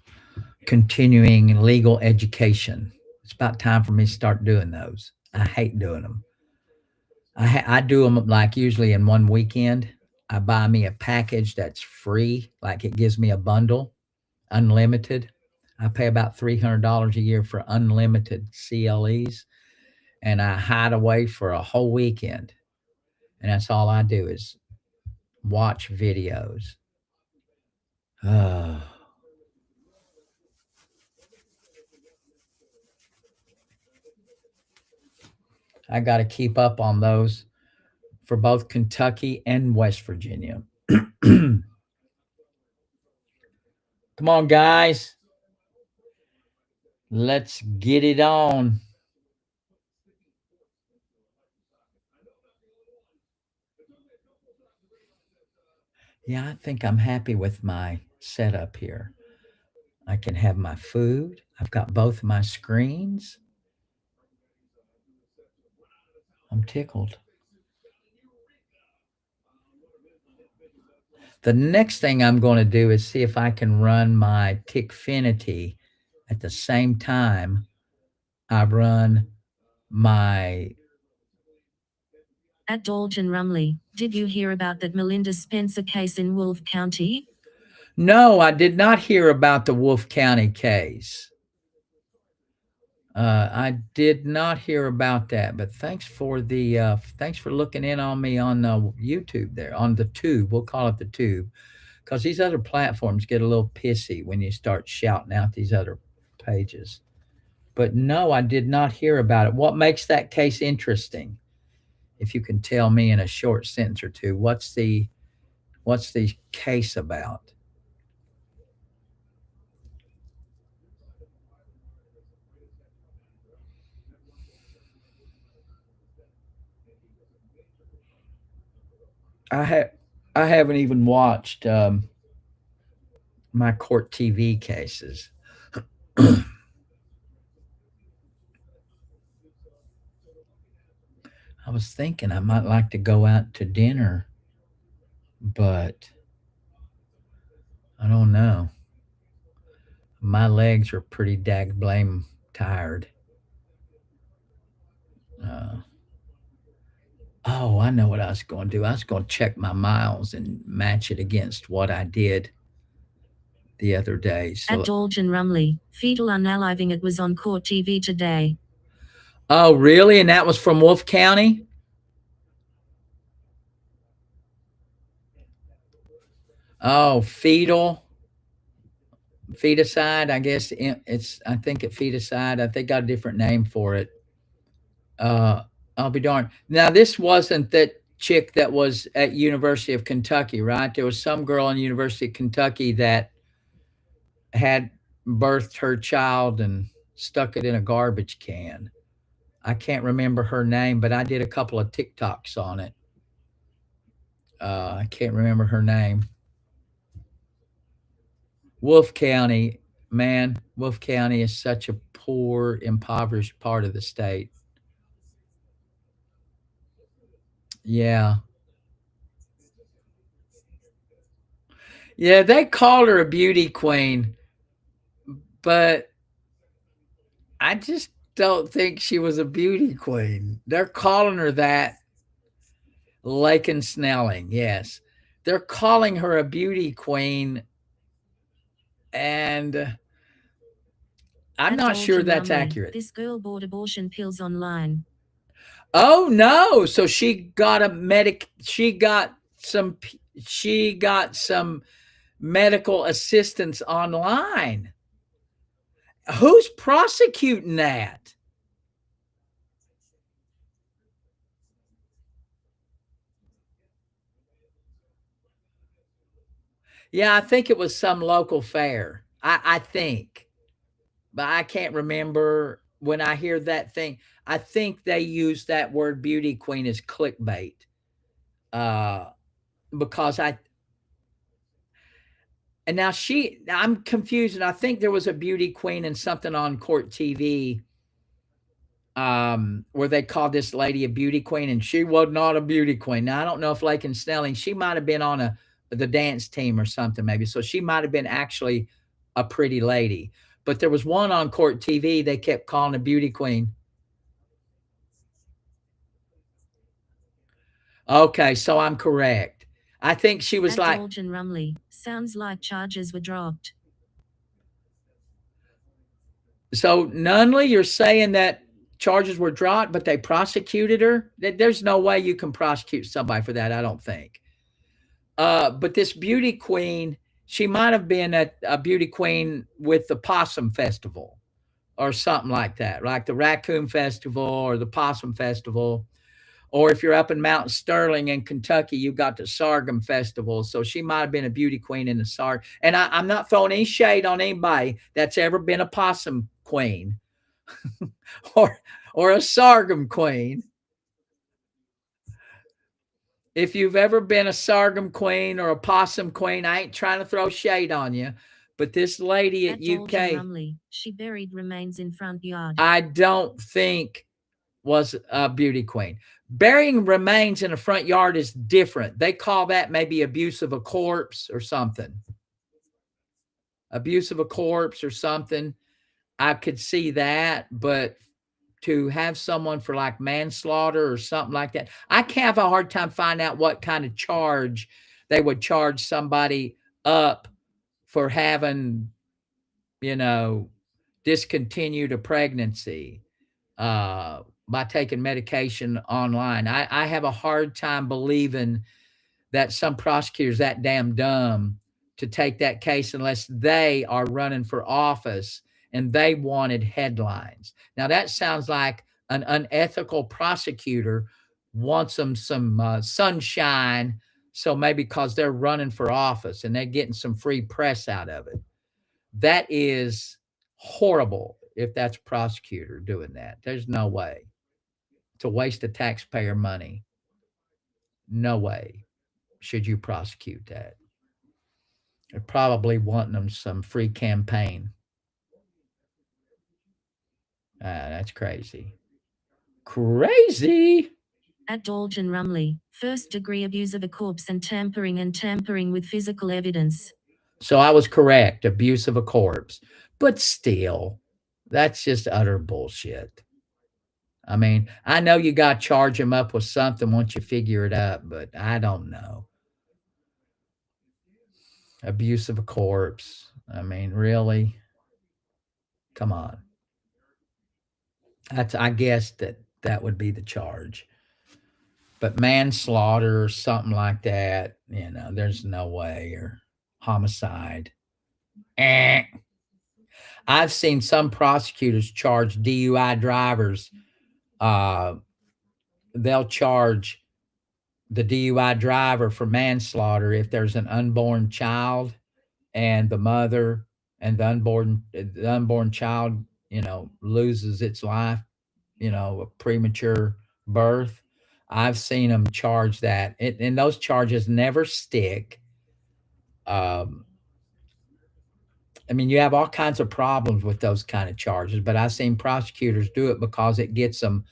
continuing legal education. It's about time for me to start doing those. I hate doing them. I do them like usually in one weekend. I buy me a package that's free, like it gives me a bundle, unlimited. I pay about $300 a year for unlimited CLEs, and I hide away for a whole weekend. And that's all I do is watch videos. Oh, I got to keep up on those for both Kentucky and West Virginia. Come on, guys. Let's get it on. Yeah, I think I'm happy with my setup here. I can have my food. I've got both my screens. I'm tickled. The next thing I'm going to do is see if I can run my Tickfinity at the same time I run my. At Dalton Rumley, did you hear about that Melinda Spencer case in Wolfe County? No, I did not hear about the Wolfe County case. I did not hear about that, but thanks for looking in on me on YouTube there, on the tube. We'll call it the tube, because these other platforms get a little pissy when you start shouting out these other pages. But no, I did not hear about it. What makes that case interesting? If you can tell me in a short sentence or two, what's the case about? I haven't even watched my court TV cases. I was thinking I might like to go out to dinner, but I don't know. My legs are pretty dag blame tired. Oh, I know what I was going to do. I was going to check my miles and match it against what I did the other day. At Dalton Rumley, fetal unaliving, it was on court TV today. Oh, really? And that was from Wolfe County? Oh, feticide. I guess I think it feticide. I think got a different name for it. I'll be darned. Now, this wasn't that chick that was at University of Kentucky, right? There was some girl in University of Kentucky that had birthed her child and stuck it in a garbage can. I can't remember her name, but I did a couple of TikToks on it. I can't remember her name. Wolfe County, man, Wolfe County is such a poor, impoverished part of the state. Yeah. Yeah, they called her a beauty queen, but I just don't think she was a beauty queen. They're calling her that. Lakin Snelling, yes. They're calling her a beauty queen, and I'm At not sure Dalton that's Rumley, accurate. this girl bought abortion pills online. Oh no! So she got some medical assistance online. Who's prosecuting that? Yeah, I think it was some local fair. I think, but I can't remember when I hear that thing. I think they use that word beauty queen as clickbait. Uh, because I'm confused, and I think there was a beauty queen and something on court TV where they called this lady a beauty queen, and she was not a beauty queen. Now I don't know if Lakin Snelling, she might have been on the dance team or something, maybe. So she might have been actually a pretty lady. But there was one on court TV they kept calling a beauty queen. Okay, so I'm correct. I think she was like Dolgen Rumley. Sounds like charges were dropped. So Nunley, you're saying that charges were dropped, but they prosecuted her? There's no way you can prosecute somebody for that, I don't think. But this beauty queen, she might have been a beauty queen with the Possum Festival or something like that, like the Raccoon Festival or the Possum Festival. Or if you're up in Mount Sterling in Kentucky, you've got the Sorghum Festival. So she might have been a beauty queen in the Sorghum. And I'm not throwing any shade on anybody that's ever been a possum queen or a sorghum queen. If you've ever been a sorghum queen or a possum queen, I ain't trying to throw shade on you. But this lady at UK, Rumley, she buried remains in front yard. I don't think was a beauty queen. Burying remains in a front yard is different. They call that maybe abuse of a corpse or something. Abuse of a corpse or something. I could see that, but to have someone for like manslaughter or something like that, I can have a hard time finding out what kind of charge they would charge somebody up for having, discontinued a pregnancy by taking medication online. I have a hard time believing that some prosecutors that damn dumb to take that case unless they are running for office and they wanted headlines. Now that sounds like an unethical prosecutor wants them some sunshine. So maybe because they're running for office and they're getting some free press out of it. That is horrible if that's a prosecutor doing that. There's no way. It's a waste of taxpayer money. No way should you prosecute that. They're probably wanting them some free campaign. That's crazy. Crazy. At Dolgen Rumley, first-degree abuse of a corpse and tampering with physical evidence. So I was correct, abuse of a corpse. But still, that's just utter bullshit. I mean, I know you got to charge them up with something once you figure it out, but I don't know. Abuse of a corpse. I mean, really? Come on. I guess that would be the charge. But manslaughter or something like that, there's no way. Or homicide. I've seen some prosecutors charge DUI drivers. They'll charge the DUI driver for manslaughter if there's an unborn child and the mother and the unborn child, loses its life, a premature birth. I've seen them charge that, and those charges never stick. I mean, you have all kinds of problems with those kind of charges, but I've seen prosecutors do it because it gets them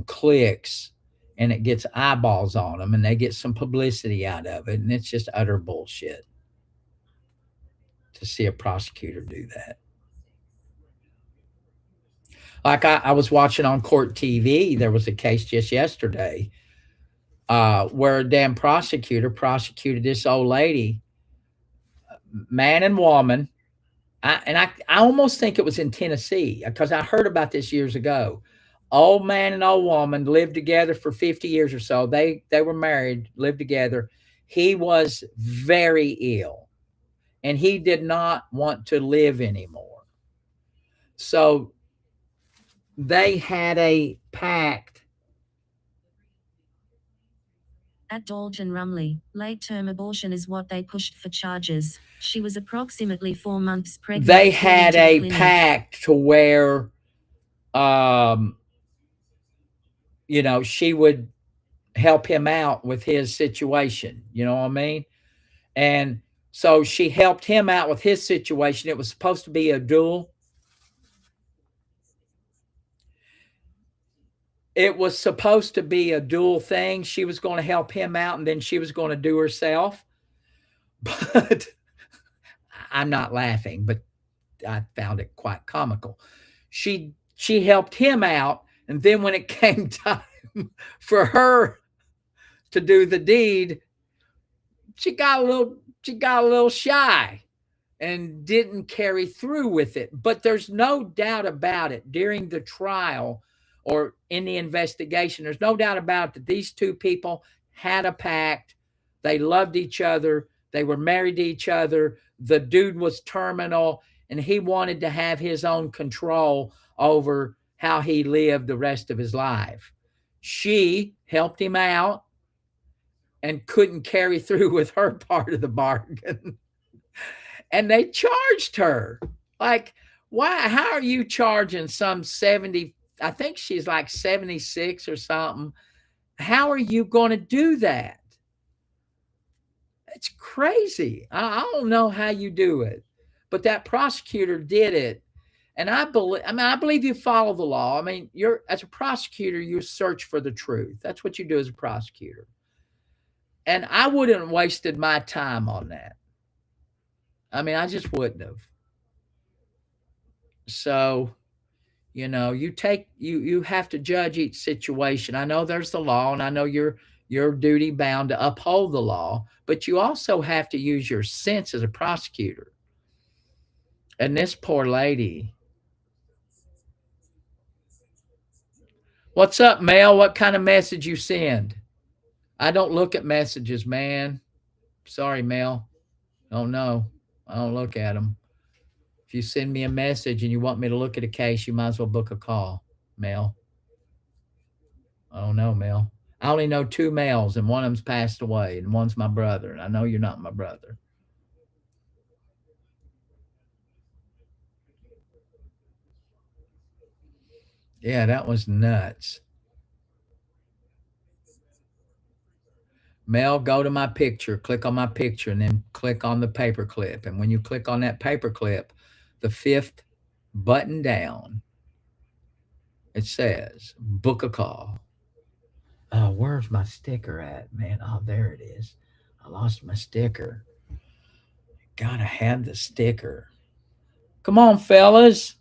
clicks and it gets eyeballs on them and they get some publicity out of it. And it's just utter bullshit to see a prosecutor do that. Like I was watching on court TV, there was a case just yesterday where a damn prosecutor prosecuted this old lady, man and woman. I almost think it was in Tennessee because I heard about this years ago. Old man and old woman lived together for 50 years or so. They were married, lived together. He was very ill and he did not want to live anymore. So they had a pact. At Dolgen Rumley, late-term abortion is what they pushed for charges. She was approximately 4 months pregnant. They had a pact to where, she would help him out with his situation. You know what I mean? And so she helped him out with his situation. It was supposed to be a dual. it was supposed to be a dual thing. She was going to help him out and then she was going to do herself. But I'm not laughing, but I found it quite comical. She helped him out, and then when it came time for her to do the deed, she got a little shy and didn't carry through with it. But there's no doubt about it, during the trial or in the investigation, there's no doubt about it that these two people had a pact. They loved each other. They were married to each other. The dude was terminal, and he wanted to have his own control over how he lived the rest of his life. She helped him out and couldn't carry through with her part of the bargain. And they charged her. Like, why? How are you charging some 70? I think she's like 76 or something. How are you going to do that? It's crazy. I don't know how you do it, but that prosecutor did it. And I believe you follow the law. I mean, as a prosecutor, you search for the truth. That's what you do as a prosecutor. And I wouldn't have wasted my time on that. I mean, I just wouldn't have. So, you have to judge each situation. I know there's the law, and I know you're duty bound to uphold the law, but you also have to use your sense as a prosecutor. And this poor lady. What's up, Mel? What kind of message you send? I don't look at messages, man. Sorry, Mel. Oh no, I don't look at them. If you send me a message and you want me to look at a case, you might as well book a call, Mel. I don't know, Mel. I only know 2 males, and one of them's passed away, and one's my brother, and I know you're not my brother. Yeah, that was nuts. Mel, go to my picture, click on my picture, and then click on the paperclip. And when you click on that paperclip, the 5th button down, it says, book a call. Oh, where's my sticker at, man? Oh, there it is. I lost my sticker. Gotta have the sticker. Come on, fellas.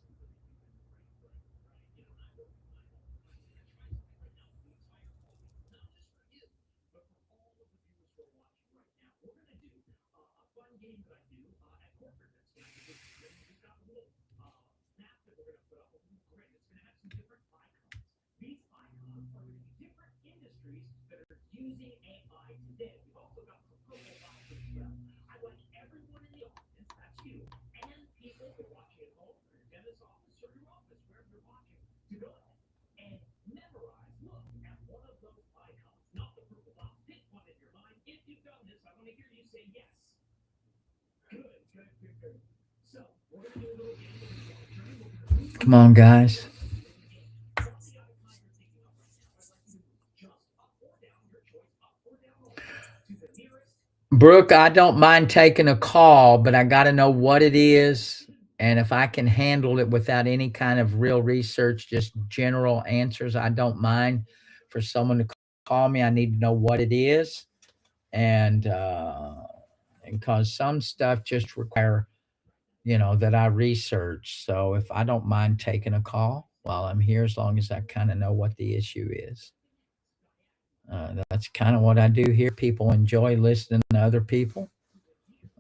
Come on, guys. Brooke, I don't mind taking a call, but I got to know what it is. And if I can handle it without any kind of real research, just general answers, I don't mind for someone to call me. I need to know what it is. And because some stuff just require, that I research. So if I don't mind taking a call while I'm here, as long as I kind of know what the issue is. That's kind of what I do here. People enjoy listening to other people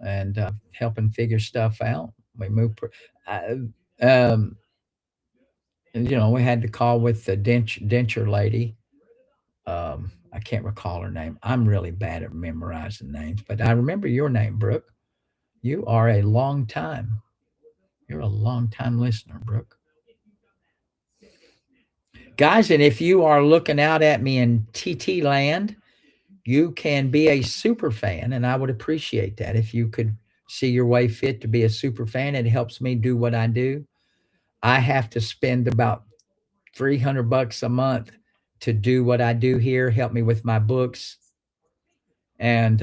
and helping figure stuff out. We move. We had to call with the denture lady. I can't recall her name. I'm really bad at memorizing names, but I remember your name, Brooke. You're a long time listener, Brooke. Guys, and if you are looking out at me in TT land, you can be a super fan, and I would appreciate that if you could see your way fit to be a super fan. It helps me do what I do. I have to spend about $300 a month to do what I do here, help me with my books. And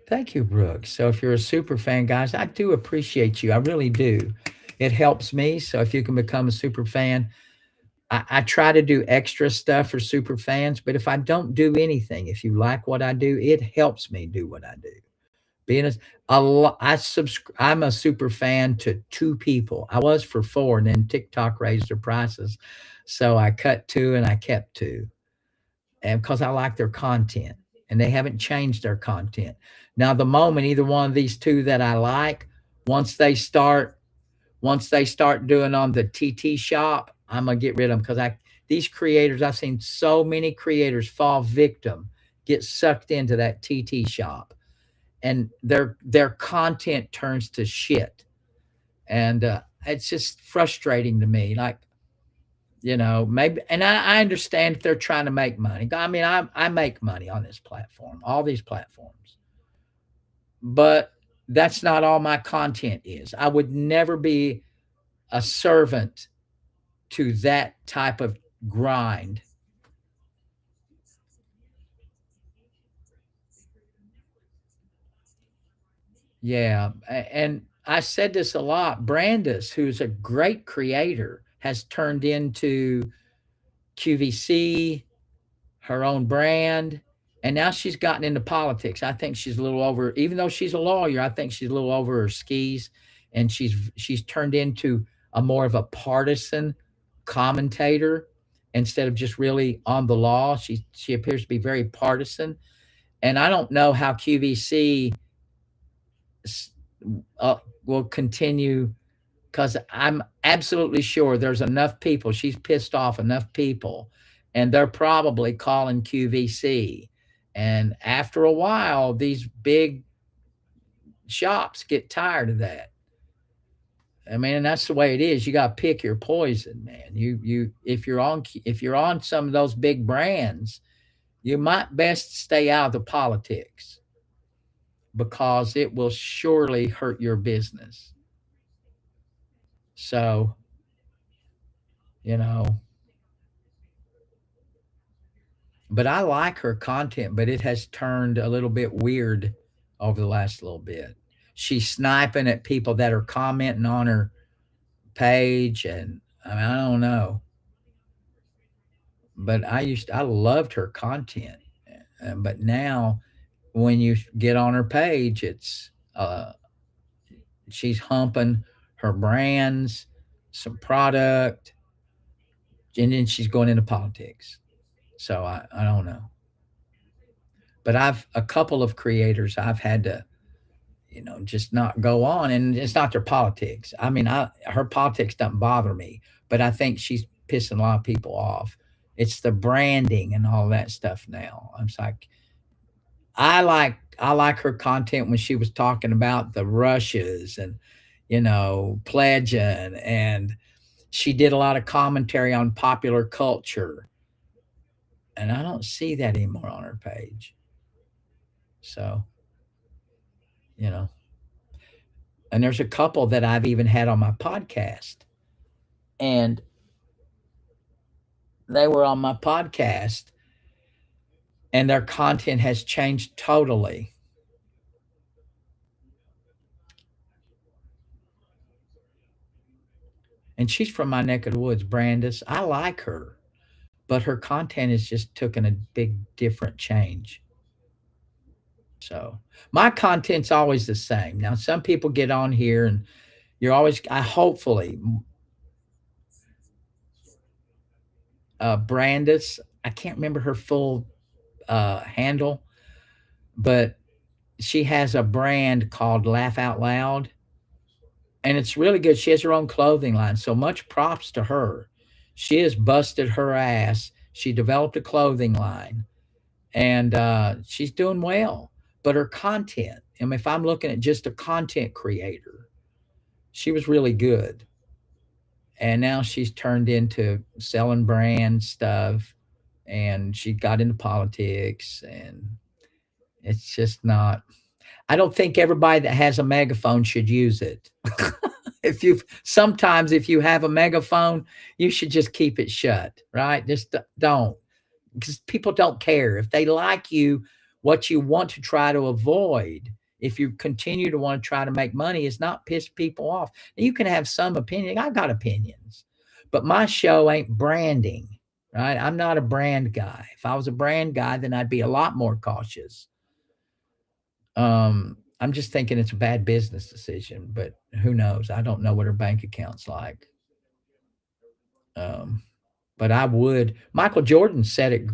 thank you, Brooke. So if you're a super fan, guys, I do appreciate you. I really do. It helps me. So if you can become a super fan, I try to do extra stuff for super fans, but if I don't do anything, if you like what I do, it helps me do what I do. Being I'm a super fan to 2 people. I was for 4, and then TikTok raised their prices, so I cut 2 and I kept 2, and because I like their content, and they haven't changed their content. Now, the moment either one of these 2 that I like, once they start doing on the TT shop, I'm gonna get rid of them because these creators, I've seen so many creators fall victim, get sucked into that TT shop, and their content turns to shit, and it's just frustrating to me. Like, maybe, and I understand if they're trying to make money. I mean, I make money on this platform, all these platforms, but that's not all my content is. I would never be a servant to that type of grind. Yeah, and I said this a lot. Brandis, who's a great creator, has turned into QVC, her own brand, and now she's gotten into politics. I think she's a little over, even though she's a lawyer, I think she's a little over her skis, and she's turned into a more of a partisan commentator instead of just really on the law. She appears to be very partisan, and I don't know how QVC will continue, because I'm absolutely sure there's enough people. She's pissed off enough people, and they're probably calling QVC. And after a while, these big shops get tired of that. I mean, and that's the way it is. You got to pick your poison, man. If you're on some of those big brands, you might best stay out of the politics, because it will surely hurt your business. So, you know, but I like her content, but it has turned a little bit weird over the last little bit. She's sniping at people that are commenting on her page, and I mean, I don't know, but I loved her content, but now when you get on her page, it's she's humping her brands, some product, and then she's going into politics. So I don't know. But I've a couple of creators I've had to, just not go on, and it's not their politics. I mean, her politics doesn't bother me, but I think she's pissing a lot of people off. It's the branding and all that stuff now. I'm like, I like her content when she was talking about the rushes and pledging, and she did a lot of commentary on popular culture, and I don't see that anymore on her page. So, you know, and there's a couple that I've even had on my podcast, and they were on my podcast, and their content has changed totally. And she's from my neck of the woods, Brandis. I like her, but her content has just taken a big different change. So my content's always the same. Now, some people get on here, and you're always, I hopefully, Brandis, I can't remember her full handle, but she has a brand called Laugh Out Loud, and it's really good. She has her own clothing line, so much props to her. She has busted her ass. She developed a clothing line, and she's doing well. But her content, I mean, if I'm looking at just a content creator, she was really good. And now she's turned into selling brand stuff, and she got into politics, and it's just not, I don't think everybody that has a megaphone should use it. Sometimes if you have a megaphone, you should just keep it shut, right? Just don't, because people don't care. If they like you, what you want to try to avoid if you continue to want to try to make money, is not piss people off. You can have some opinion. I got opinions, but my show ain't branding, right? I'm not a brand guy. If I was a brand guy, then I'd be a lot more cautious. I'm just thinking it's a bad business decision, but who knows? I don't know what her bank account's like. But I would. Michael Jordan said it.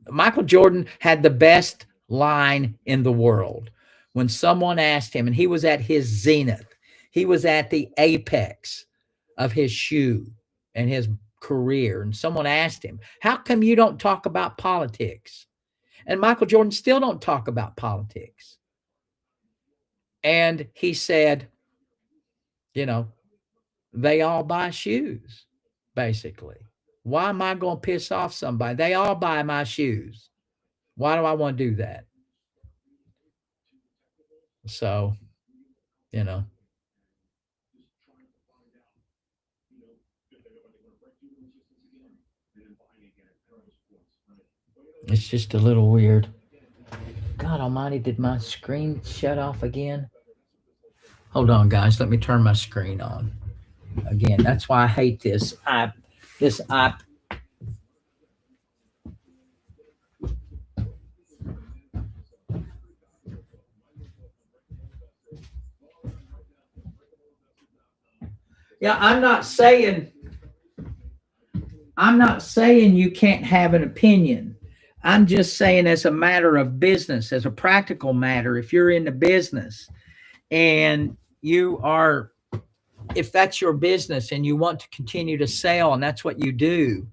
Michael Jordan had the best line in the world when someone asked him, and he was at his zenith, he was at the apex of his shoe and his career, and someone asked him, how come you don't talk about politics? And Michael Jordan still don't talk about politics. And he said, you know, they all buy shoes, basically. Why am I going to piss off somebody? They all buy my shoes. Why do I want to do that? So, you know. It's just a little weird. God almighty, did my screen shut off again? Hold on, guys. Let me turn my screen on. Again, that's why I hate this app. This app. Yeah, I'm not saying you can't have an opinion. I'm just saying, as a matter of business, as a practical matter, if you're in the business and if that's your business and you want to continue to sell and that's what you do,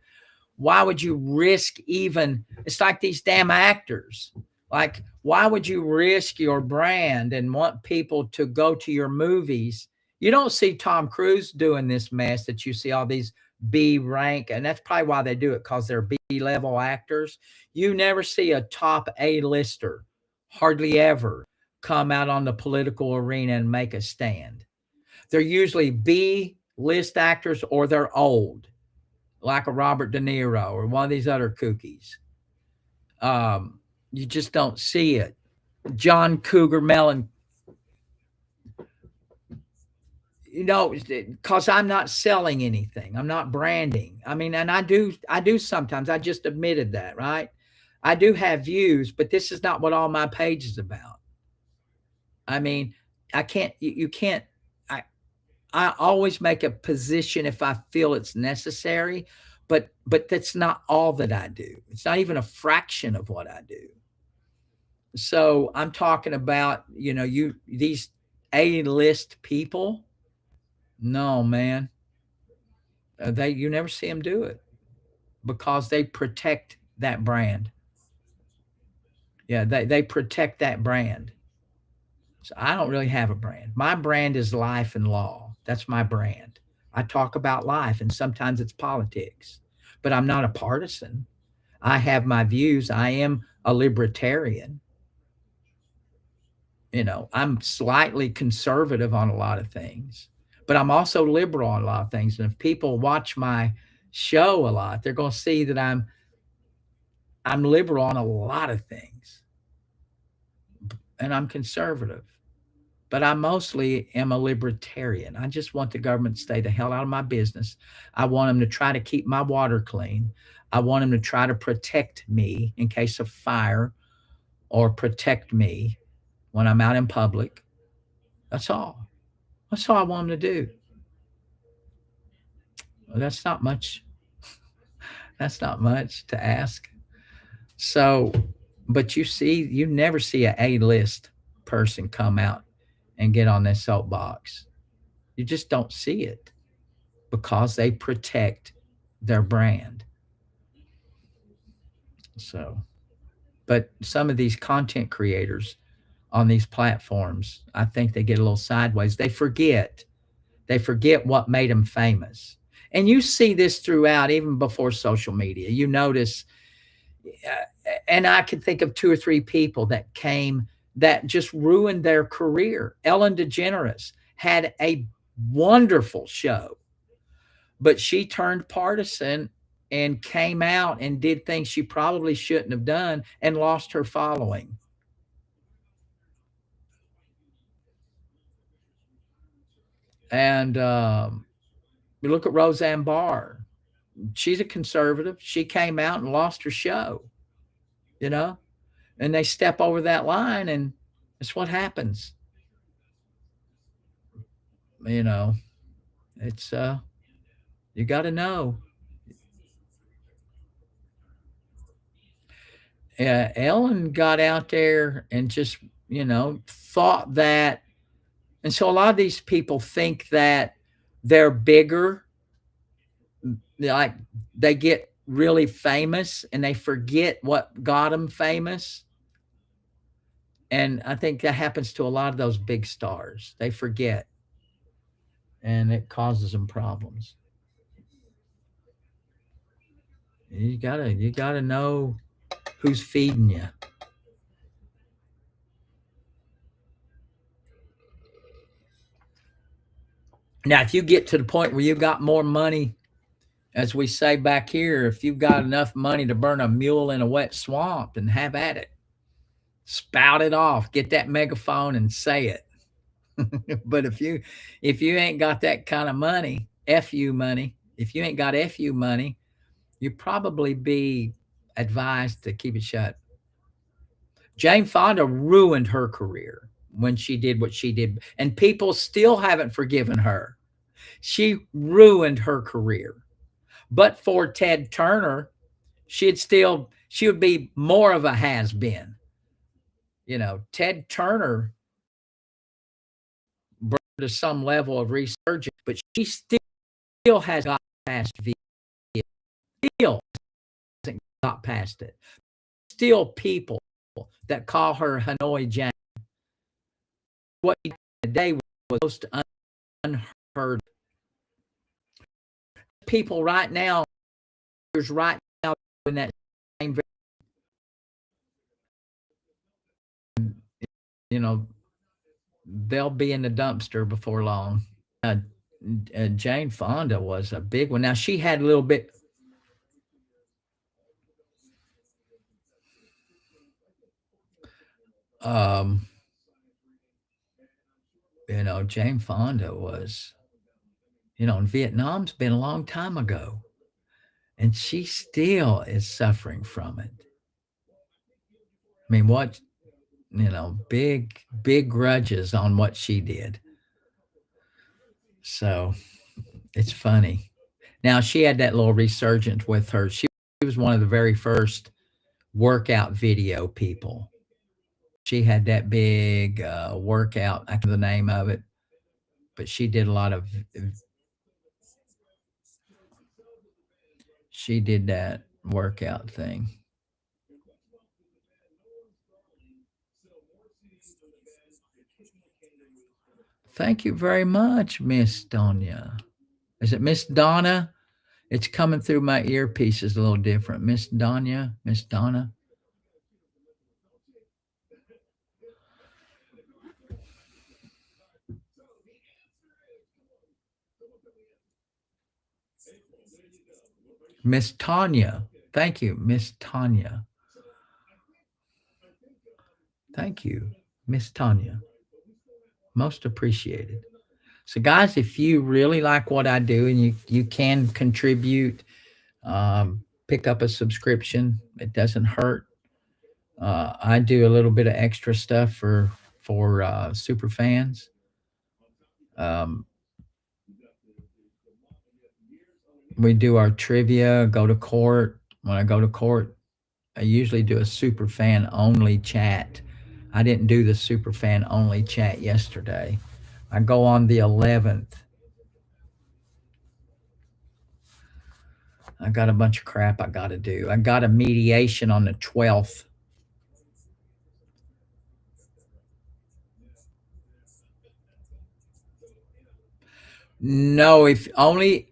why would you risk it's like these damn actors. Like, why would you risk your brand and want people to go to your movies? You don't see Tom Cruise doing this mess that you see all these B rank, and that's probably why they do it, because they're B level actors. You never see a top A-lister, hardly ever, come out on the political arena and make a stand. They're usually B-list actors, or they're old, like a Robert De Niro or one of these other kookies. You just don't see it. John Cougar Mellon, because I'm not selling anything. I'm not branding. I mean, and I do sometimes. I just admitted that, right? I do have views, but this is not what all my page is about. I mean, you can't, I always make a position if I feel it's necessary, but that's not all that I do. It's not even a fraction of what I do. So I'm talking about, these A-list people. No, man. You never see them do it because they protect that brand. Yeah, they protect that brand. So I don't really have a brand. My brand is life and law. That's my brand. I talk about life, and sometimes it's politics, but I'm not a partisan. I have my views. I am a libertarian. I'm slightly conservative on a lot of things, but I'm also liberal on a lot of things. And if people watch my show a lot, they're going to see that I'm liberal on a lot of things, and I'm conservative, but I mostly am a libertarian. I just want the government to stay the hell out of my business. I want them to try to keep my water clean. I want them to try to protect me in case of fire, or protect me when I'm out in public. That's all. That's all I want them to do. Well, that's not much. That's not much to ask. So, but you never see an A-list person come out and get on this soapbox. You just don't see it because they protect their brand. So, but some of these content creators on these platforms, I think they get a little sideways. They forget what made them famous. And you see this throughout, even before social media. You notice, and I can think of 2 or 3 people that just ruined their career. Ellen DeGeneres had a wonderful show, but she turned partisan and came out and did things she probably shouldn't have done and lost her following. And you look at Roseanne Barr. She's a conservative. She came out and lost her show, you know, and they step over that line, and it's what happens. You know, it's you got to know. Ellen got out there and just, thought that, and so a lot of these people think that they're bigger, like they get really famous and they forget what got them famous. And I think that happens to a lot of those big stars. They forget, and it causes them problems. You gotta know who's feeding you. Now, if you get to the point where you got more money, as we say back here, if you've got enough money to burn a mule in a wet swamp, then have at it. Spout it off. Get that megaphone and say it. But if you ain't got that kind of money, FU money, if you ain't got FU money, you probably be advised to keep it shut. Jane Fonda ruined her career when she did what she did, and people still haven't forgiven her. She ruined her career. But for Ted Turner, she would be more of a has been. Ted Turner brought her to some level of resurgence, but she still has got past V. Still hasn't got past it. Still people that call her Hanoi Jane. What he did today was most unheard. People right now in that same, they'll be in the dumpster before long. Jane Fonda was a big one. Now she had a little bit. Jane Fonda was, and Vietnam's been a long time ago, and she still is suffering from it. I mean, big grudges on what she did. So it's funny. Now she had that little resurgence with her. She was one of the very first workout video people. She had that big workout. I can't remember the name of it, but she did a lot of. She did that workout thing. Thank you very much, Miss Donia. Is it Miss Donna? It's coming through my earpieces a little different. Miss Donia, Miss Donna. Miss Tanya. Thank you, Miss Tanya. Thank you, Miss Tanya. Most appreciated. So, guys, if you really like what I do and you can contribute, pick up a subscription. It doesn't hurt. I do a little bit of extra stuff for super fans. We do our trivia, go to court. When I go to court, I usually do a super fan only chat. I didn't do the super fan only chat yesterday. I go on the 11th. I got a bunch of crap I got to do. I got a mediation on the 12th. No, if only.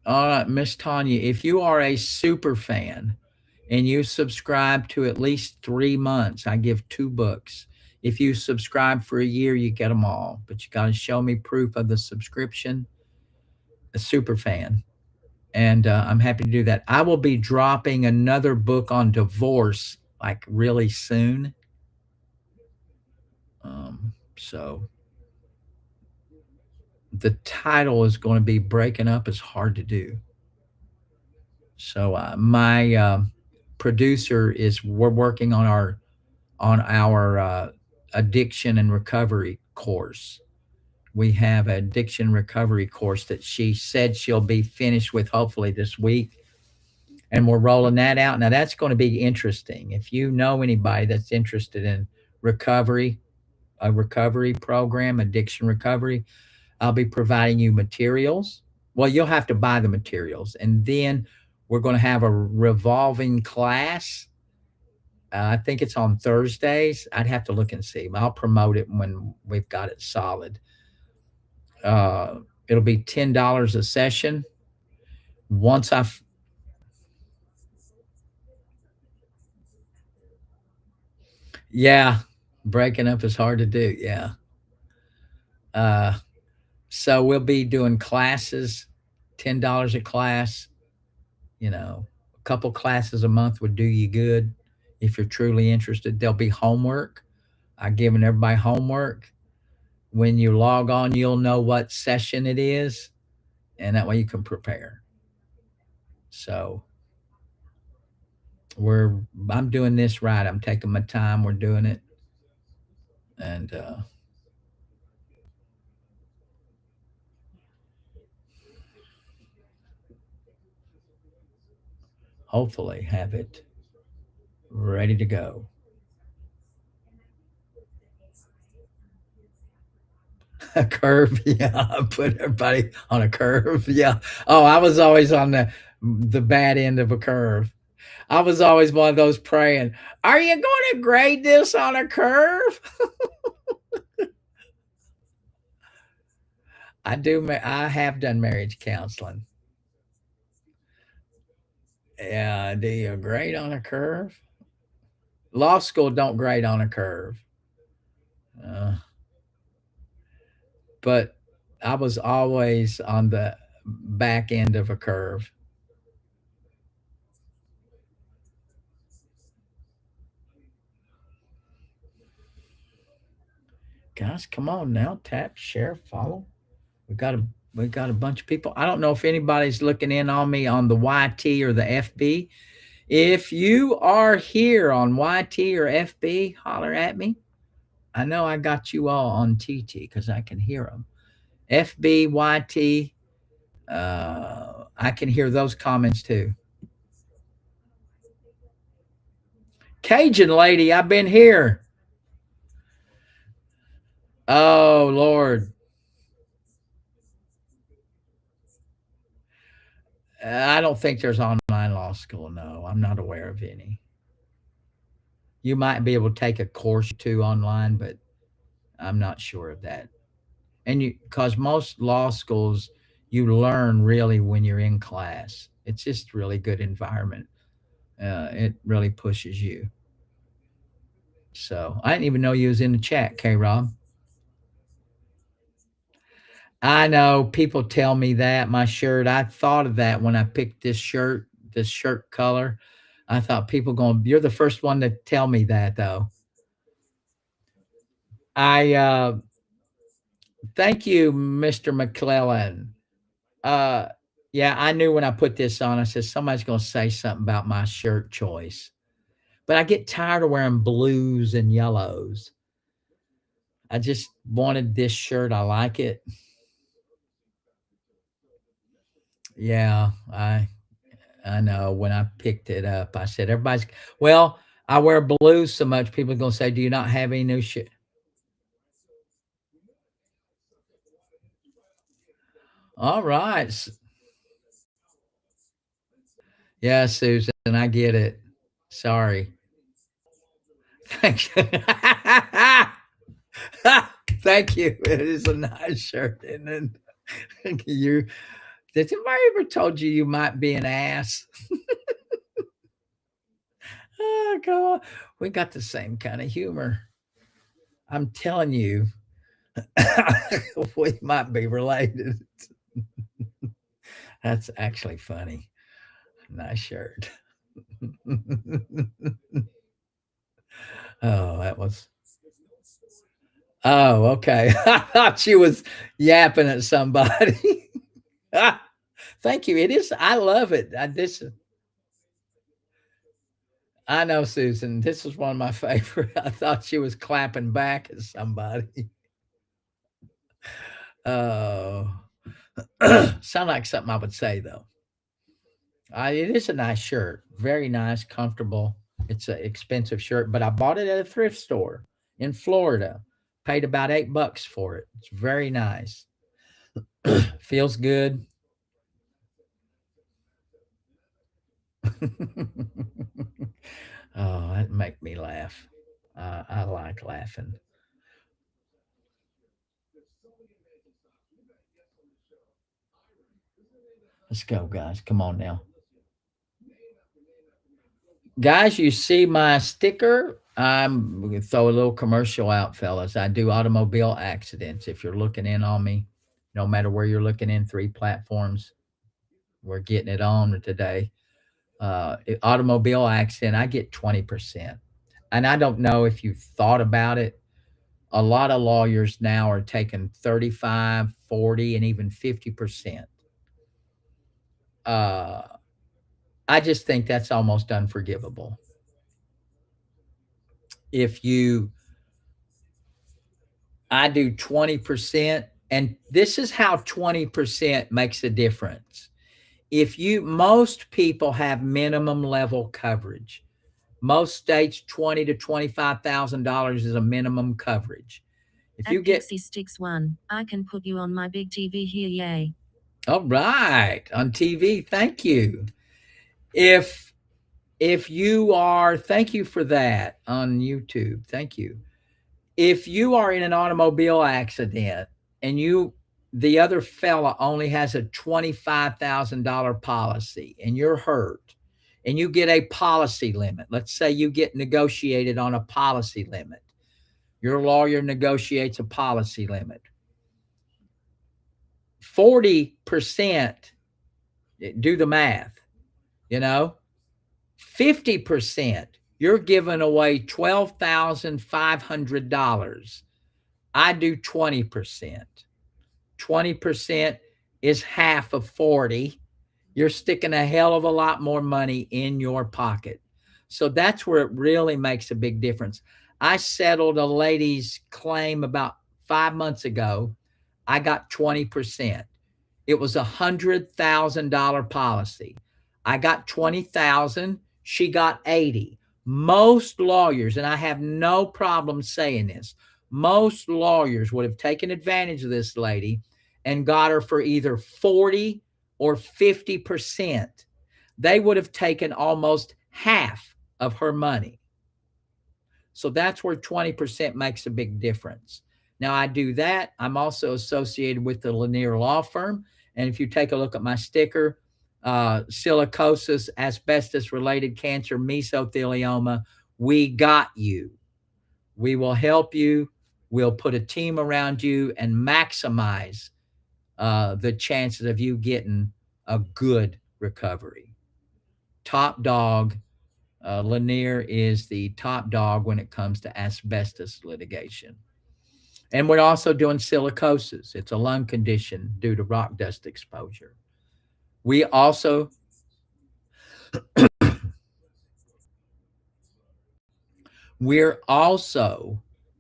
All right, Miss Tanya, if you are a super fan and you subscribe to at least 3 months, I give 2 books. If you subscribe for a year, you get them all. But you got to show me proof of the subscription. A super fan. And I'm happy to do that. I will be dropping another book on divorce like really soon. So the title is going to be Breaking Up is Hard to Do. So my producer is we're working on our addiction and recovery course. We have an addiction recovery course that she said she'll be finished with hopefully this week, and we're rolling that out. Now that's going to be interesting. If you know anybody that's interested in recovery, a recovery program, addiction recovery, I'll be providing you materials. Well, you'll have to buy the materials, and then we're going to have a revolving class. I think it's on Thursdays. I'd have to look and see. I'll promote it when we've got it solid. Uh, it'll be $10 a session. Once I've Yeah, breaking up is hard to do. Yeah. Uh, so we'll be doing classes, $10 a class. A couple classes a month would do you good if you're truly interested. There'll be homework. I've given everybody homework. When you log on, you'll know what session it is, and that way you can prepare. So I'm doing this right. I'm taking my time. We're doing it. And hopefully have it ready to go. A curve, yeah. I put everybody on a curve, yeah. Oh, I was always on the bad end of a curve. I was always one of those praying, "Are you going to grade this on a curve?" I do. I have done marriage counseling. Yeah, do you grade on a curve? Law school don't grade on a curve. Uh, but I was always on the back end of a curve. Guys, come on now, tap, share, follow. We got a we got a bunch of people. I don't know if anybody's looking in on me on the YT or the FB. If you are here on YT or FB, holler at me. I know I got you all on TT because I can hear them. FB, YT, I can hear those comments too. Cajun lady, I've been here. Oh, Lord. I don't think there's online law school. No, I'm not aware of any. You might be able to take a course or two online, but I'm not sure of that. And because most law schools, you learn really when you're in class. It's just really good environment. It really pushes you. So I didn't even know you was in the chat, K Rob. I know people tell me that my shirt. I thought of that when I picked this shirt color. I thought people going. You're the first one to tell me that though. I thank you, Mr. McClellan. Uh, yeah, I knew when I put this on. I said somebody's going to say something about my shirt choice, but I get tired of wearing blues and yellows. I just wanted this shirt. I like it. Yeah, I know when I picked it up, I said, well, I wear blues so much. People are going to say, do you not have any new shit? All right. Yeah, Susan, I get it. Sorry. Thank you. Thank you. It is a nice shirt. And then did anybody ever told you you might be an ass? Oh, come on. We got the same kind of humor. I'm telling you, we might be related. That's actually funny. Nice shirt. Oh, that was. Oh, okay. I thought she was yapping at somebody. Thank you. It is. I love it. I know, Susan. This is one of my favorite. I thought she was clapping back at somebody. Oh, sound like something I would say though. It is a nice shirt, very nice, comfortable. It's an expensive shirt, but I bought it at a thrift store in Florida. Paid about $8 for it. It's very nice. Feels good. Oh, that make me laugh. I like laughing. Let's go, guys. Come on now. Guys, you see my sticker? I'm gonna throw a little commercial out, fellas. I do automobile accidents. If you're looking in on me, no matter where you're looking in, 3 platforms, we're getting it on today. Automobile accident, I get 20%. And I don't know if you've thought about it. A lot of lawyers now are taking 35, 40, and even 50%. Uh, I just think that's almost unforgivable. If you, I do 20%, and this is how 20% makes a difference. Most people have minimum level coverage. Most states, $20,000 to $25,000 is a minimum coverage. If you get Pixie Sticks 1, I can put you on my big TV here, yay. all right on TV, thank you. If you are, thank you for that on YouTube, thank you. If you are in an automobile accident and the other fella only has a $25,000 policy and you're hurt and you get a policy limit, let's say you get negotiated on a policy limit. Your lawyer negotiates a policy limit. 40%, do the math, 50%, you're giving away $12,500. I do 20%. 20% is half of 40. You're sticking a hell of a lot more money in your pocket. So that's where it really makes a big difference. I settled a lady's claim about 5 months ago. I got 20%. It was $100,000 policy. I got 20,000. She got 80. Most lawyers, and I have no problem saying this, most lawyers would have taken advantage of this lady and got her for either 40 or 50%. They would have taken almost half of her money. So that's where 20% makes a big difference. Now I do that. I'm also associated with the Lanier Law Firm. And if you take a look at my sticker, silicosis, asbestos-related cancer, mesothelioma, we got you. We will help you. We'll put a team around you and maximize the chances of you getting a good recovery. Top dog. Lanier is the top dog when it comes to asbestos litigation. And we're also doing silicosis. It's a lung condition due to rock dust exposure. We're also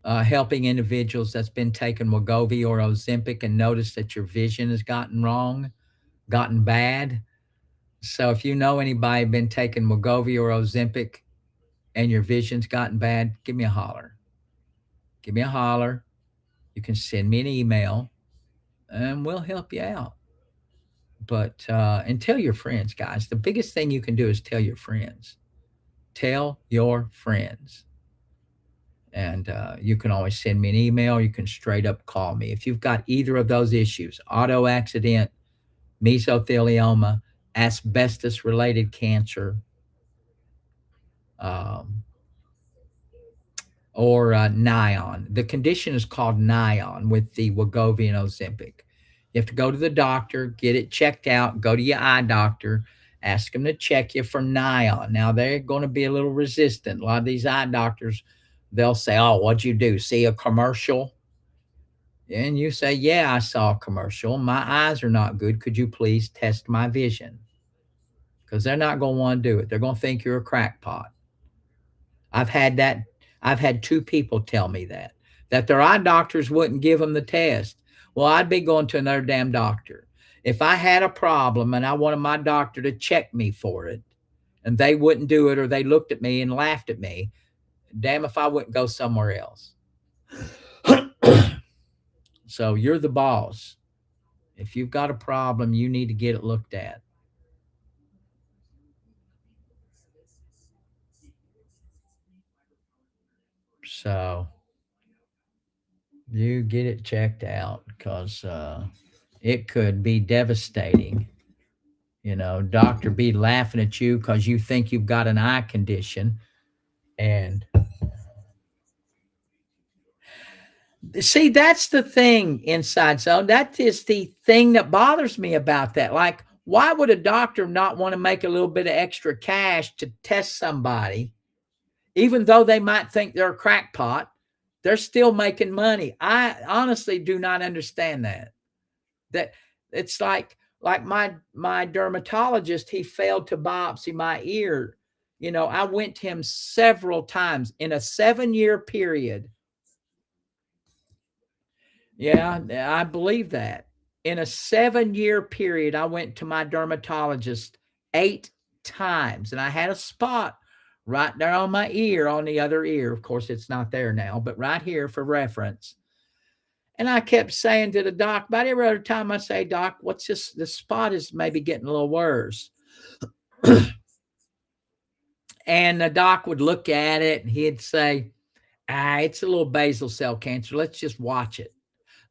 helping individuals that's been taking Wegovy or Ozempic and noticed that your vision has gotten bad. So if you know anybody been taking Wegovy or Ozempic and your vision's gotten bad, give me a holler. Give me a holler. You can send me an email and we'll help you out. But and tell your friends, guys. The biggest thing you can do is tell your friends. Tell your friends. And you can always send me an email. You can straight up call me. If you've got either of those issues, auto accident, mesothelioma, asbestos-related cancer, or Nion. The condition is called Nion with the Wegovy and Ozempic. You have to go to the doctor, get it checked out, go to your eye doctor, ask them to check you for Nion. Now, they're going to be a little resistant. A lot of these eye doctors, they'll say, oh, what'd you do? See a commercial? And you say, yeah, I saw a commercial. My eyes are not good. Could you please test my vision? Because they're not going to want to do it. They're going to think you're a crackpot. I've had that. I've had 2 people tell me that their eye doctors wouldn't give them the test. Well, I'd be going to another damn doctor. If I had a problem and I wanted my doctor to check me for it and they wouldn't do it, or they looked at me and laughed at me, damn if I wouldn't go somewhere else. So you're the boss. If you've got a problem, you need to get it looked at. So you get it checked out, because it could be devastating. Doctor be laughing at you because you think you've got an eye condition. And see, that's the thing, Inside Zone. That is the thing that bothers me about that. Like, why would a doctor not want to make a little bit of extra cash to test somebody, even though they might think they're a crackpot? They're still making money. I honestly do not understand that. That it's like my dermatologist, he failed to biopsy my ear. I went to him several times in a 7-year period. Yeah, I believe that. In a 7-year period, I went to my dermatologist 8 times, and I had a spot right there on my ear, on the other ear. Of course, it's not there now, but right here for reference. And I kept saying to the doc, about every other time I say, Doc, what's this? The spot is maybe getting a little worse. And the doc would look at it and he'd say, it's a little basal cell cancer. Let's just watch it.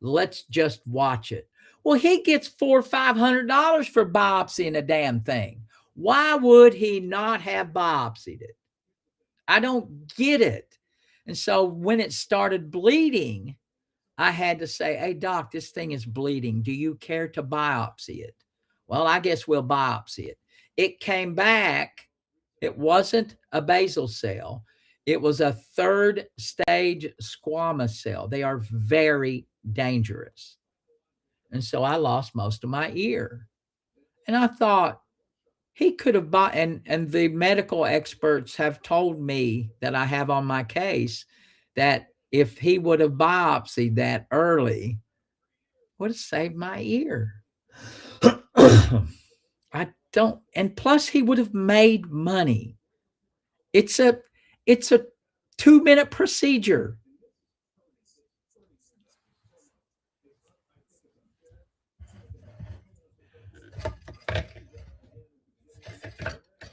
Let's just watch it. Well, he gets $400 or $500 for biopsying a damn thing. Why would he not have biopsied it? I don't get it. And so when it started bleeding, I had to say, hey, doc, this thing is bleeding. Do you care to biopsy it? Well, I guess we'll biopsy it. It came back. It wasn't a basal cell. It was a 3rd stage squamous cell. They are very dangerous. And so I lost most of my ear. And I thought, he could have bought, and the medical experts have told me that I have on my case that if he would have biopsied that early, would have saved my ear. I don't, and plus he would have made money. It's a 2-minute procedure.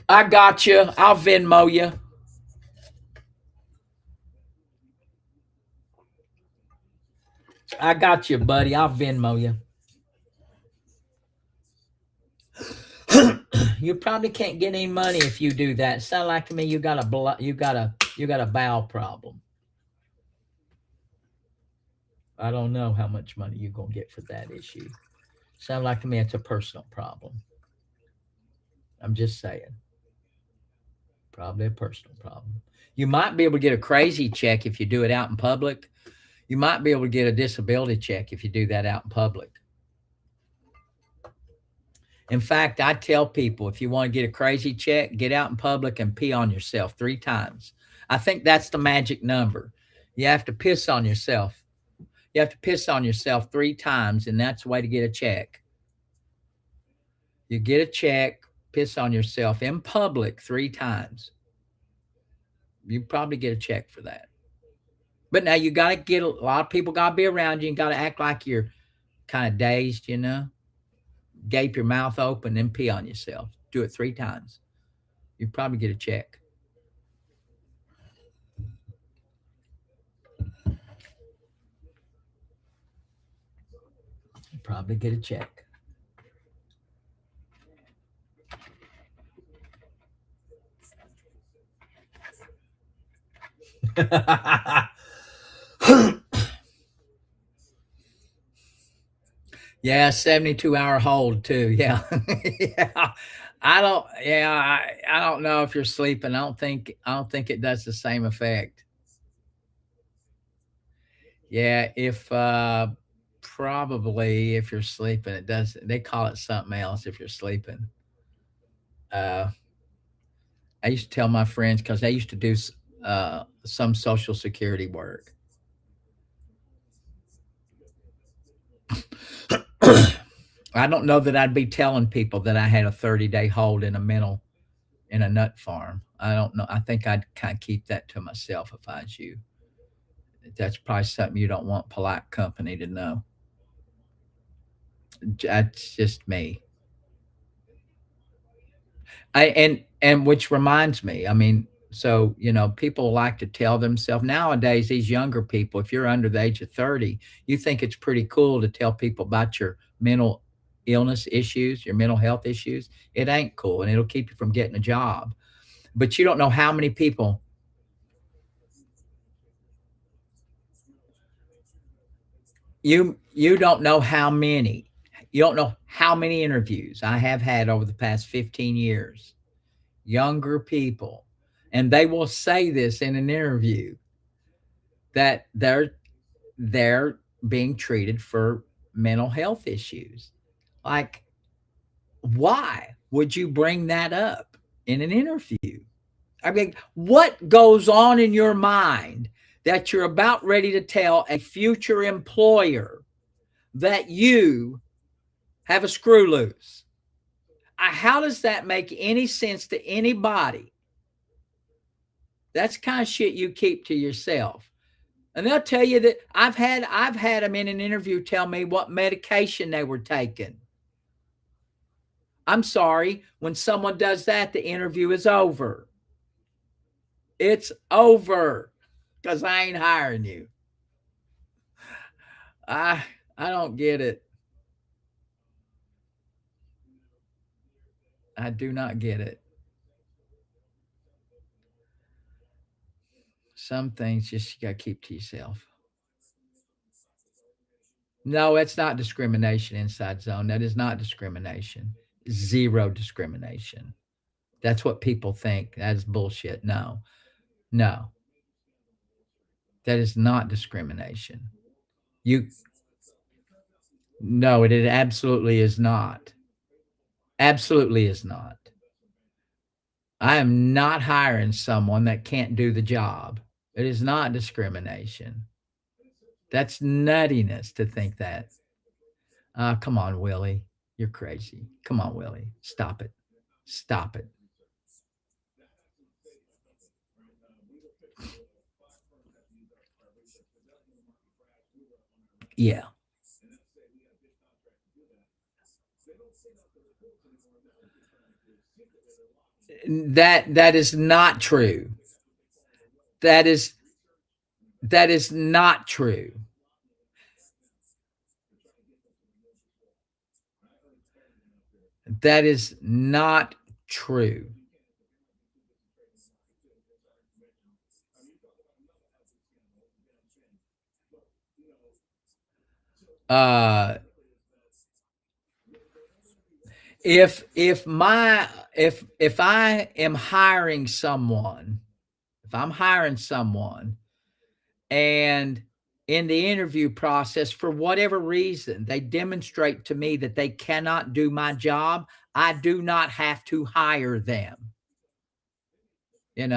I got you. I'll Venmo you. I got you, buddy. I'll Venmo you. You probably can't get any money if you do that. Sound like to me you got a bowel problem. I don't know how much money you're gonna get for that issue. Sound like to me it's a personal problem. I'm just saying. Probably a personal problem. You might be able to get a crazy check if you do it out in public. You might be able to get a disability check if you do that out in public. In fact, I tell people, if you want to get a crazy check, get out in public and pee on yourself 3 times. I think that's the magic number. You have to piss on yourself. You have to piss on yourself 3 times, and that's the way to get a check. You get a check, piss on yourself in public 3 times. You probably get a check for that. But now you got to get a lot of people got to be around you and got to act like you're kind of dazed, gape your mouth open and pee on yourself. Do it 3 times. You probably get a check. You probably get a check. Yeah, 72-hour hold too. Yeah. Yeah. I don't know if you're sleeping. I don't think it does the same effect. Yeah, if Probably if you're sleeping, it does. They call it something else if you're sleeping. Uh, I used to tell my friends because I used to do some Social Security work. I don't know that I'd be telling people that I had a 30-day hold in a nut farm. I don't know. I think I'd kind of keep that to myself if I was you. That's probably something you don't want polite company to know. That's just me. And which reminds me, I mean, so people like to tell themselves nowadays, these younger people, if you're under the age of 30, you think it's pretty cool to tell people about your mental illness issues, your mental health issues. It ain't cool, and it'll keep you from getting a job. But you don't know how many people you don't know how many. You don't know how many interviews I have had over the past 15 years. Younger people, and they will say this in an interview, that they're being treated for mental health issues. Like, why would you bring that up in an interview? I mean, what goes on in your mind that you're about ready to tell a future employer that you have a screw loose? How does that make any sense to anybody? That's the kind of shit you keep to yourself. And they'll tell you that I've had them in an interview tell me what medication they were taking. I'm sorry, when someone does that, the interview is over. It's over, because I ain't hiring you. I don't get it. I do not get it. Some things just you got to keep to yourself. No, it's not discrimination, Inside Zone. That is not discrimination. Zero discrimination. That's what people think. That is bullshit. No. That is not discrimination. No, it absolutely is not. Absolutely is not. I am not hiring someone that can't do the job. It is not discrimination. That's nuttiness to think that. Come on, Willie. You're crazy. Come on, Willie. Stop it. Stop it. Yeah. That is not true. That is not true. That is not true. If I am hiring someone, and in the interview process, for whatever reason, they demonstrate to me that they cannot do my job, I do not have to hire them. If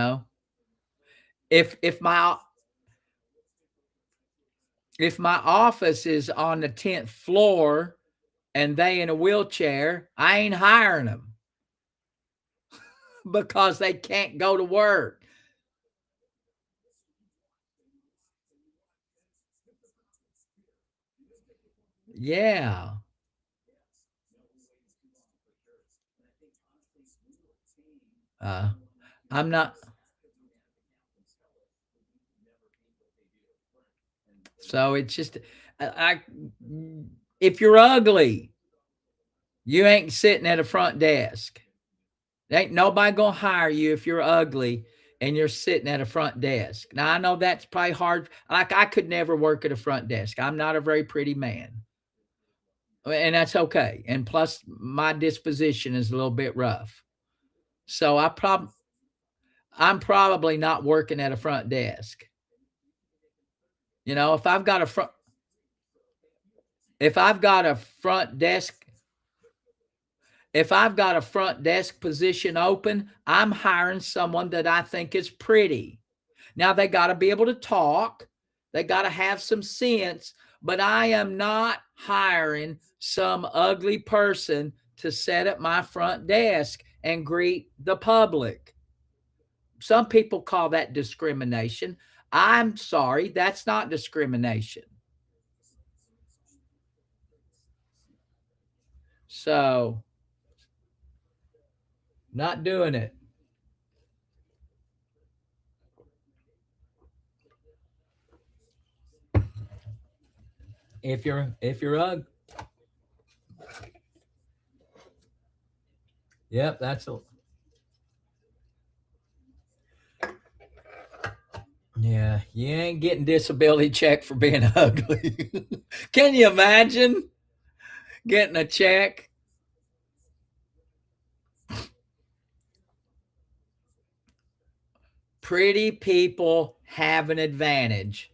my office is on the 10th floor and they in a wheelchair, I ain't hiring them because they can't go to work. Yeah. I'm not. So it's just, if you're ugly, you ain't sitting at a front desk. Ain't nobody gonna hire you if you're ugly and you're sitting at a front desk. Now, I know that's probably hard. Like, I could never work at a front desk. I'm not a very pretty man. And that's okay. And plus, my disposition is a little bit rough. So I'm probably not working at a front desk. If I've got a front, if I've got a front desk position open, I'm hiring someone that I think is pretty. Now they got to be able to talk. They got to have some sense, but I am not hiring some ugly person to sit at my front desk and greet the public. Some people call that discrimination. I'm sorry, that's not discrimination. So, not doing it. If you're ugly. Yep, that's a. Yeah, you ain't getting disability check for being ugly. Can you imagine getting a check? Pretty people have an advantage.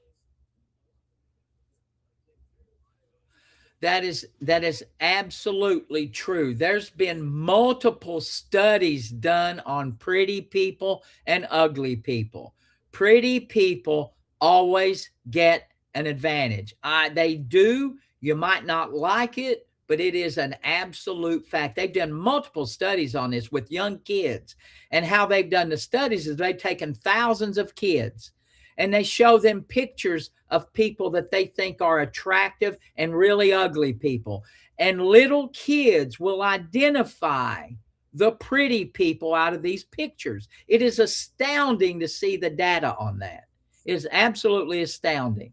That is absolutely true. There's been multiple studies done on pretty people and ugly people. Pretty people always get an advantage. They do. You might not like it, but it is an absolute fact. They've done multiple studies on this with young kids, and how they've done the studies is they've taken thousands of kids and they show them pictures of people that they think are attractive and really ugly people. And little kids will identify the pretty people out of these pictures. It is astounding to see the data on that. It is absolutely astounding.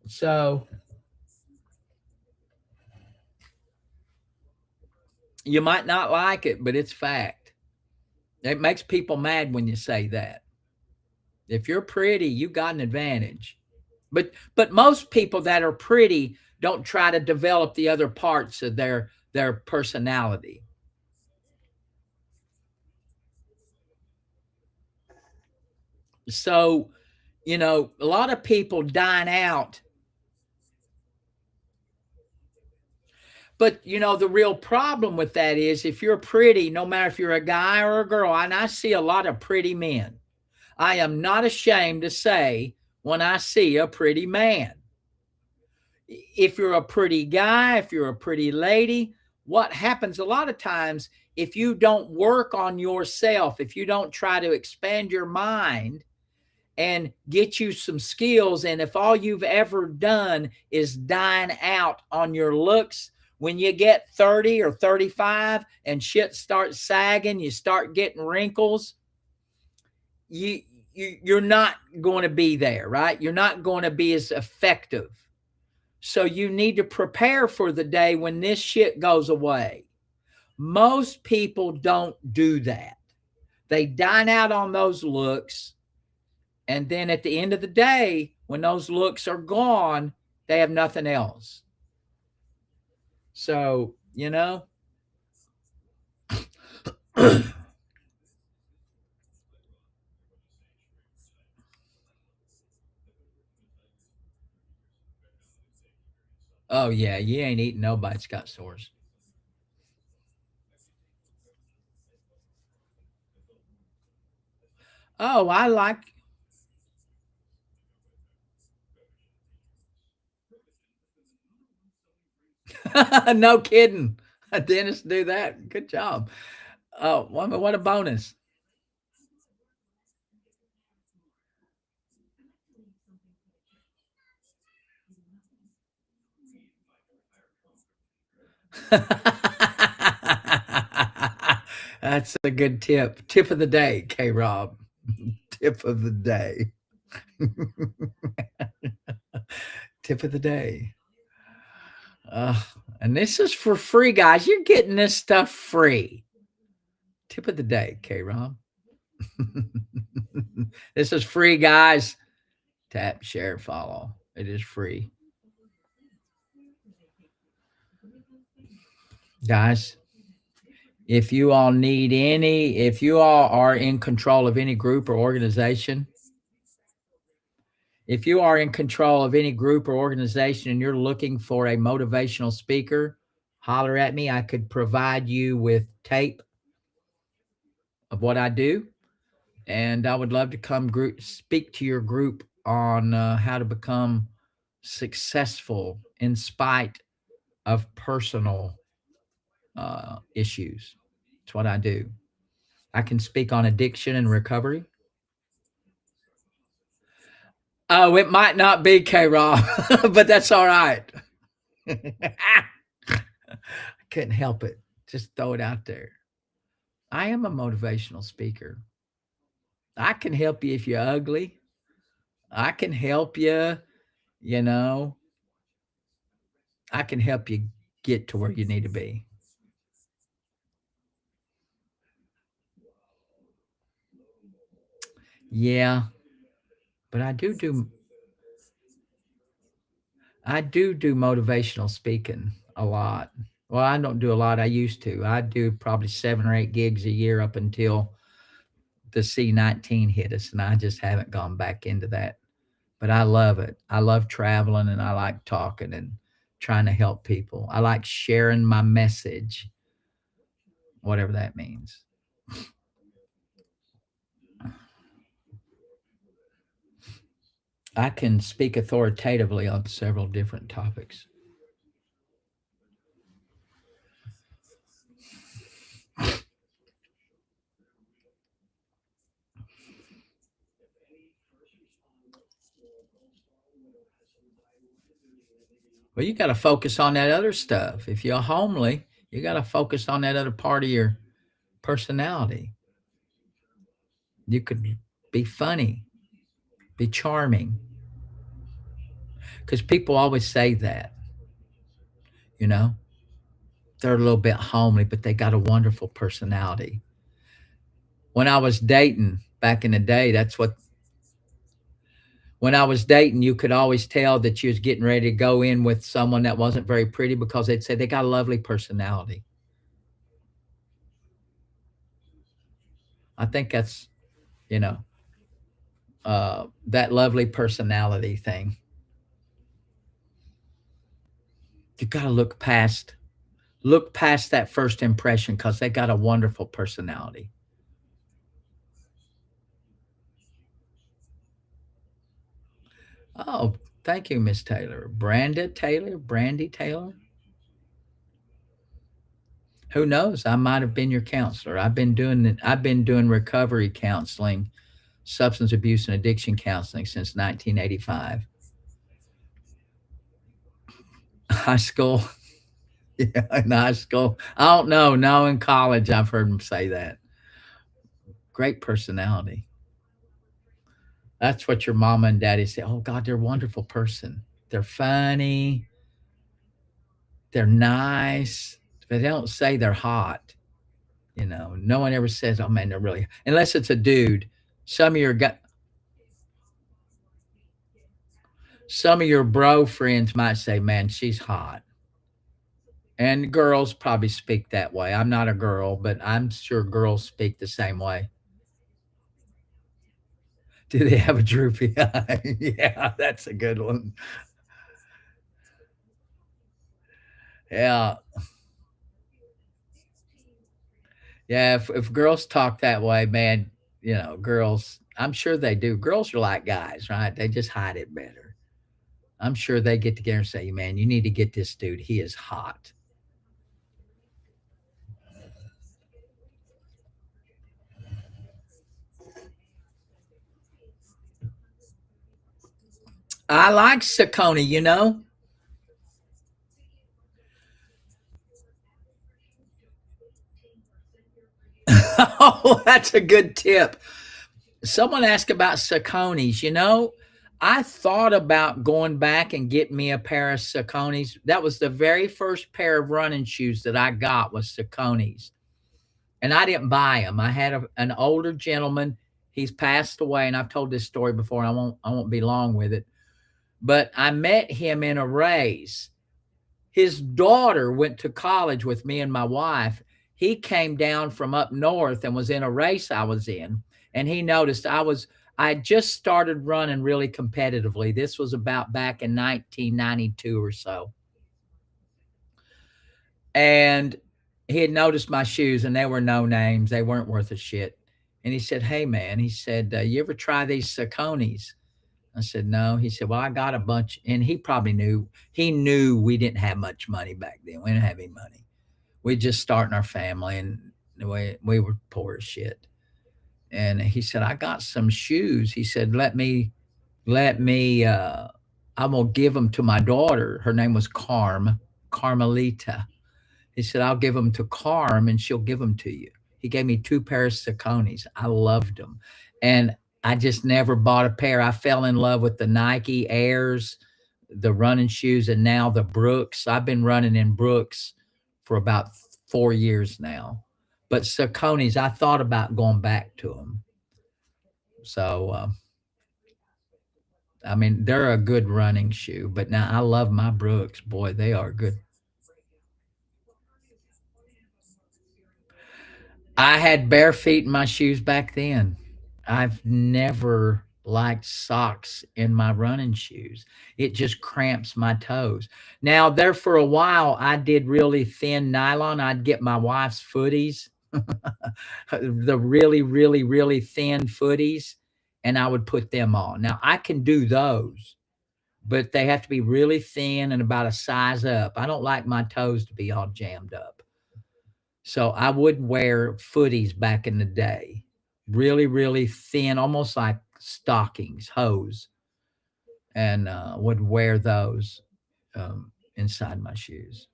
So you might not like it, but it's fact. It makes people mad when you say that. If you're pretty, you got an advantage. But most people that are pretty don't try to develop the other parts of their personality. So, a lot of people dine out. But, the real problem with that is if you're pretty, no matter if you're a guy or a girl, and I see a lot of pretty men. I am not ashamed to say when I see a pretty man. If you're a pretty guy, if you're a pretty lady, what happens a lot of times, if you don't work on yourself, if you don't try to expand your mind and get you some skills, and if all you've ever done is dine out on your looks, when you get 30 or 35 and shit starts sagging, you start getting wrinkles, you're not going to be there, right? You're not going to be as effective. So you need to prepare for the day when this shit goes away. Most people don't do that. They dine out on those looks. And then at the end of the day, when those looks are gone, they have nothing else. So, oh yeah, you ain't eating nobody's got sores. Oh, I like. No kidding. A dentist do that. Good job. Oh, what a bonus. That's a good tip. Tip of the day, K-Rob. Tip of the day. Tip of the day. And this is for free, guys. You're getting this stuff free. Tip of the day, K-Rob. This is free, guys. Tap, share, follow. It is free. Guys, if you all are in control of any group or organization, If you are in control of any group or organization and you're looking for a motivational speaker, holler at me. I could provide you with tape of what I do. And I would love to come speak to your group on how to become successful in spite of personal issues. It's what I do. I can speak on addiction and recovery. Oh, it might not be K-Rob, but that's all right. I couldn't help it. Just throw it out there. I am a motivational speaker. I can help you if you're ugly. I can help you, you know, I can help you get to where you need to be. Yeah, but I do motivational speaking a lot. Well, I don't do a lot. I used to. I do probably 7 or 8 gigs a year up until the C-19 hit us, and I just haven't gone back into that. But I love it. I love traveling, and I like talking and trying to help people. I like sharing my message, whatever that means. I can speak authoritatively on several different topics. Well, you got to focus on that other stuff. If you're homely, you got to focus on that other part of your personality. You could be funny, be charming. Because people always say that, you know, they're a little bit homely, but they got a wonderful personality. When I was dating back in the day, when I was dating, you could always tell that you was getting ready to go in with someone that wasn't very pretty because they'd say they got a lovely personality. I think that's, you know, that lovely personality thing. You got to look past that first impression because they got a wonderful personality. Oh, thank you, Miss Taylor. Brandy Taylor. Who knows? I might have been your counselor. I've been doing recovery counseling, substance abuse and addiction counseling since 1985. High school. Yeah, in high school. I don't know. No, in college, I've heard them say that. Great personality. That's what your mama and daddy say. Oh, God, they're a wonderful person. They're funny. They're nice. But they don't say they're hot. You know, no one ever says, oh, man, they're really, unless it's a dude. Some of your bro friends might say, man, she's hot. And girls probably speak that way. I'm not a girl, but I'm sure girls speak the same way. Do they have a droopy eye? Yeah, that's a good one. Yeah. Yeah, if girls talk that way, man, you know, girls, I'm sure they do. Girls are like guys, right? They just hide it better. I'm sure they get together and say, man, you need to get this dude. He is hot. I like Saucony, you know. Oh, that's a good tip. Someone asked about Sauconys. You know, I thought about going back and getting me a pair of Sauconys. That was the very first pair of running shoes that I got was Sauconys. And I didn't buy them. I had an older gentleman. He's passed away, and I've told this story before, and I won't be long with it. But I met him in a race. His daughter went to college with me and my wife. He came down from up north and was in a race I was in, and he noticed I I just started running really competitively. This was about back in 1992 or so. And he had noticed my shoes, and they were no names. They weren't worth a shit. And he said, "Hey, man," he said, "you ever try these Sauconys?" I said, "No." He said, "Well, I got a bunch." And he probably knew. He knew we didn't have much money back then. We didn't have any money. We just starting our family, and we were poor as shit. And he said, "I got some shoes." He said, let me, I'm going to give them to my daughter. Her name was Carmelita. He said, "I'll give them to Carm and she'll give them to you." He gave me 2 pairs of Sauconys. I loved them. And I just never bought a pair. I fell in love with the Nike Airs, the running shoes, and now the Brooks. I've been running in Brooks for about 4 years now. But Sauconys, I thought about going back to them. So, I mean, they're a good running shoe. But now I love my Brooks. Boy, they are good. I had bare feet in my shoes back then. I've never liked socks in my running shoes. It just cramps my toes. Now, there for a while, I did really thin nylon. I'd get my wife's footies, the really, really, really thin footies, and I would put them on. Now, I can do those, but they have to be really thin and about a size up. I don't like my toes to be all jammed up. So I would wear footies back in the day, really, really thin, almost like stockings, hose, and would wear those inside my shoes.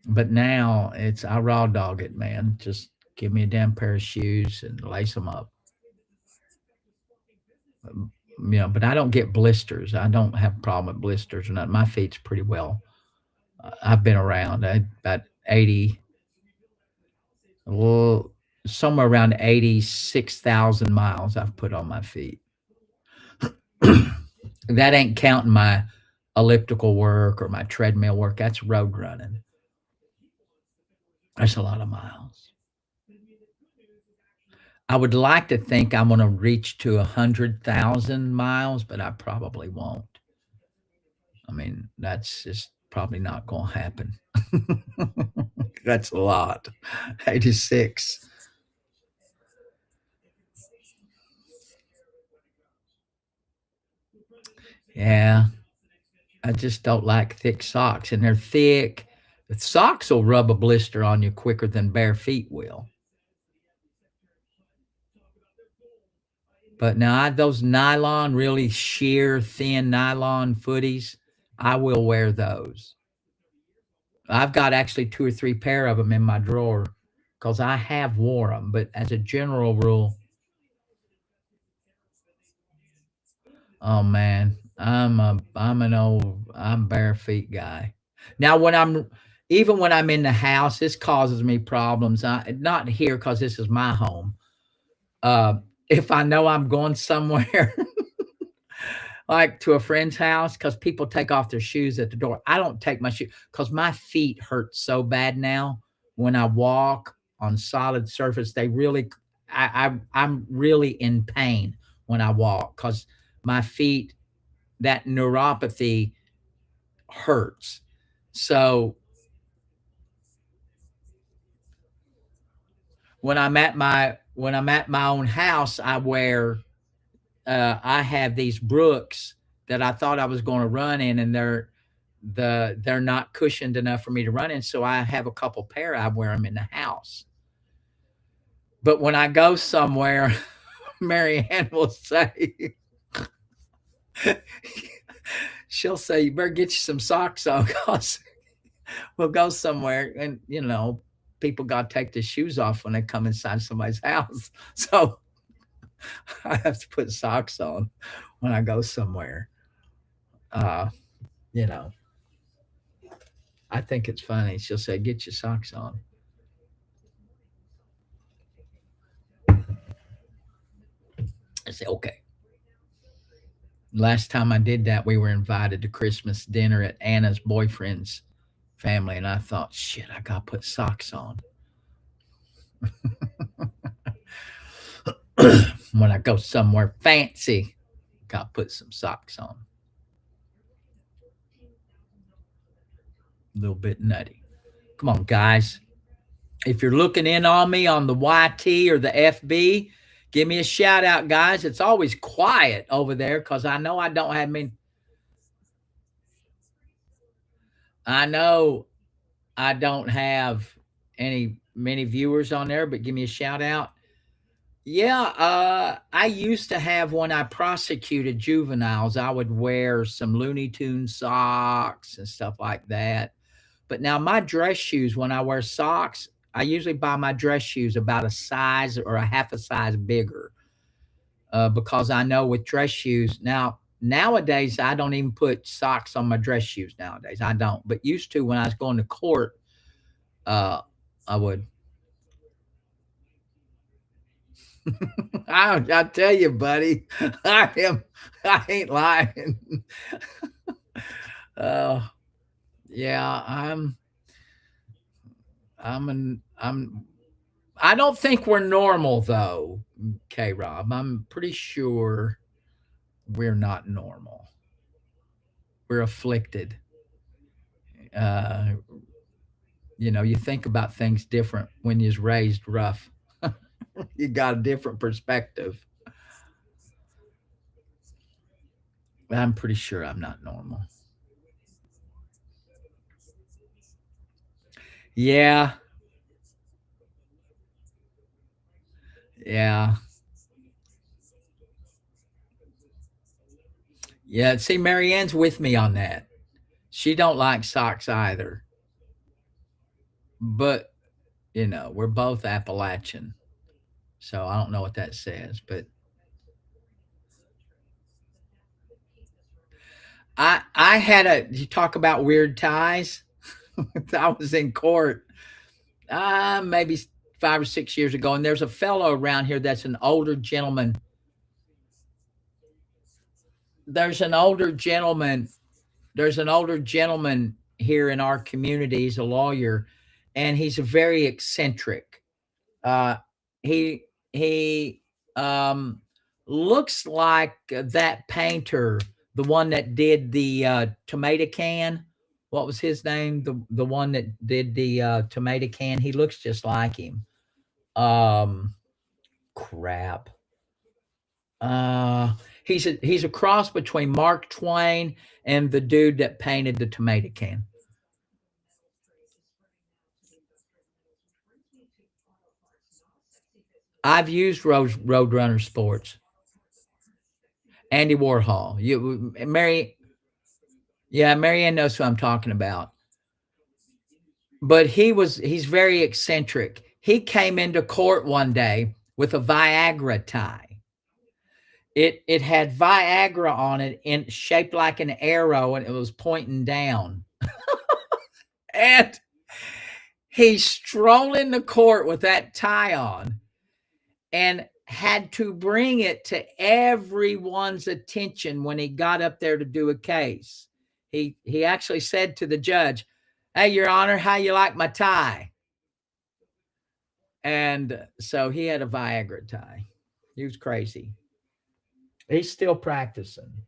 But now I raw dog it, man. Just give me a damn pair of shoes and lace them up. But I don't get blisters. I don't have a problem with blisters or not. My feet's pretty well. I've been around about 80. Well, somewhere around 86,000 miles I've put on my feet. That ain't counting my elliptical work or my treadmill work. That's road running. That's a lot of miles. I would like to think I'm going to reach to 100,000 miles, but I probably won't. I mean, that's just probably not going to happen. That's a lot. 86. Yeah. I just don't like thick socks, and they're thick. The socks will rub a blister on you quicker than bare feet will. But now those nylon, really sheer, thin nylon footies, I will wear those. I've got actually 2 or 3 pair of them in my drawer because I have wore them. But as a general rule, oh man, I'm bare feet guy. Now even when I'm in the house, this causes me problems. Not here because this is my home. If I know I'm going somewhere like to a friend's house, because people take off their shoes at the door. I don't take my shoe because my feet hurt so bad now when I walk on solid surface. They really, I'm really in pain when I walk because my feet, that neuropathy hurts. So when I'm at my own house, I have these Brooks that I thought I was going to run in, and they're not cushioned enough for me to run in. So I have a couple pair. I wear them in the house. But when I go somewhere, Mary Ann will say, she'll say, "You better get you some socks on because we'll go somewhere." And, people got to take their shoes off when they come inside somebody's house. So I have to put socks on when I go somewhere. I think it's funny. She'll say, "Get your socks on." I say, "Okay." Last time I did that, we were invited to Christmas dinner at Anna's boyfriend's family, and I thought, shit, I got to put socks on. When I go somewhere fancy, gotta put some socks on. A little bit nutty. Come on, guys. If you're looking in on me on the YT or the FB, give me a shout out, guys. It's always quiet over there because I know I don't have many. I know I don't have many viewers on there, but give me a shout out. Yeah, I used to have when I prosecuted juveniles, I would wear some Looney Tune socks and stuff like that. But now my dress shoes, when I wear socks, I usually buy my dress shoes about a size or a half a size bigger because I know with dress shoes nowadays I don't even put socks on my dress shoes nowadays. I don't, but used to when I was going to court, I would. I tell you, buddy, I ain't lying. Yeah, I don't think we're normal though, K Rob. I'm pretty sure we're not normal. We're afflicted. Uh, you think about things different when you're raised rough. You got a different perspective. I'm pretty sure I'm not normal. Yeah. Yeah. Yeah. See, Marianne's with me on that. She don't like socks either. But, we're both Appalachian. So I don't know what that says, but I had you talk about weird ties. I was in court maybe 5 or 6 years ago, and there's a fellow around here that's an older gentleman. There's an older gentleman here in our community. He's a lawyer, and he's very eccentric. He he looks like that painter, the one that did the tomato can. What was his name? The one that did the tomato can. He looks just like him. Crap. He's a cross between Mark Twain and the dude that painted the tomato can. I've used Roadrunner Sports. Andy Warhol. Marianne knows who I'm talking about. But he's very eccentric. He came into court one day with a Viagra tie. It had Viagra on it and shaped like an arrow, and it was pointing down. And he's strolling the court with that tie on and had to bring it to everyone's attention when he got up there to do a case. He actually said to the judge, "Hey, Your Honor, how you like my tie?" And so he had a Viagra tie. He was crazy. He's still practicing.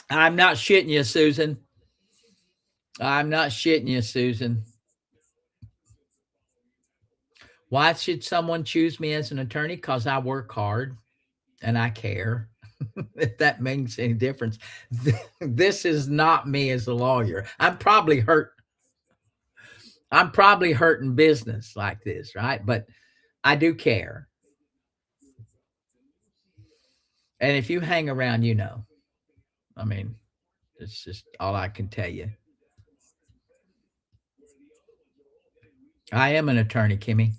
I'm not shitting you, Susan. I'm not shitting you, Susan. Why should someone choose me as an attorney? Because I work hard and I care. If that makes any difference. This is not me as a lawyer. I'm probably hurting business like this, right? But I do care. And if you hang around, I mean, it's just all I can tell you. I am an attorney, Kimmy.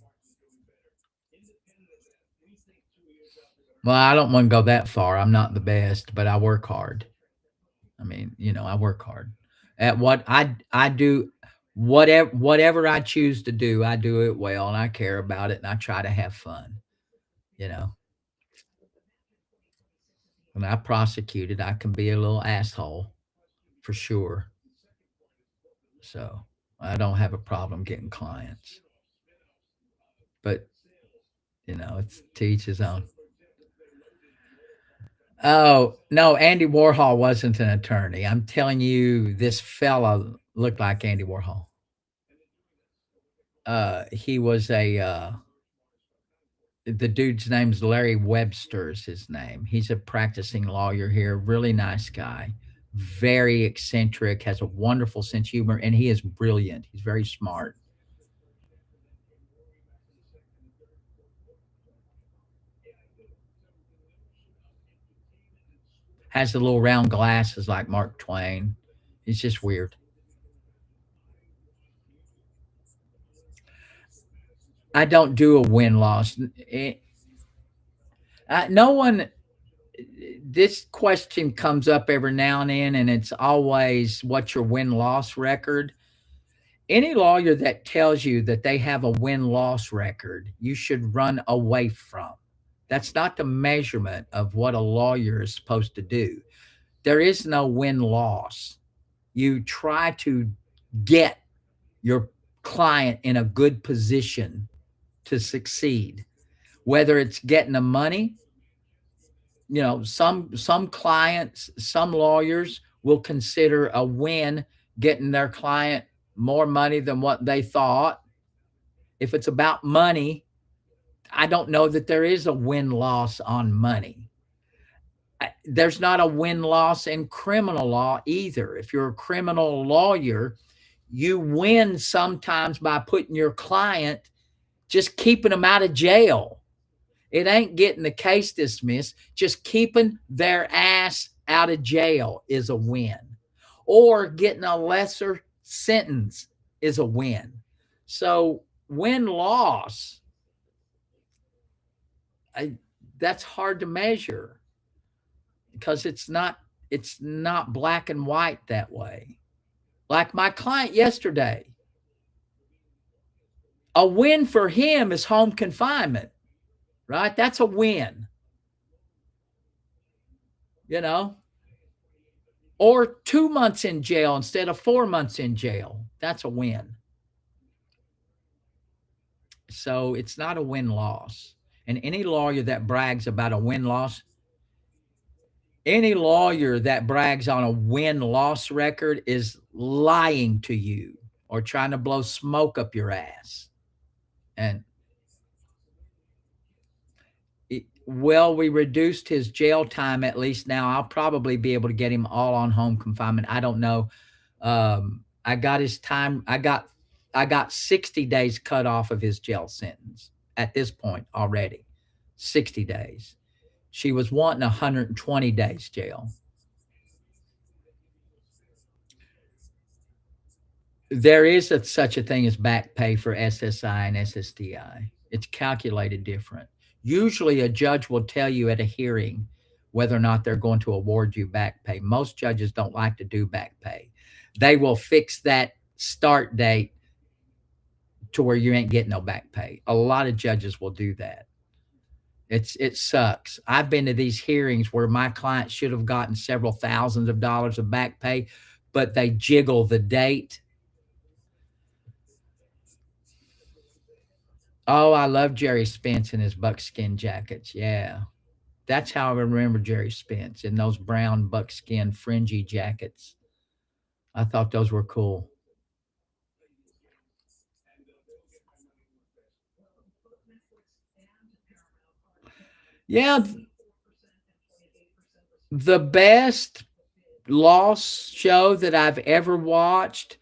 Well, I don't want to go that far. I'm not the best, but I work hard. I mean, I work hard at what I do. Whatever I choose to do, I do it well, and I care about it, and I try to have fun. When I prosecute it, I can be a little asshole, for sure. So I don't have a problem getting clients, but it's to each his own. Oh, no, Andy Warhol wasn't an attorney. I'm telling you, this fella looked like Andy Warhol. He was the dude's name's Larry Webster is his name. He's a practicing lawyer here, really nice guy, very eccentric, has a wonderful sense of humor, and he is brilliant. He's very smart. Has the little round glasses like Mark Twain. He's just weird. I don't do a win-loss. No one. This question comes up every now and then, and it's always, what's your win-loss record? Any lawyer that tells you that they have a win-loss record, you should run away from. That's not the measurement of what a lawyer is supposed to do. There is no win-loss. You try to get your client in a good position to succeed, whether it's getting the money. Some clients, some lawyers will consider a win getting their client more money than what they thought. If it's about money, I don't know that there is a win-loss on money. There's not a win-loss in criminal law either. If you're a criminal lawyer, you win sometimes by putting your client, just keeping them out of jail. It ain't getting the case dismissed. Just keeping their ass out of jail is a win. Or getting a lesser sentence is a win. So win-loss, that's hard to measure because it's not black and white that way. Like my client yesterday, a win for him is home confinement. Right? That's a win. Or 2 months in jail instead of 4 months in jail. That's a win. So it's not a win-loss. And any lawyer that brags about a win-loss, any lawyer that brags on a win-loss record is lying to you or trying to blow smoke up your ass. And we reduced his jail time at least now. I'll probably be able to get him all on home confinement. I don't know. I got his time. I got 60 days cut off of his jail sentence at this point already. 60 days. She was wanting 120 days jail. There is such a thing as back pay for SSI and SSDI. It's calculated different. Usually a judge will tell you at a hearing whether or not they're going to award you back pay. Most judges don't like to do back pay. They will fix that start date to where you ain't getting no back pay. A lot of judges will do that. It sucks. I've been to these hearings where my client should have gotten several thousands of dollars of back pay, but they jiggle the date. Oh, I love Jerry Spence in his buckskin jackets. Yeah. That's how I remember Jerry Spence in those brown buckskin fringy jackets. I thought those were cool. Yeah. The best loss show that I've ever watched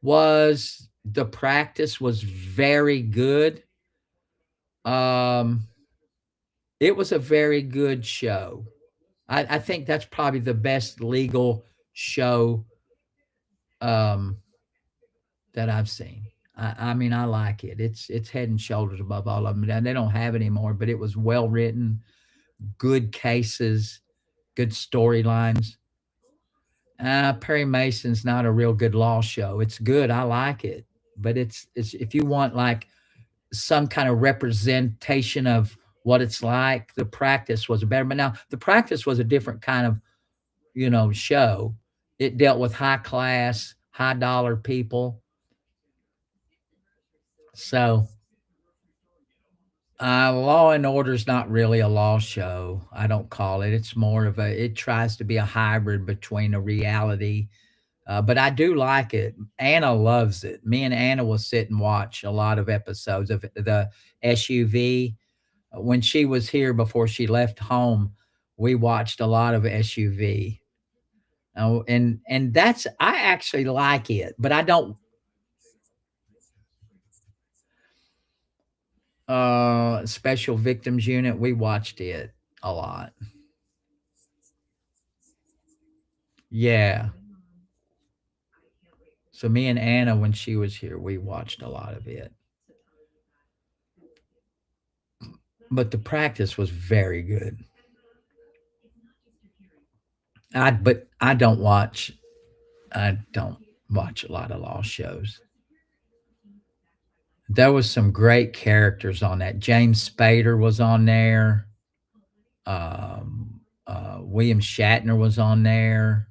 was The Practice. Was very good. It was a very good show. I think that's probably the best legal show that I've seen. I mean, I like it. It's head and shoulders above all of them. They don't have it anymore, but it was well written, good cases, good storylines. Perry Mason's not a real good law show. It's good. I like it, but it's if you want like some kind of representation of what it's like, The Practice was better. But now The Practice was a different kind of, show. It dealt with high class, high dollar people. So, Law and Order is not really a law show. I don't call it. It's more of it tries to be a hybrid between a reality. But I do like it. Anna loves it. Me and Anna will sit and watch a lot of episodes of the SUV. When she was here before she left home, we watched a lot of SUV. Oh, and that's I actually like it, but I don't Special Victims Unit, we watched it a lot. Yeah. So me and Anna, when she was here, we watched a lot of it. But the practice was very good. But I don't watch a lot of law shows. There was some great characters on that. James Spader was on there. William Shatner was on there.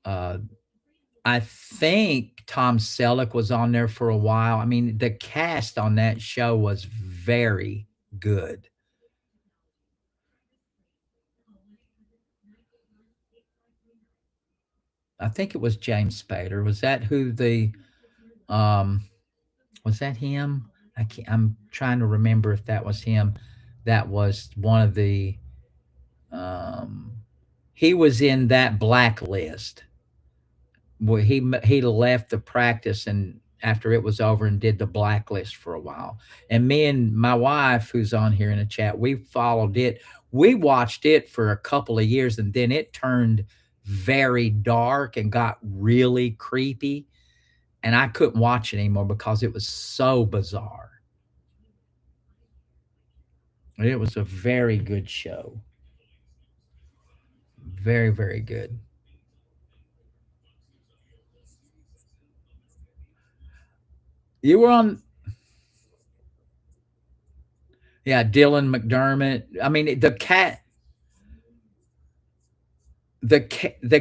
I think Tom Selleck was on there for a while. I mean, the cast on that show was very good. I think it was James Spader. Was that who was that him? I'm trying to remember if that was him. That was one of the um he was in that blacklist. Well, he left the practice and after it was over and did the blacklist for a while. And me and my wife, who's on here in the chat, we followed it. We watched it for a couple of years and then it turned very dark and got really creepy. And I couldn't watch it anymore because it was so bizarre. It was a very good show. Very, very good. You were on, yeah, Dylan McDermott. I mean, the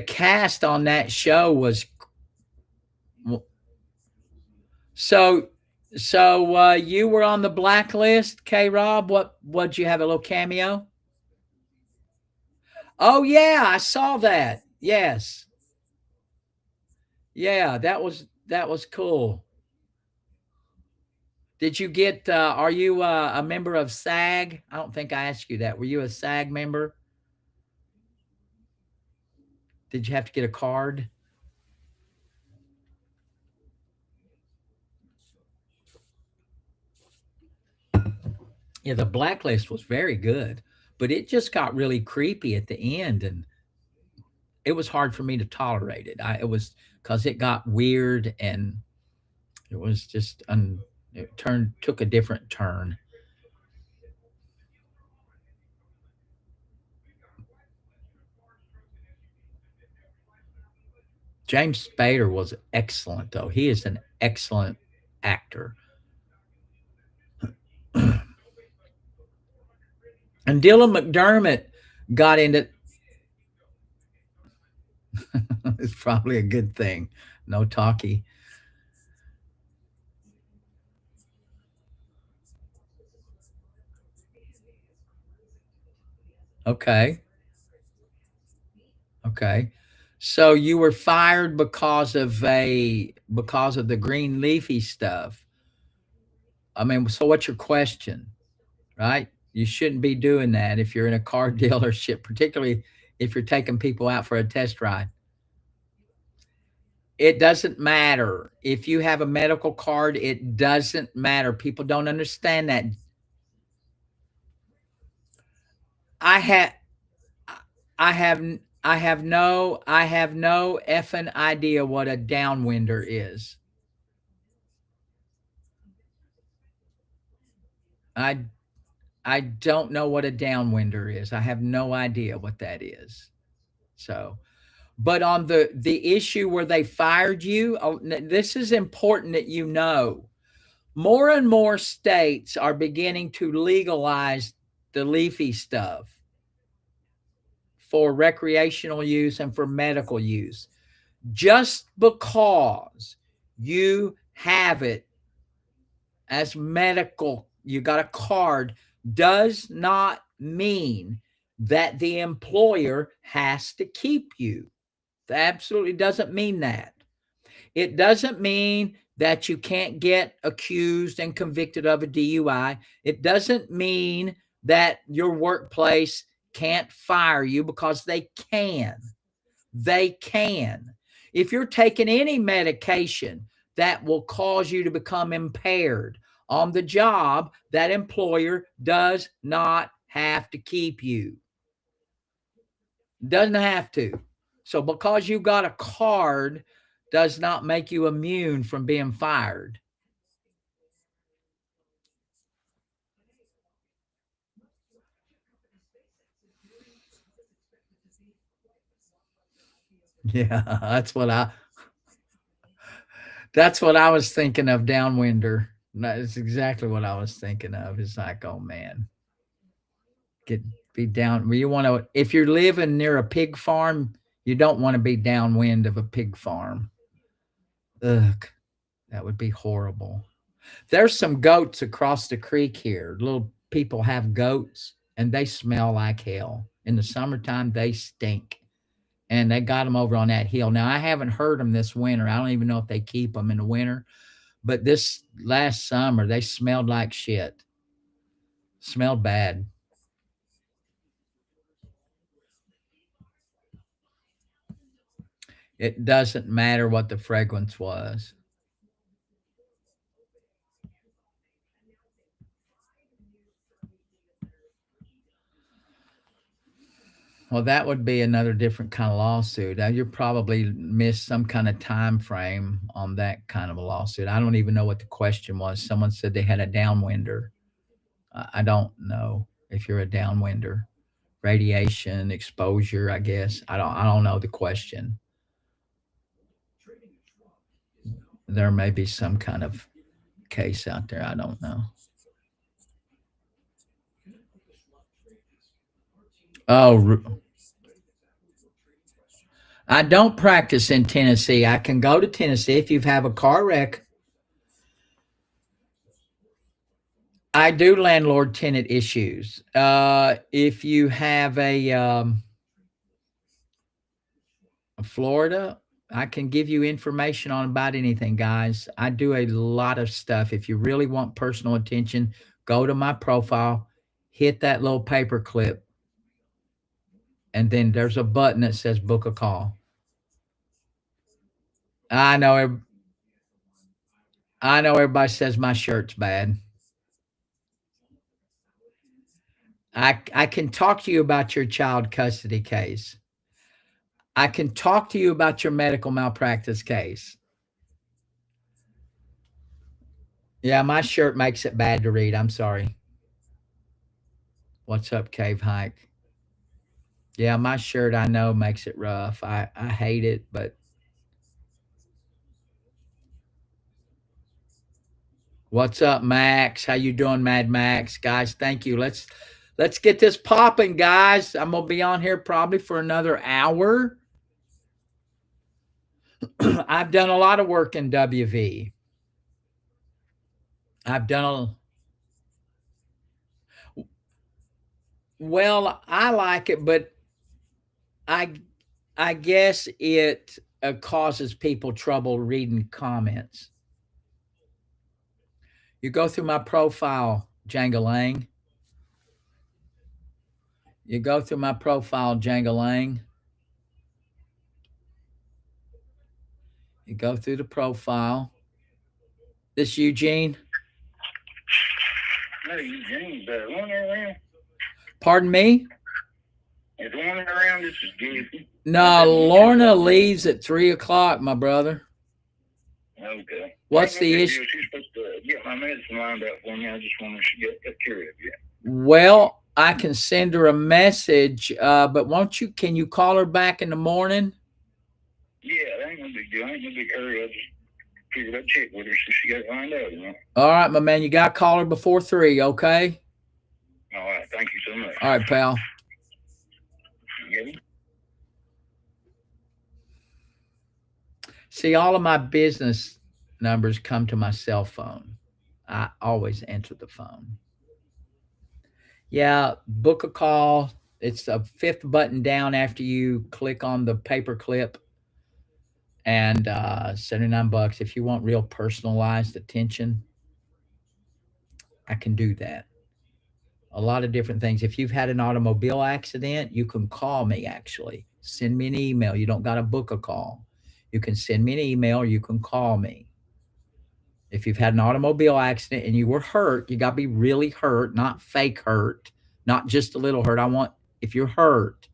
cast on that show was so you were on the blacklist, K Rob. What'd you have, a little cameo? Oh yeah, I saw that. Yes. Yeah, that was cool. Did you get are you a member of SAG? I don't think I asked you that. Were you a SAG member? Did you have to get a card? Yeah, the blacklist was very good, but it just got really creepy at the end and it was hard for me to tolerate it. It was because it got weird and it was just it took a different turn. James Spader was excellent, though. He is an excellent actor. And Dylan McDermott got into it's probably a good thing. No talkie. Okay. Okay. So you were fired because of the green leafy stuff. I mean, so what's your question? Right? You shouldn't be doing that if you're in a car dealership, particularly if you're taking people out for a test ride. It doesn't matter. If you have a medical card, it doesn't matter. People don't understand that. I have I have no effing idea what a downwinder is. I I don't know what a downwinder is. I have no idea what that is. So, but on the issue where they fired you, this is important that you know. More and more states are beginning to legalize the leafy stuff for recreational use and for medical use. Just because you have it as medical, you got a card, does not mean that the employer has to keep you. It absolutely doesn't mean that. It doesn't mean that you can't get accused and convicted of a DUI. It doesn't mean that your workplace can't fire you, because they can. They can. If you're taking any medication that will cause you to become impaired on the job, that employer does not have to keep you. Doesn't have to. So because you got a card does not make you immune from being fired. Yeah, that's what I was thinking of, downwinder. That's exactly what I was thinking of. It's like, oh man, be down. You want to, if you're living near a pig farm, you don't want to be downwind of a pig farm. Ugh, that would be horrible. There's some goats across the creek here. Little people have goats, and they smell like hell. In the summertime, they stink. And they got them over on that hill. Now, I haven't heard them this winter. I don't even know if they keep them in the winter. But this last summer, they smelled like shit. Smelled bad. It doesn't matter what the fragrance was. Well, that would be another different kind of lawsuit. You probably missed some kind of time frame on that kind of a lawsuit. I don't even know what the question was. Someone said they had a downwinder. I don't know if you're a downwinder. Radiation exposure, I guess. I don't know the question. There may be some kind of case out there. I don't know. Oh, I don't practice in Tennessee. I can go to Tennessee if you have a car wreck. I do landlord tenant issues. If you have a Florida, I can give you information on about anything, guys. I do a lot of stuff. If you really want personal attention, go to my profile, hit that little paper clip, and then there's a button that says book a call. I know everybody says my shirt's bad. I can talk to you about your child custody case. I can talk to you about your medical malpractice case. Yeah, my shirt makes it bad to read. I'm sorry. What's up, Cave Hike? Yeah, my shirt I know makes it rough. I hate it, but what's up, Max? How you doing, Mad Max? Guys, thank you. Let's get this popping, guys. I'm gonna be on here probably for another hour. I've done a lot of work in WV. Well, I like it, but I guess it causes people trouble reading comments. You go through my profile, Jangalang. You go through my profile, Jangalang. You go through the profile. This Eugene. No, Eugene's one around. Pardon me? Is one around? This is Gibbs. No, Lorna leaves at 3:00, my brother. Okay. What's the issue? She's supposed to get my medicine lined up for me. I just want to get curious. Yeah. Well, I can send her a message, but can you call her back in the morning? Yeah, that ain't no big deal. Ain't no big hurry. I just figured I'd check with her so she got it lined up, you know. All right, my man. You got to call her before 3, okay? All right. Thank you so much. All right, pal. Yeah. See, all of my business numbers come to my cell phone. I always answer the phone. Yeah, book a call. It's the fifth button down after you click on the paperclip, and $79. If you want real personalized attention, I can do that. A lot of different things. If you've had an automobile accident, you can call me actually. Send me an email. You don't got to book a call. You can send me an email, you can call me. If you've had an automobile accident and you were hurt, you got to be really hurt, not fake hurt, not just a little hurt. I want, if you're hurt,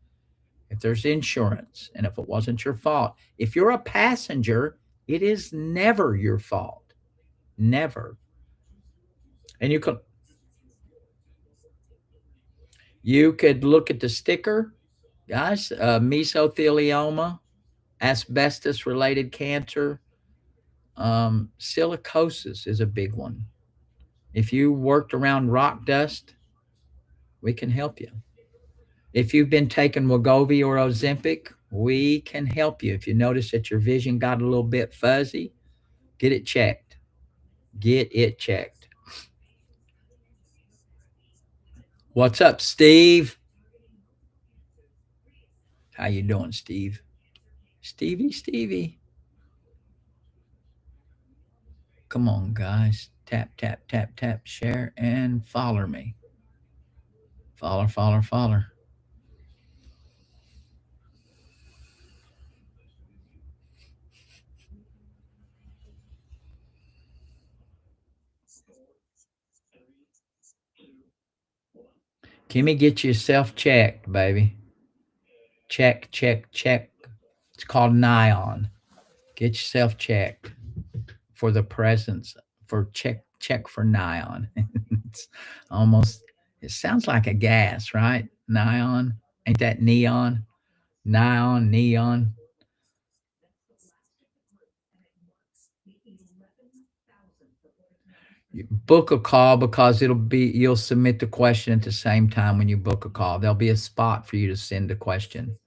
if there's insurance, and if it wasn't your fault. If you're a passenger, it is never your fault. Never. And you could look at the sticker, guys, mesothelioma, asbestos related cancer, silicosis is a big one. If you worked around rock dust, we can help you. If you've been taking Wegovy or Ozempic, we can help you. If you notice that your vision got a little bit fuzzy, get it checked. Get it checked. What's up, Steve? How you doing, Steve? Stevie. Come on, guys. Tap, tap, tap, tap, share, and follow me. Follow. Kimmy, get yourself checked, baby. Check. It's called Nion. Get yourself checked for the presence, for check for Nion. It's almost, it sounds like a gas, right? Nion. Ain't that neon? Neon. You book a call because you'll submit the question at the same time when you book a call. There'll be a spot for you to send the question.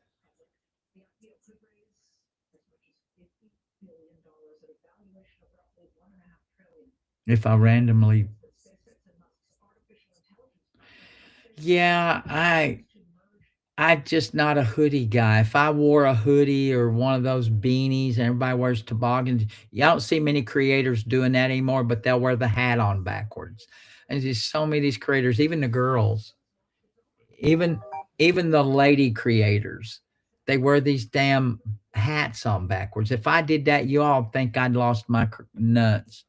If I randomly, yeah, I just not a hoodie guy. If I wore a hoodie or one of those beanies and everybody wears toboggans, you don't see many creators doing that anymore, but they'll wear the hat on backwards. And there's so many of these creators, even the girls, even the lady creators, they wear these damn hats on backwards. If I did that, you all think I'd lost my nuts.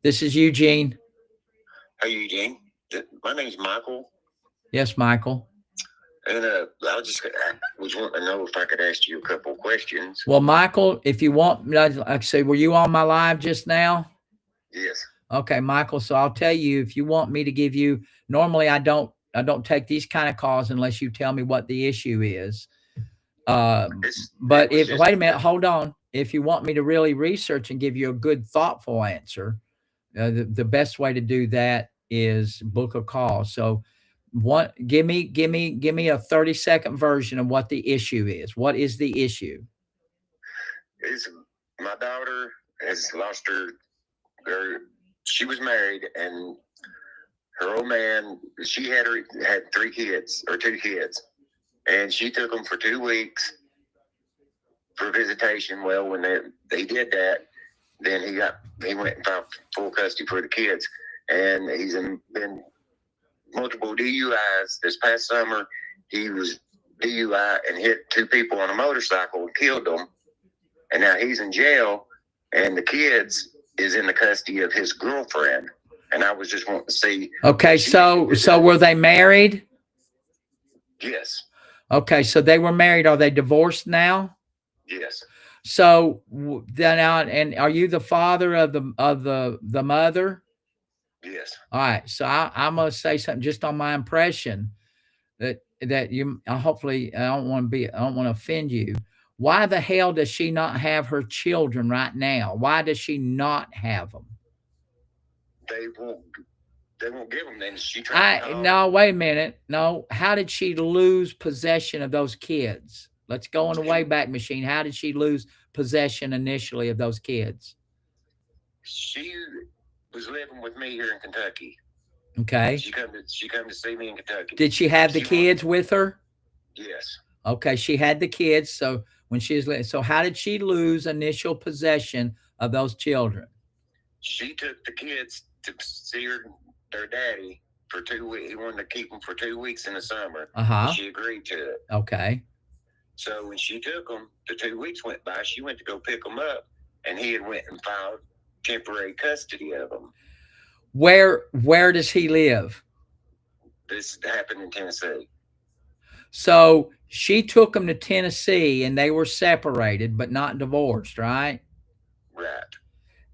This is Eugene. Hey, Eugene. My name's Michael. Yes, Michael. And I was wanting to know if I could ask you a couple of questions. Well, Michael, if you want, like I say, were you on my live just now? Yes. Okay, Michael. So I'll tell you, if you want me to give you, normally I don't take these kind of calls unless you tell me what the issue is. But wait a minute, hold on. If you want me to really research and give you a good, thoughtful answer, the best way to do that is book a call. So give me a 30-second version of what the issue is. What is the issue? My daughter has lost her, she was married, and her old man, she had 2 kids, and she took them for 2 weeks for visitation. Well, when they did that, then he went and filed full custody for the kids, and he's been multiple DUIs. This past summer, he was DUI and hit 2 people on a motorcycle and killed them, and now he's in jail, and the kids is in the custody of his girlfriend. And I was just wanting to see. Okay, so were they married? Yes. Okay, so they were married. Are they divorced now? Yes. So then and are you the father of the mother? Yes. All right. So I'm gonna say something just on my impression that you hopefully I don't want to offend you. Why the hell does she not have her children right now? Why does she not have them? They won't give them. Then she tried. No, wait a minute. No, how did she lose possession of those kids? Let's go in the Wayback Machine. How did she lose possession initially of those kids? She was living with me here in Kentucky. Okay. She come to see me in Kentucky. Did she have the kids with her? Yes. Okay, she had the kids. So when so how did she lose initial possession of those children? She took the kids to see their daddy for 2 weeks. He wanted to keep them for 2 weeks in the summer. She agreed to it. Okay. So when she took them, the 2 weeks went by. She went to go pick them up, and he had went and filed temporary custody of them. Where does he live? This happened in Tennessee. So she took them to Tennessee, and they were separated but not divorced, right? Right.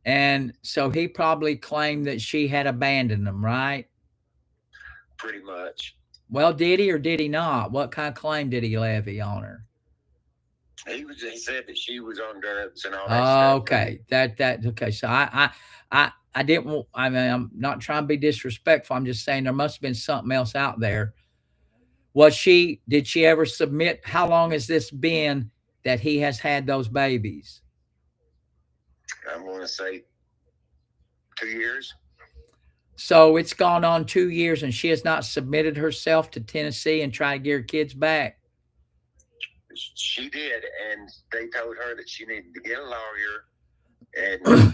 And so he probably claimed that she had abandoned them, right? Pretty much. Well, did he or did he not? What kind of claim did he levy on her? He said that she was on drugs and all that stuff. Okay. Okay. So I didn't want, I mean, I'm not trying to be disrespectful. I'm just saying there must have been something else out there. Did she ever submit? How long has this been that he has had those babies? I'm going to say 2 years. So it's gone on 2 years and she has not submitted herself to Tennessee and tried to get her kids back. She did, and they told her that she needed to get a lawyer, and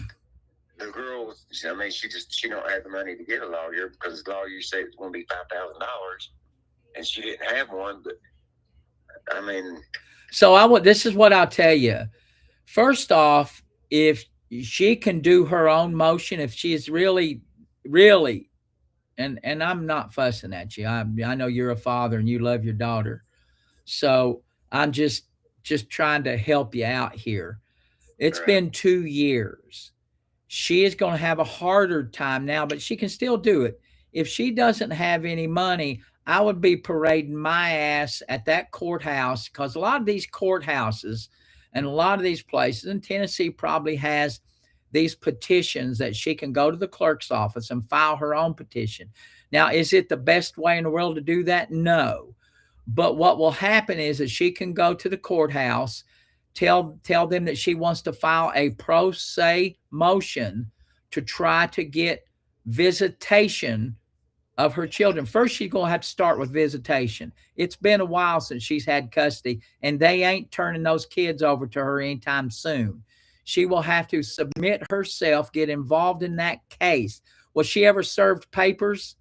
the girl, I mean, she don't have the money to get a lawyer because the lawyer said it's going to be $5,000, and she didn't have one. But I mean, so this is what I'll tell you. First off, if she can do her own motion, if she's really, and I'm not fussing at you. I know you're a father and you love your daughter, so I'm just trying to help you out here. It's been 2 years. She is going to have a harder time now, but she can still do it. If she doesn't have any money, I would be parading my ass at that courthouse, because a lot of these courthouses and a lot of these places in Tennessee probably has these petitions that she can go to the clerk's office and file her own petition. Now, is it the best way in the world to do that? No. But what will happen is that she can go to the courthouse, tell them that she wants to file a pro se motion to try to get visitation of her children. First, she's going to have to start with visitation. It's been a while since she's had custody, and they ain't turning those kids over to her anytime soon. She will have to submit herself, get involved in that case. Was she ever served papers?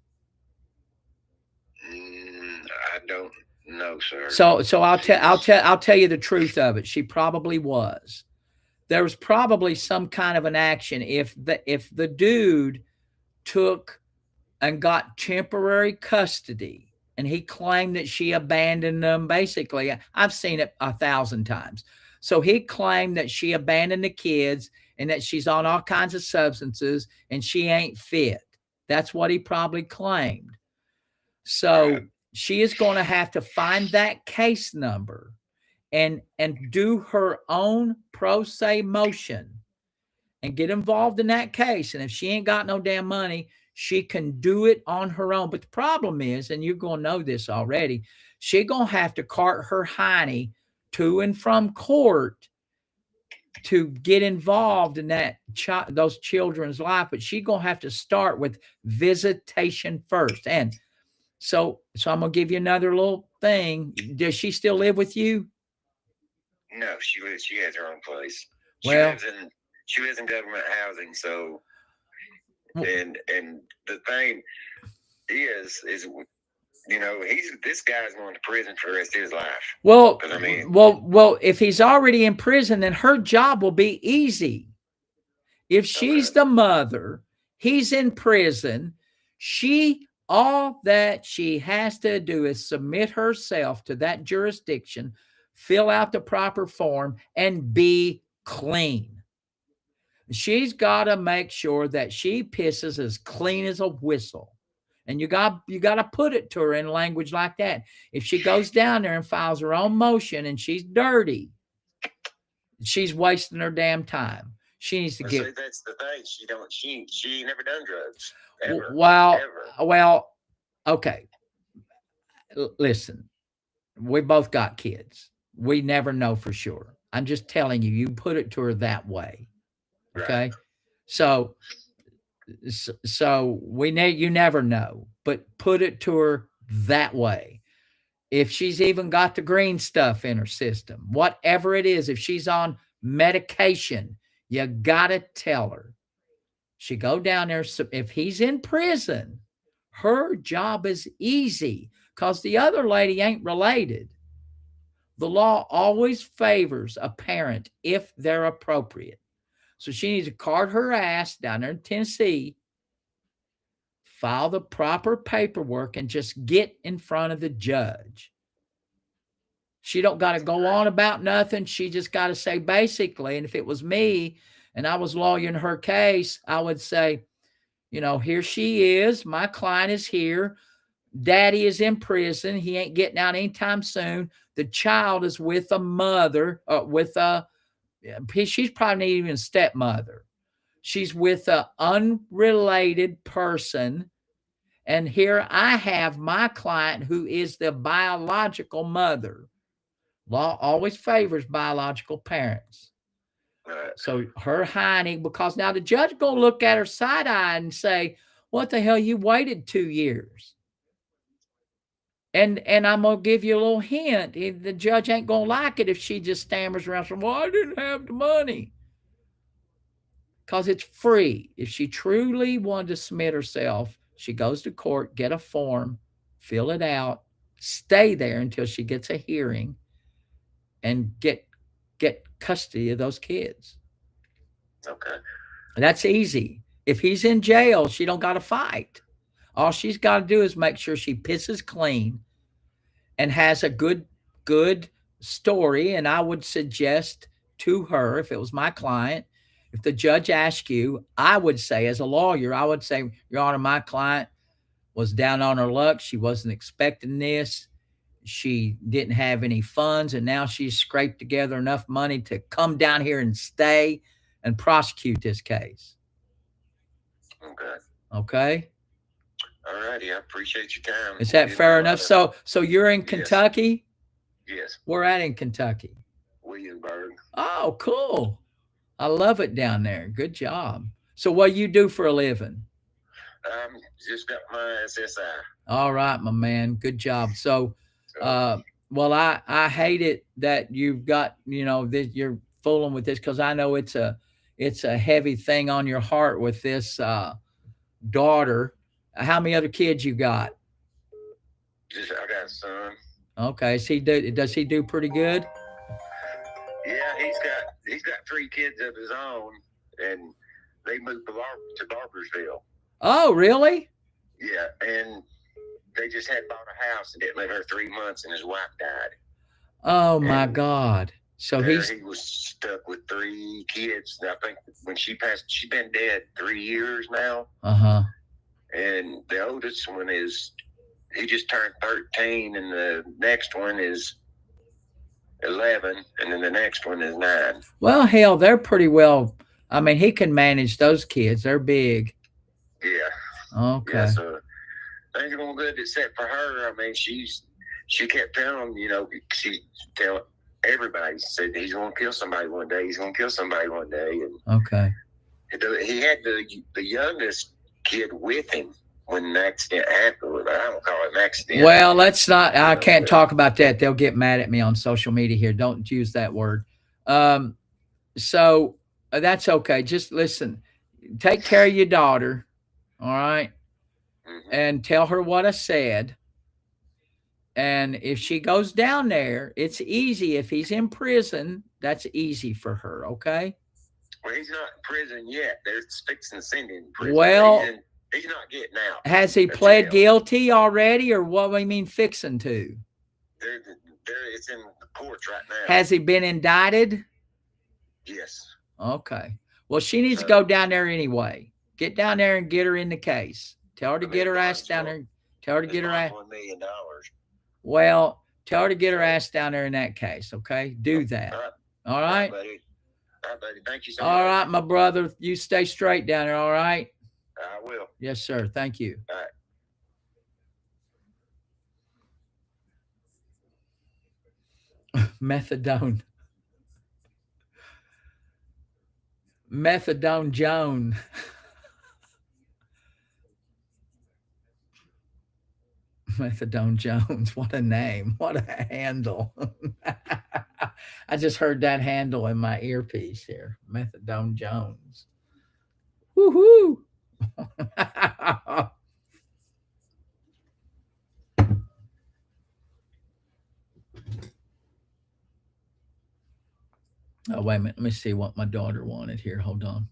I don't know, sir. So I'll tell you the truth of it. She probably was. There was probably some kind of an action if the dude took and got temporary custody and he claimed that she abandoned them. Basically, I've seen it 1,000 times. So he claimed that she abandoned the kids and that she's on all kinds of substances and she ain't fit. That's what he probably claimed. So she is going to have to find that case number and do her own pro se motion and get involved in that case. And if she ain't got no damn money, she can do it on her own. But the problem is, and you're going to know this already, she going to have to cart her hiney to and from court to get involved in those children's life. But she going to have to start with visitation first. And so I'm going to give you another little thing. Does she still live with you? No, she has her own place. Well, she lives in government housing. So, and the thing is, you know, this guy's going to prison for the rest of his life. Well, I mean, well, if he's already in prison, then her job will be easy. If she's the mother, he's in prison. All that she has to do is submit herself to that jurisdiction, fill out the proper form, and be clean. She's got to make sure that she pisses as clean as a whistle. And you got to put it to her in language like that. If she goes down there and files her own motion and she's dirty, she's wasting her damn time. She needs to get. See, that's the thing. She never done drugs. Ever, well, okay. Listen, we both got kids. We never know for sure. I'm just telling you, you put it to her that way. Okay. Right. So So you never know, but put it to her that way. If she's even got the green stuff in her system, whatever it is, if she's on medication, you gotta tell her. She go down there. So if he's in prison, her job is easy because the other lady ain't related. The law always favors a parent if they're appropriate. So she needs to card her ass down there in Tennessee, file the proper paperwork, and just get in front of the judge. She don't got to go on about nothing. She just got to say basically, and if it was me and I was lawyering her case, I would say, here she is. My client is here. Daddy is in prison. He ain't getting out anytime soon. The child is with a mother, she's probably not even a stepmother. She's with an unrelated person. And here I have my client who is the biological mother. Law always favors biological parents. So her hiding, because now the judge going to look at her side-eyed and say, what the hell, you waited 2 years? And I'm going to give you a little hint. The judge ain't going to like it if she just stammers around saying, well, I didn't have the money. Because it's free. If she truly wanted to submit herself, she goes to court, get a form, fill it out, stay there until she gets a hearing, and get custody of those kids. Okay. That's easy. If he's in jail, she don't got to fight. All she's got to do is make sure she pisses clean and has a good story. And I would suggest to her, if it was my client, if the judge asked you, I would say, as a lawyer, I would say, Your Honor, my client was down on her luck. She wasn't expecting this. She didn't have any funds, and now she's scraped together enough money to come down here and stay and prosecute this case. Okay. Okay? All righty. I appreciate your time. Is that fair enough? So you're in Kentucky? Yes. Where at in Kentucky? Williamsburg. Oh, cool. I love it down there. Good job. So what do you do for a living? Just got my SSI. All right, my man. Good job. So, well, I hate it that you've got, that you're fooling with this, because I know it's a heavy thing on your heart with this daughter. How many other kids you got? I got a son. Okay. Does he do pretty good? Yeah, he's got 3 kids of his own, and they moved to Barbersville. Oh, really? Yeah, and they just had bought a house and didn't live there 3 months, and his wife died. Oh my God! So he was stuck with 3 kids. I think when she passed, she's been dead 3 years now. And the oldest one he just turned 13, and the next one is 11, and then the next one is 9. Well, hell, they're pretty well. I mean, he can manage those kids. They're big. Yeah. Okay. Yeah, so things are going good except for her. I mean, she kept telling them, she tell everybody, said he's going to kill somebody one day. He's going to kill somebody one day. And okay. He had the youngest kid with him when the accident happened. I don't call it an accident. Well, let's not. I can't talk about that. They'll get mad at me on social media here. Don't use that word. So that's okay. Just listen. Take care of your daughter. All right. Mm-hmm. And tell her what I said. And if she goes down there, it's easy. If he's in prison, that's easy for her. Okay. Well, he's not in prison yet. They're fixing to send him to prison. Well, he's not getting out. Has he pled guilty already, or what do you mean fixing to? It's in the courts right now. Has he been indicted? Yes. Okay. Well, she needs to go down there anyway. Get down there and get her in the case. Tell her to get her ass down there. Tell her to get her ass. $1 million. Well, tell her to get her ass down there in that case. Okay. Do that. All right. All right, buddy. Thank you so much. All right, my brother. You stay straight down there. All right. I will. Yes, sir. Thank you. All right. Methadone Joan. Methadone Jones. What a name. What a handle. I just heard that handle in my earpiece here. Methadone Jones. Woohoo. Oh, wait a minute. Let me see what my daughter wanted here. Hold on.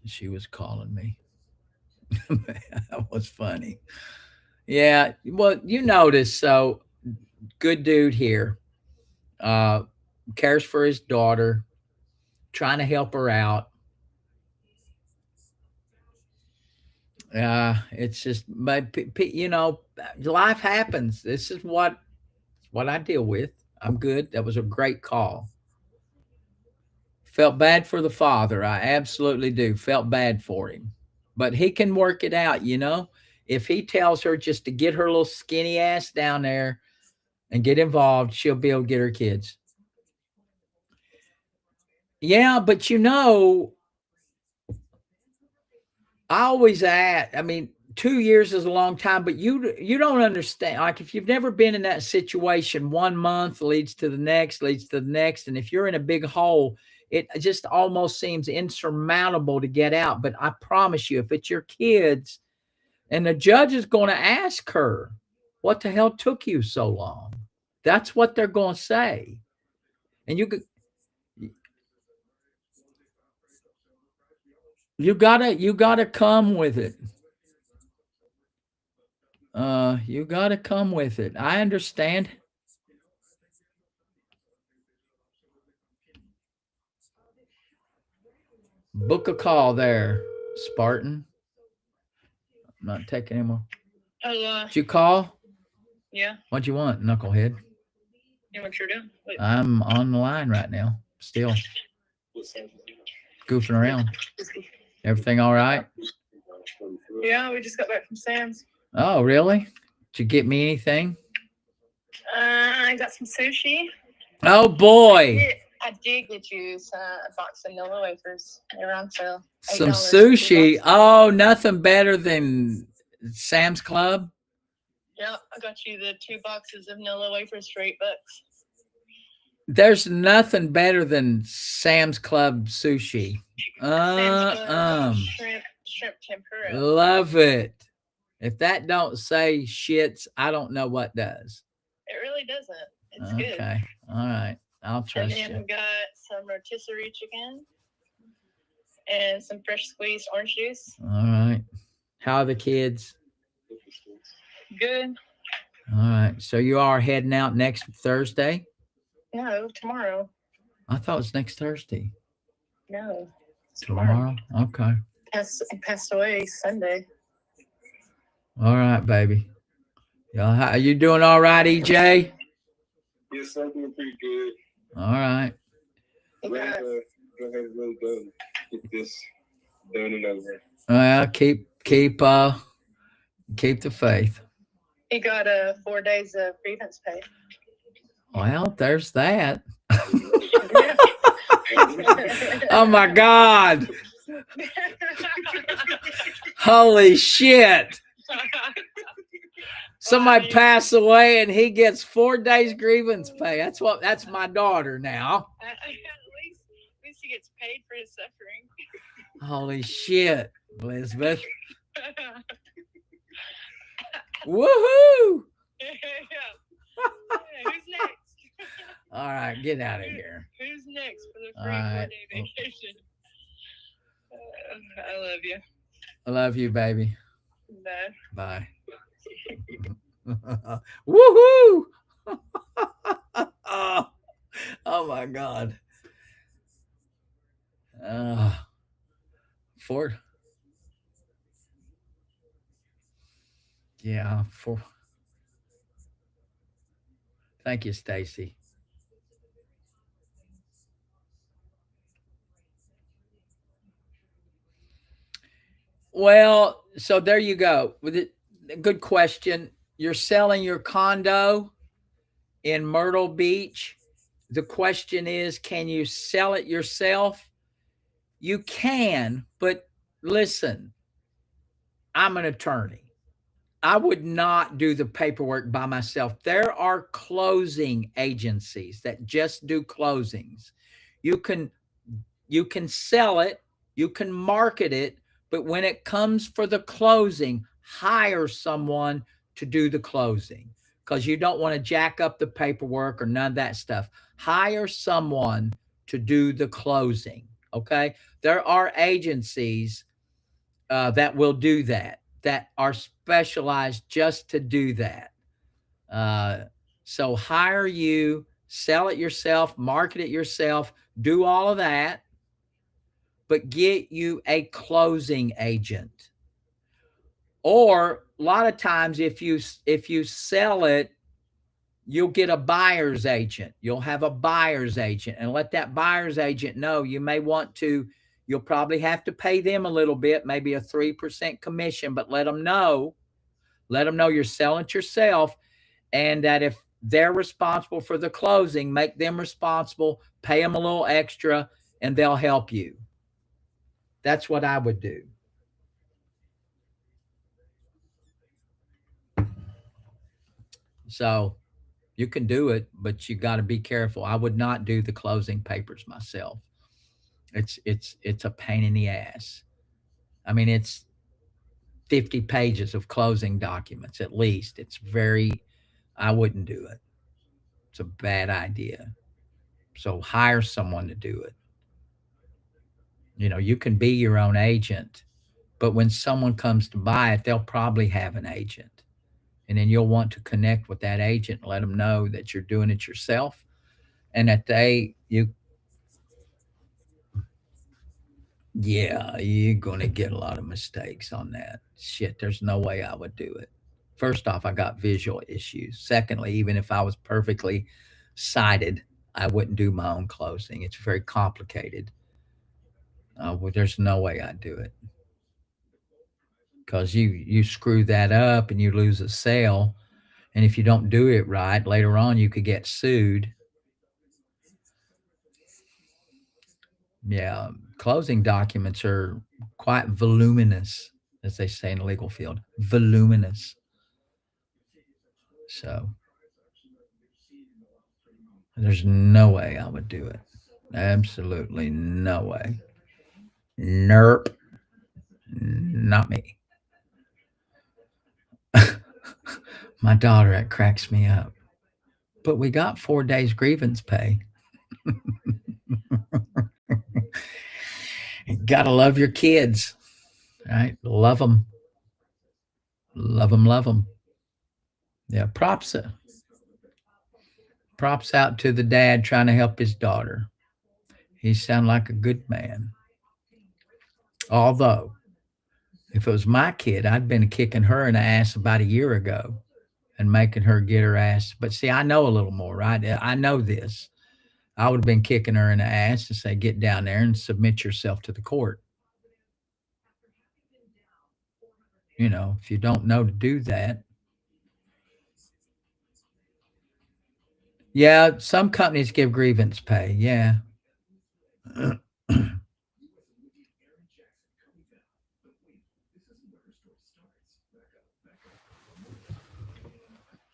She was calling me. That was funny. Yeah. Well, you notice, so good dude here. Cares for his daughter, trying to help her out. It's just, but life happens. This is what I deal with. I'm good. That was a great call. Felt bad for the father. I absolutely do. Felt bad for him. But he can work it out, If he tells her just to get her little skinny ass down there and get involved, she'll be able to get her kids. Yeah, but I always ask, 2 years is a long time, but you don't understand. Like, if you've never been in that situation, 1 month leads to the next, and if you're in a big hole, it just almost seems insurmountable to get out. But I promise you, if it's your kids, and the judge is going to ask her, what the hell took you so long? That's what they're going to say. And you gotta come with it. You gotta come with it. I understand. Book a call there, Spartan. I'm not taking anymore. Did you call? Yeah. What'd you want, knucklehead? You know what you're doing? Wait. I'm on the line right now. Still goofing around. Everything all right? Yeah, we just got back from Sam's. Oh, really? Did you get me anything? I got some sushi. Oh boy. I did get you a box of NOLA wafers. They were on sale. Some sushi. Oh, nothing better than Sam's Club. Yep, I got you the 2 boxes of NOLA wafers for $8. There's nothing better than Sam's Club sushi. Shrimp tempura. Love it. If that don't say shits, I don't know what does. It really doesn't. It's good. Okay. All right. I'll trust and then you. we got some rotisserie chicken and some fresh squeezed orange juice. All right. How are the kids? Good. All right. So you are heading out next Thursday? No, tomorrow. I thought it was next Thursday. No. Tomorrow? Okay. Passed away Sunday. All right, baby. Yeah, are you doing all right, EJ? Yes, I'm doing pretty good. All right. Go ahead and really go get this done and over. Well, keep the faith. He got 4 days of grievance pay. Well, there's that. Oh my God. Holy shit. Somebody passed away and he gets 4 days grievance pay. That's my daughter now. At least he gets paid for his suffering. Holy shit, Elizabeth. Woohoo! Who's next? All right, get out of here. Who's next for the All free right. 4-day vacation? I love you. I love you, baby. Bye. Bye. Woohoo! Oh my God. Ford. Yeah, Thank you, Stacy. Well, so there you go. With it, good question. You're selling your condo in Myrtle Beach. The question is, can you sell it yourself? You can, but listen, I'm an attorney. I would not do the paperwork by myself. There are closing agencies that just do closings. You can sell it, you can market it, but when it comes for the closing, hire someone to do the closing, because you don't want to jack up the paperwork or none of that stuff. Hire someone to do the closing. Okay. There are agencies that will do that, that are specialized just to do that. So hire you, sell it yourself, market it yourself, do all of that, but get you a closing agent. Or a lot of times, if you sell it, you'll get a buyer's agent. You'll have a buyer's agent, and let that buyer's agent know you may want to. You'll probably have to pay them a little bit, maybe a 3% commission, but let them know you're selling it yourself, and that if they're responsible for the closing, make them responsible, pay them a little extra, and they'll help you. That's what I would do. So you can do it, but you got to be careful. I would not do the closing papers myself. It's a pain in the ass. I mean, it's 50 pages of closing documents at least. I wouldn't do it. It's a bad idea. So hire someone to do it. You can be your own agent, but when someone comes to buy it, they'll probably have an agent. And then you'll want to connect with that agent and let them know that you're doing it yourself, and that you're going to get a lot of mistakes on that. Shit, there's no way I would do it. First off, I got visual issues. Secondly, even if I was perfectly sighted, I wouldn't do my own closing. It's very complicated. Well, there's no way I'd do it, because you screw that up and you lose a sale. And if you don't do it right, later on you could get sued. Yeah, closing documents are quite voluminous, as they say in the legal field. Voluminous. So there's no way I would do it. Absolutely no way. Nerp. Not me. My daughter, it cracks me up. But we got 4 days grievance pay. You gotta love your kids, right? Love them. Love them, love them. Yeah, props out to the dad trying to help his daughter. He sounded like a good man. Although, if it was my kid, I'd been kicking her in the ass about a year ago and making her get her ass. But see, I know a little more, right? I know this. I would have been kicking her in the ass and say, get down there and submit yourself to the court. If you don't know to do that. Yeah, some companies give grievance pay. Yeah.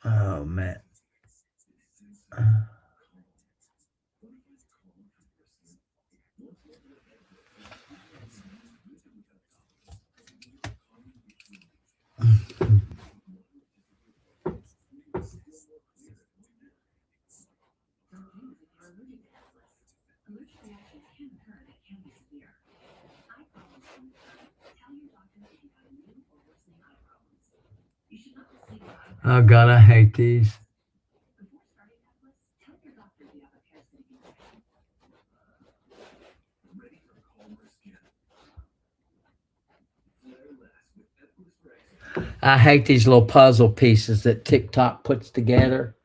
Oh, man. Oh, God, I hate these. I hate these little puzzle pieces that TikTok puts together.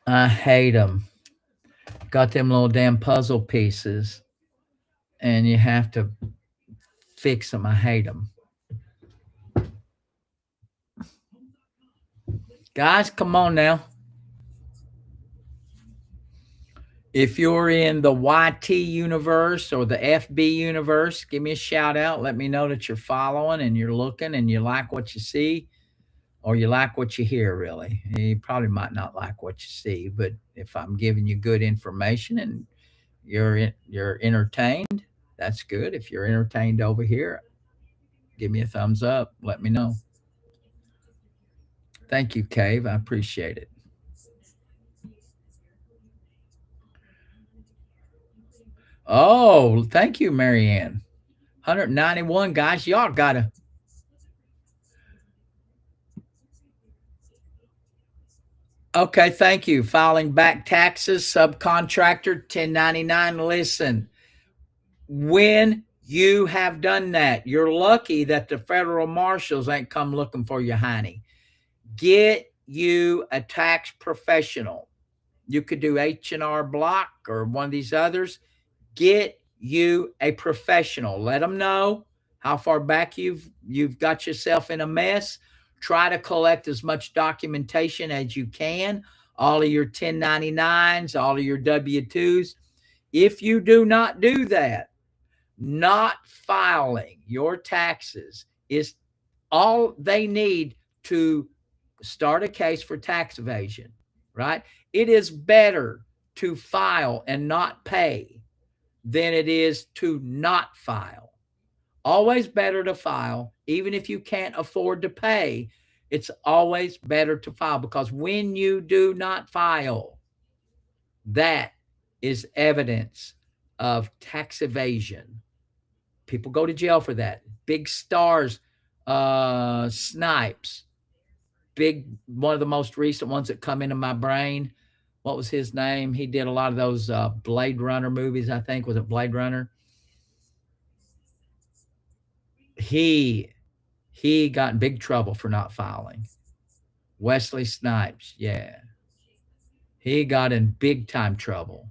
I hate them. Got them little damn puzzle pieces, and you have to fix them. I hate them. Guys, come on now. If you're in the YT universe or the FB universe, give me a shout out. Let me know that you're following and you're looking and you like what you see, or you like what you hear, really. You probably might not like what you see, but if I'm giving you good information and you're entertained, that's good. If you're entertained over here, give me a thumbs up. Let me know. Thank you, Cave. I appreciate it. Oh, thank you, Marianne. 191 guys. Y'all gotta. Okay, thank you. Filing back taxes, subcontractor, 1099. Listen, when you have done that, you're lucky that the federal marshals ain't come looking for you, honey. Get you a tax professional. You could do H&R Block or one of these others. Get you a professional. Let them know how far back you've got yourself in a mess. Try to collect as much documentation as you can, all of your 1099s, all of your W-2s. If you do not do that, not filing your taxes is all they need to start a case for tax evasion, right? It is better to file and not pay than it is to not file. Always better to file, even if you can't afford to pay. It's always better to file, because when you do not file, that is evidence of tax evasion. People go to jail for that. Big stars, Snipes, one of the most recent ones that come into my brain. What was his name? He did a lot of those Blade Runner movies, I think. Was it Blade Runner? He got in big trouble for not filing. Wesley Snipes, yeah. He got in big time trouble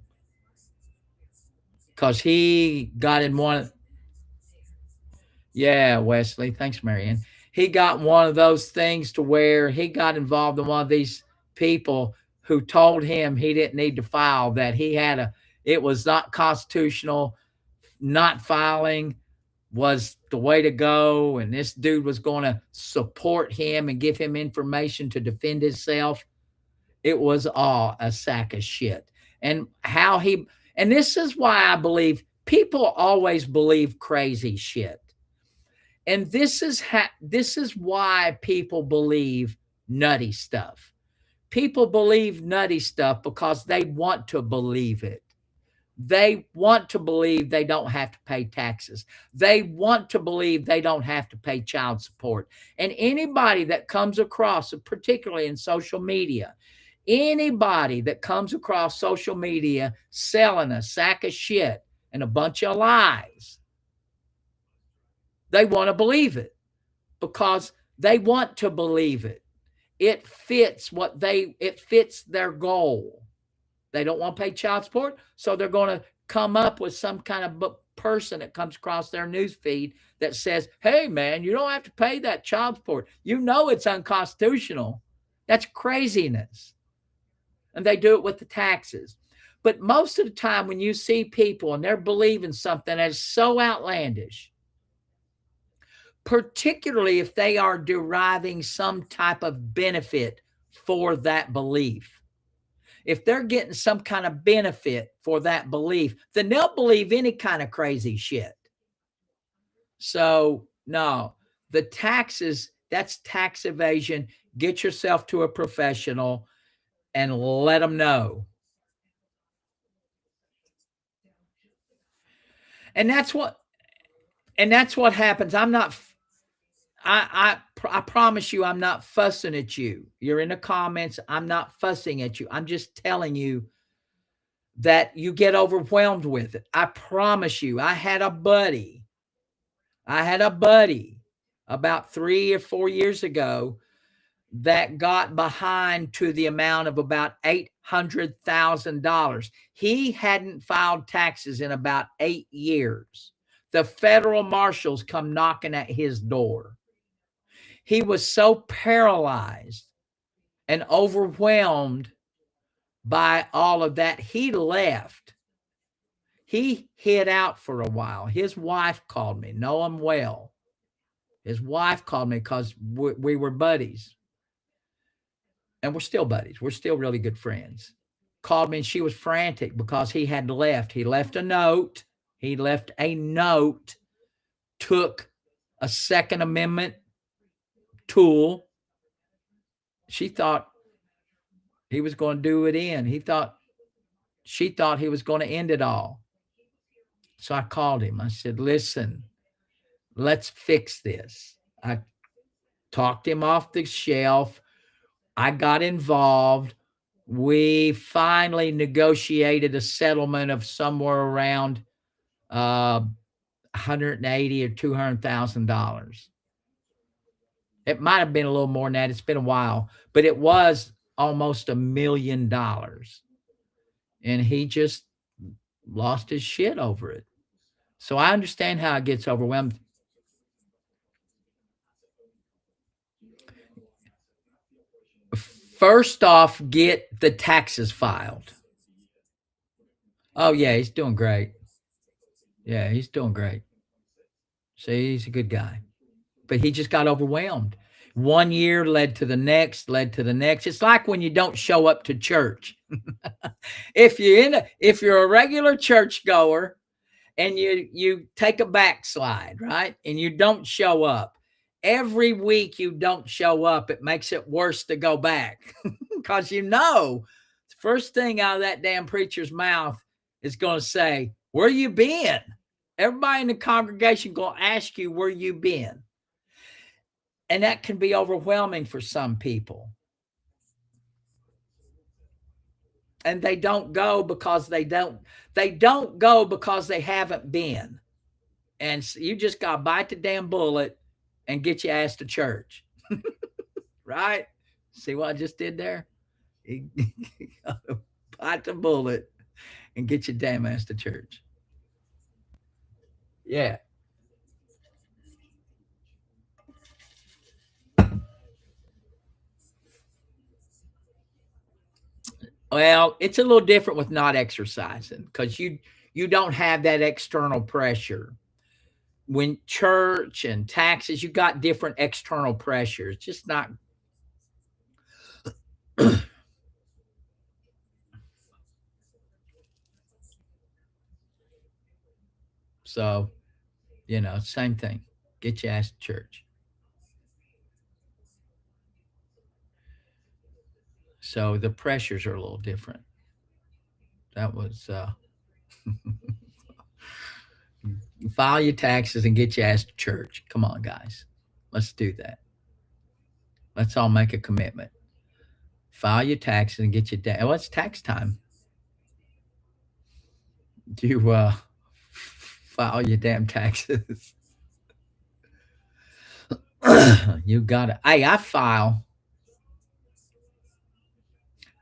because he got in one. Yeah, Wesley. Thanks, Marianne. He got one of those things to where he got involved in one of these people who told him he didn't need to file, that it was not constitutional. Not filing was the way to go. And this dude was going to support him and give him information to defend himself. It was all a sack of shit. And this is why I believe people always believe crazy shit. And this is why people believe nutty stuff. People believe nutty stuff because they want to believe it. They want to believe they don't have to pay taxes. They want to believe they don't have to pay child support. And anybody that comes across, particularly in social media, anybody that comes across social media selling a sack of shit and a bunch of lies, they want to believe it because they want to believe it. It fits their goal. They don't want to pay child support, so they're going to come up with some kind of person that comes across their news feed that says, hey, man, you don't have to pay that child support. You know it's unconstitutional. That's craziness. And they do it with the taxes. But most of the time when you see people and they're believing something that is so outlandish, particularly if they are deriving some type of benefit for that belief, if they're getting some kind of benefit for that belief, then they'll believe any kind of crazy shit. So, no, the taxes, that's tax evasion. Get yourself to a professional and let them know. And that's what happens. I promise you, I'm not fussing at you. You're in the comments. I'm not fussing at you. I'm just telling you that you get overwhelmed with it. I promise you. I had a buddy about 3 or 4 years ago that got behind to the amount of about $800,000. He hadn't filed taxes in about 8 years. The federal marshals come knocking at his door. He was so paralyzed and overwhelmed by all of that, he left. He hid out for a while. His wife called me, know him well. His wife called me because we were buddies. And we're still buddies. We're still really good friends. Called me and she was frantic because he had left. He left a note. Took a Second Amendment tool. She thought he was going to do it in. She thought he was going to end it all. So I called him. I said, listen, let's fix this. I talked him off the shelf. I got involved. We finally negotiated a settlement of somewhere around $180,000 or $200,000. It might have been a little more than that. It's been a while, but it was almost $1 million. And he just lost his shit over it. So I understand how it gets overwhelmed. First off, get the taxes filed. Oh, yeah, he's doing great. Yeah, he's doing great. See, he's a good guy. But he just got overwhelmed. 1 year led to the next. It's like when you don't show up to church. If you're a regular churchgoer and you take a backslide, right? And you don't show up. Every week you don't show up, it makes it worse to go back. Because the first thing out of that damn preacher's mouth is going to say, where you been? Everybody in the congregation going to ask you where you been. And that can be overwhelming for some people. And they don't go because they don't go because they haven't been. And so you just got to bite the damn bullet and get your ass to church. Right? See what I just did there? You gotta bite the bullet and get your damn ass to church. Yeah. Well, it's a little different with not exercising because you don't have that external pressure. When church and taxes, you got different external pressures. Just not. So, same thing. Get your ass to church. So the pressures are a little different. That was file your taxes and get your ass to church. Come on, guys. Let's do that. Let's all make a commitment. File your taxes and get your well, it's tax time. You file your damn taxes. You got it. Hey, I file.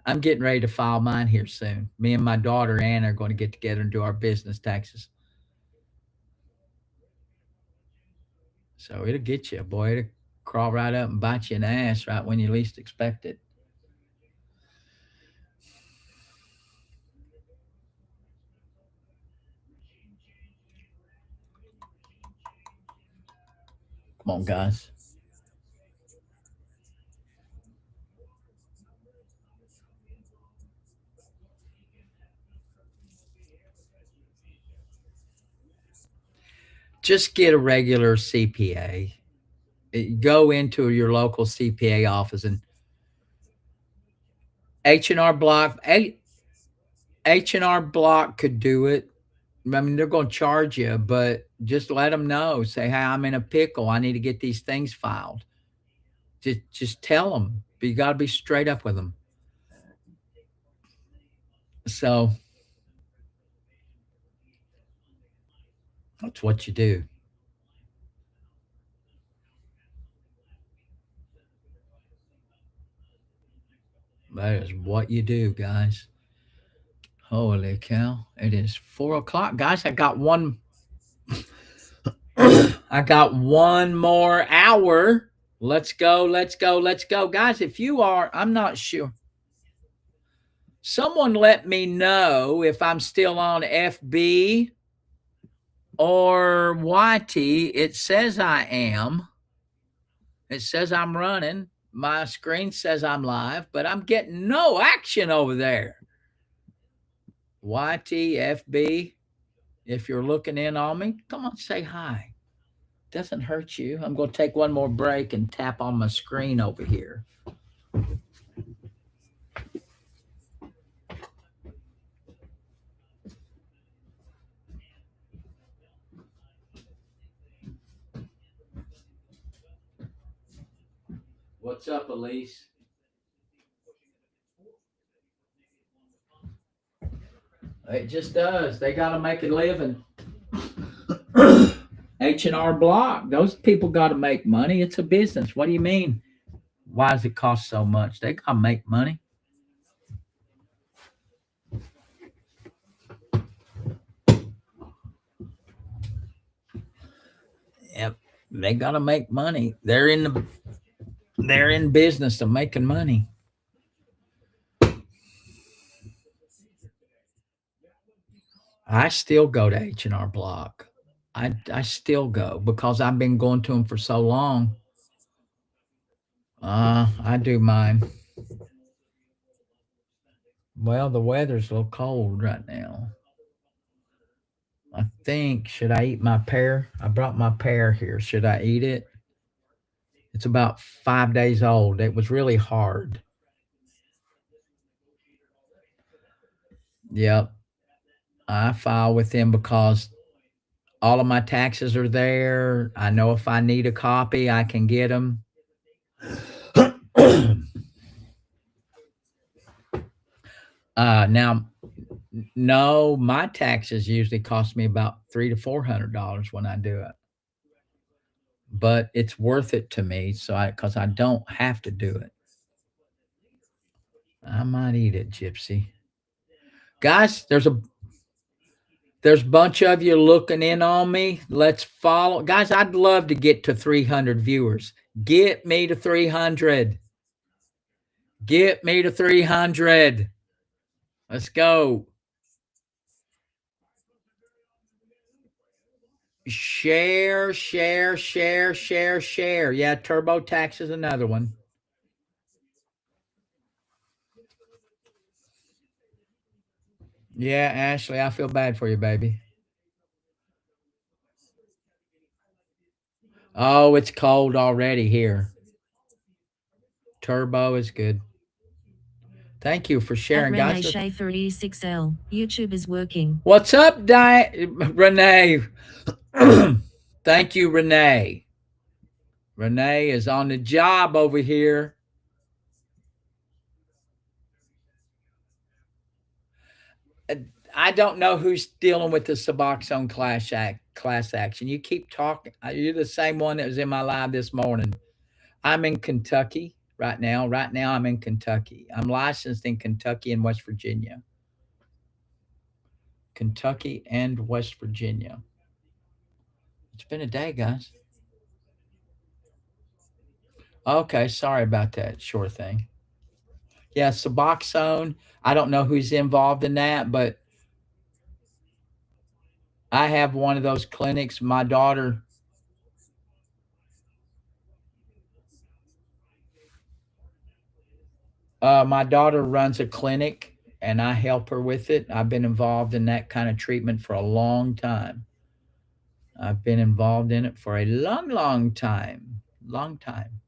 I'm getting ready to file mine here soon. Me and my daughter Anna are going to get together and do our business taxes. So it'll get you, boy. It'll crawl right up and bite you in the ass right when you least expect it. Come on, guys. Just get a regular CPA. Go into your local CPA office and H&R Block could do it. I mean, they're going to charge you, but just let them know. Say, hey, I'm in a pickle. I need to get these things filed. Just tell them. But you got to be straight up with them. So that's what you do. That is what you do, guys. Holy cow. It is 4:00. Guys, I got one more hour. Let's go. Guys, if you are, I'm not sure. Someone let me know if I'm still on FB or YT. It says I am. It says I'm running. My screen says I'm live, but I'm getting no action over there. YT, FB, if you're looking in on me, come on, say hi. Doesn't hurt you. I'm going to take one more break and tap on my screen over here. What's up, Elise? It just does. They got to make a living. H&R Block. Those people got to make money. It's a business. What do you mean? Why does it cost so much? They got to make money. Yep. They got to make money. They're in business of making money. I still go to H&R Block. I still go because I've been going to them for so long. I do mine. Well, the weather's a little cold right now. I think, should I eat my pear? I brought my pear here. Should I eat it? It's about 5 days old. It was really hard. Yep. I file with them because all of my taxes are there. I know if I need a copy, I can get them. Now, no, my taxes usually cost me about $300 to $400 when I do it, but it's worth it to me. Because I don't have to do it. I might eat it, Gypsy. Guys, there's a bunch of you looking in on me. Let's follow. Guys, I'd love to get to 300 viewers. Get me to 300. Get me to 300. Let's go. Share. Yeah, TurboTax is another one. Yeah, Ashley, I feel bad for you, baby. Oh, it's cold already here. Turbo is good. Thank you for sharing, Renee guys. Schaefer E6L. YouTube is working. What's up, Renee? Thank you, Renee. Renee is on the job over here. I don't know who's dealing with the Suboxone class action. You keep talking. You're the same one that was in my live this morning. I'm in Kentucky right now. Right now, I'm in Kentucky. I'm licensed in Kentucky and West Virginia. Kentucky and West Virginia. It's been a day, guys. Okay, sorry about that. Sure thing. Yeah, Suboxone. I don't know who's involved in that, but I have one of those clinics. My daughter runs a clinic and I help her with it. I've been involved in that kind of treatment for a long time. I've been involved in it for a long time. Long time.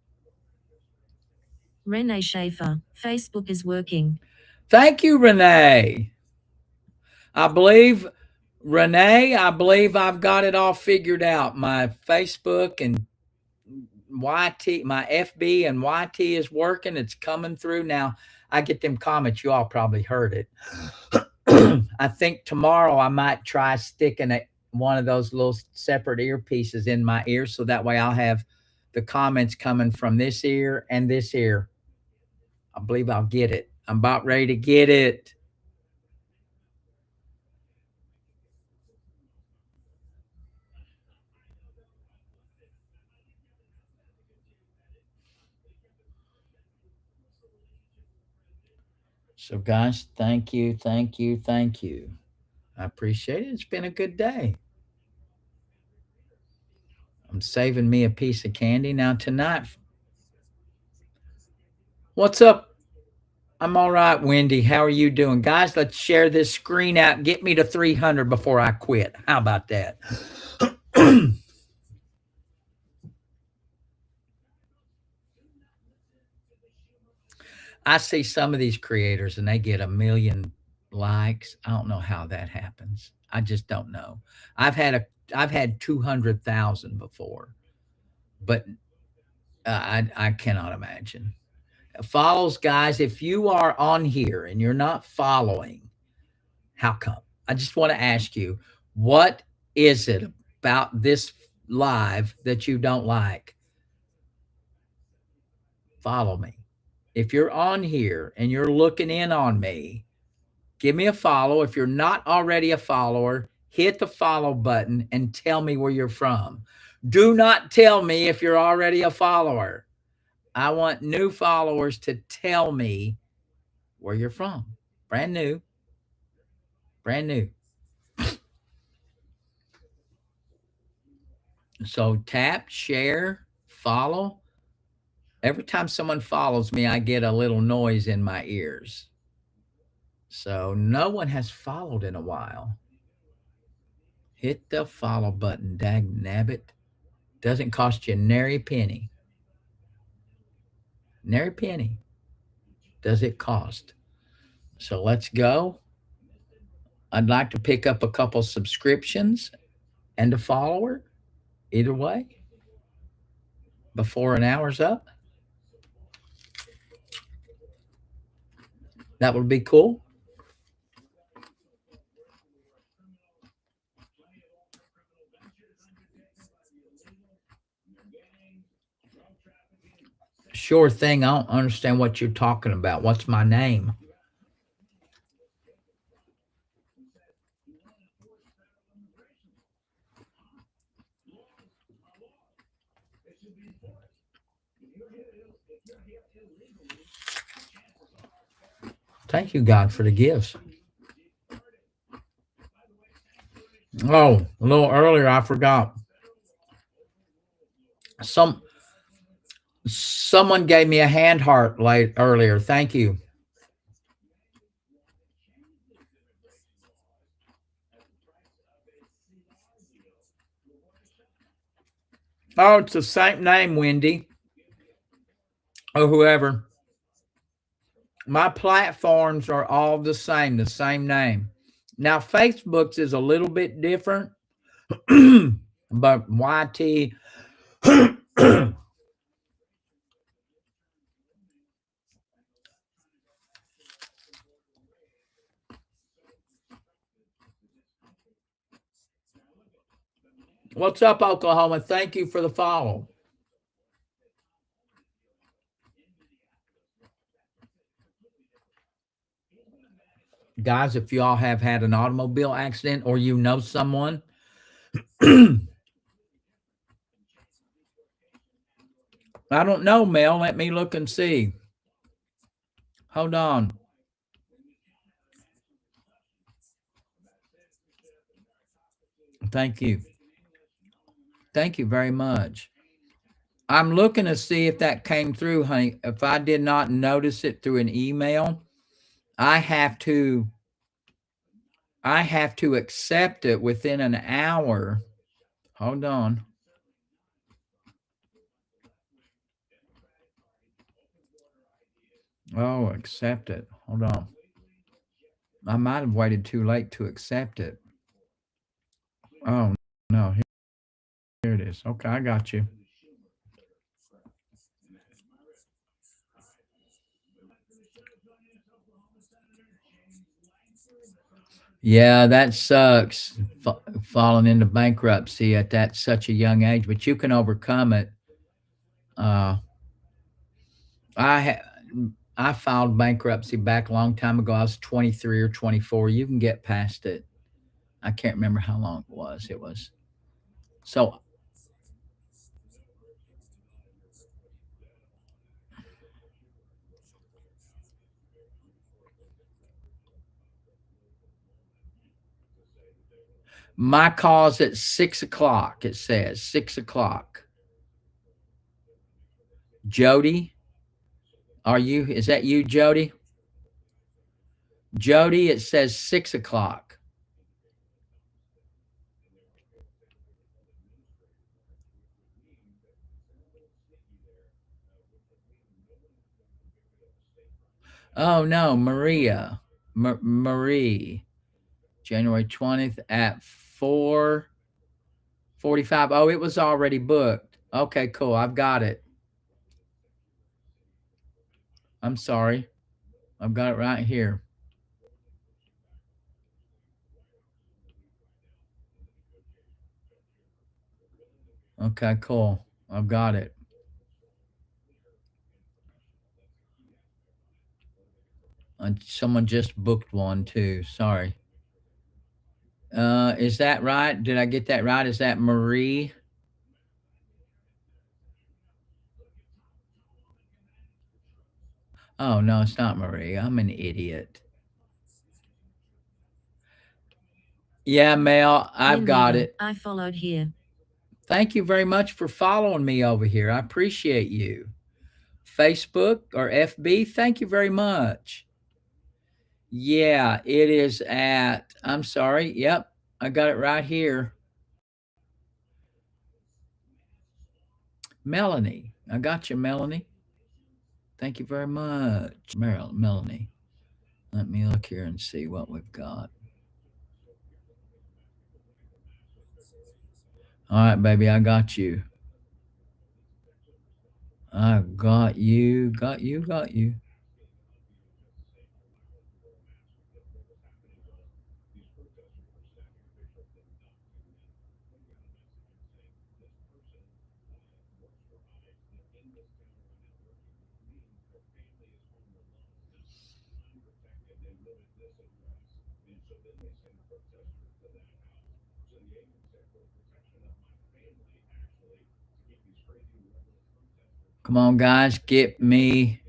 Renee Schaefer. Facebook is working. Thank you, Renee. Renee, I believe I've got it all figured out. My Facebook and YT, my FB and YT is working. It's coming through now. I get them comments. You all probably heard it. I think tomorrow I might try sticking one of those little separate earpieces in my ear, so that way I'll have the comments coming from this ear and this ear. I believe I'll get it. I'm about ready to get it. So, guys, thank you, thank you, thank you. I appreciate it. It's been a good day. I'm saving me a piece of candy. Now, tonight, what's up? I'm all right, Wendy. How are you doing? Guys, let's share this screen out. Get me to 300 before I quit. How about that? I see some of these creators and they get 1 million likes. I don't know how that happens. I just don't know. I've had 200,000 before, but I cannot imagine. Follows, guys. If you are on here and you're not following, how come? I just want to ask you, what is it about this live that you don't like? Follow me. If you're on here and you're looking in on me, give me a follow. If you're not already a follower, hit the follow button and tell me where you're from. Do not tell me if you're already a follower. I want new followers to tell me where you're from. Brand new. Brand new. So tap, share, follow. Every time someone follows me, I get a little noise in my ears. So no one has followed in a while. Hit the follow button, dag nabbit. Doesn't cost you nary penny. Nary penny does it cost. So let's go. I'd like to pick up a couple subscriptions and a follower, either way, before an hour's up. That would be cool. Sure thing. I don't understand what you're talking about. What's my name? Thank you, God, for the gifts. Oh, a little earlier, I forgot. Someone gave me a hand heart earlier. Thank you. Oh, it's the same name, Wendy, or whoever. My platforms are all the same name. Now, Facebook's is a little bit different, but YT. What's up, Oklahoma? Thank you for the follow. Guys, if y'all have had an automobile accident or you know someone, I don't know, Mel. Let me look and see. Hold on. Thank you. Thank you very much. I'm looking to see if that came through, honey. If I did not notice it through an email, I have to accept it within an hour. Hold on. Oh, accept it. Hold on. I might have waited too late to accept it. Oh, no. Here it is. Okay, I got you. Yeah, that sucks. Falling into bankruptcy at such a young age, but you can overcome it. I filed bankruptcy back a long time ago. I was 23 or 24. You can get past it. I can't remember how long it was. So My call's at 6 o'clock. It says 6 o'clock. Jody, is that you, Jody? Jody, it says 6 o'clock. Oh, no, Maria. Marie. January 20th at 4:45. Oh, it was already booked. Okay, cool. I've got it. I'm sorry. I've got it right here. Okay, cool. I've got it. Someone just booked one too. Sorry. Is that right? Did I get that right? Is that Marie? Oh, no, it's not Marie. I'm an idiot. Yeah, Mel, I've got it. I followed here. Thank you very much for following me over here. I appreciate you. Facebook or FB, thank you very much. Yeah, it is at, I'm sorry. Yep, I got it right here. Melanie. I got you, Melanie. Thank you very much, Melanie. Let me look here and see what we've got. All right, baby, I got you. I got you. Come on, guys, get me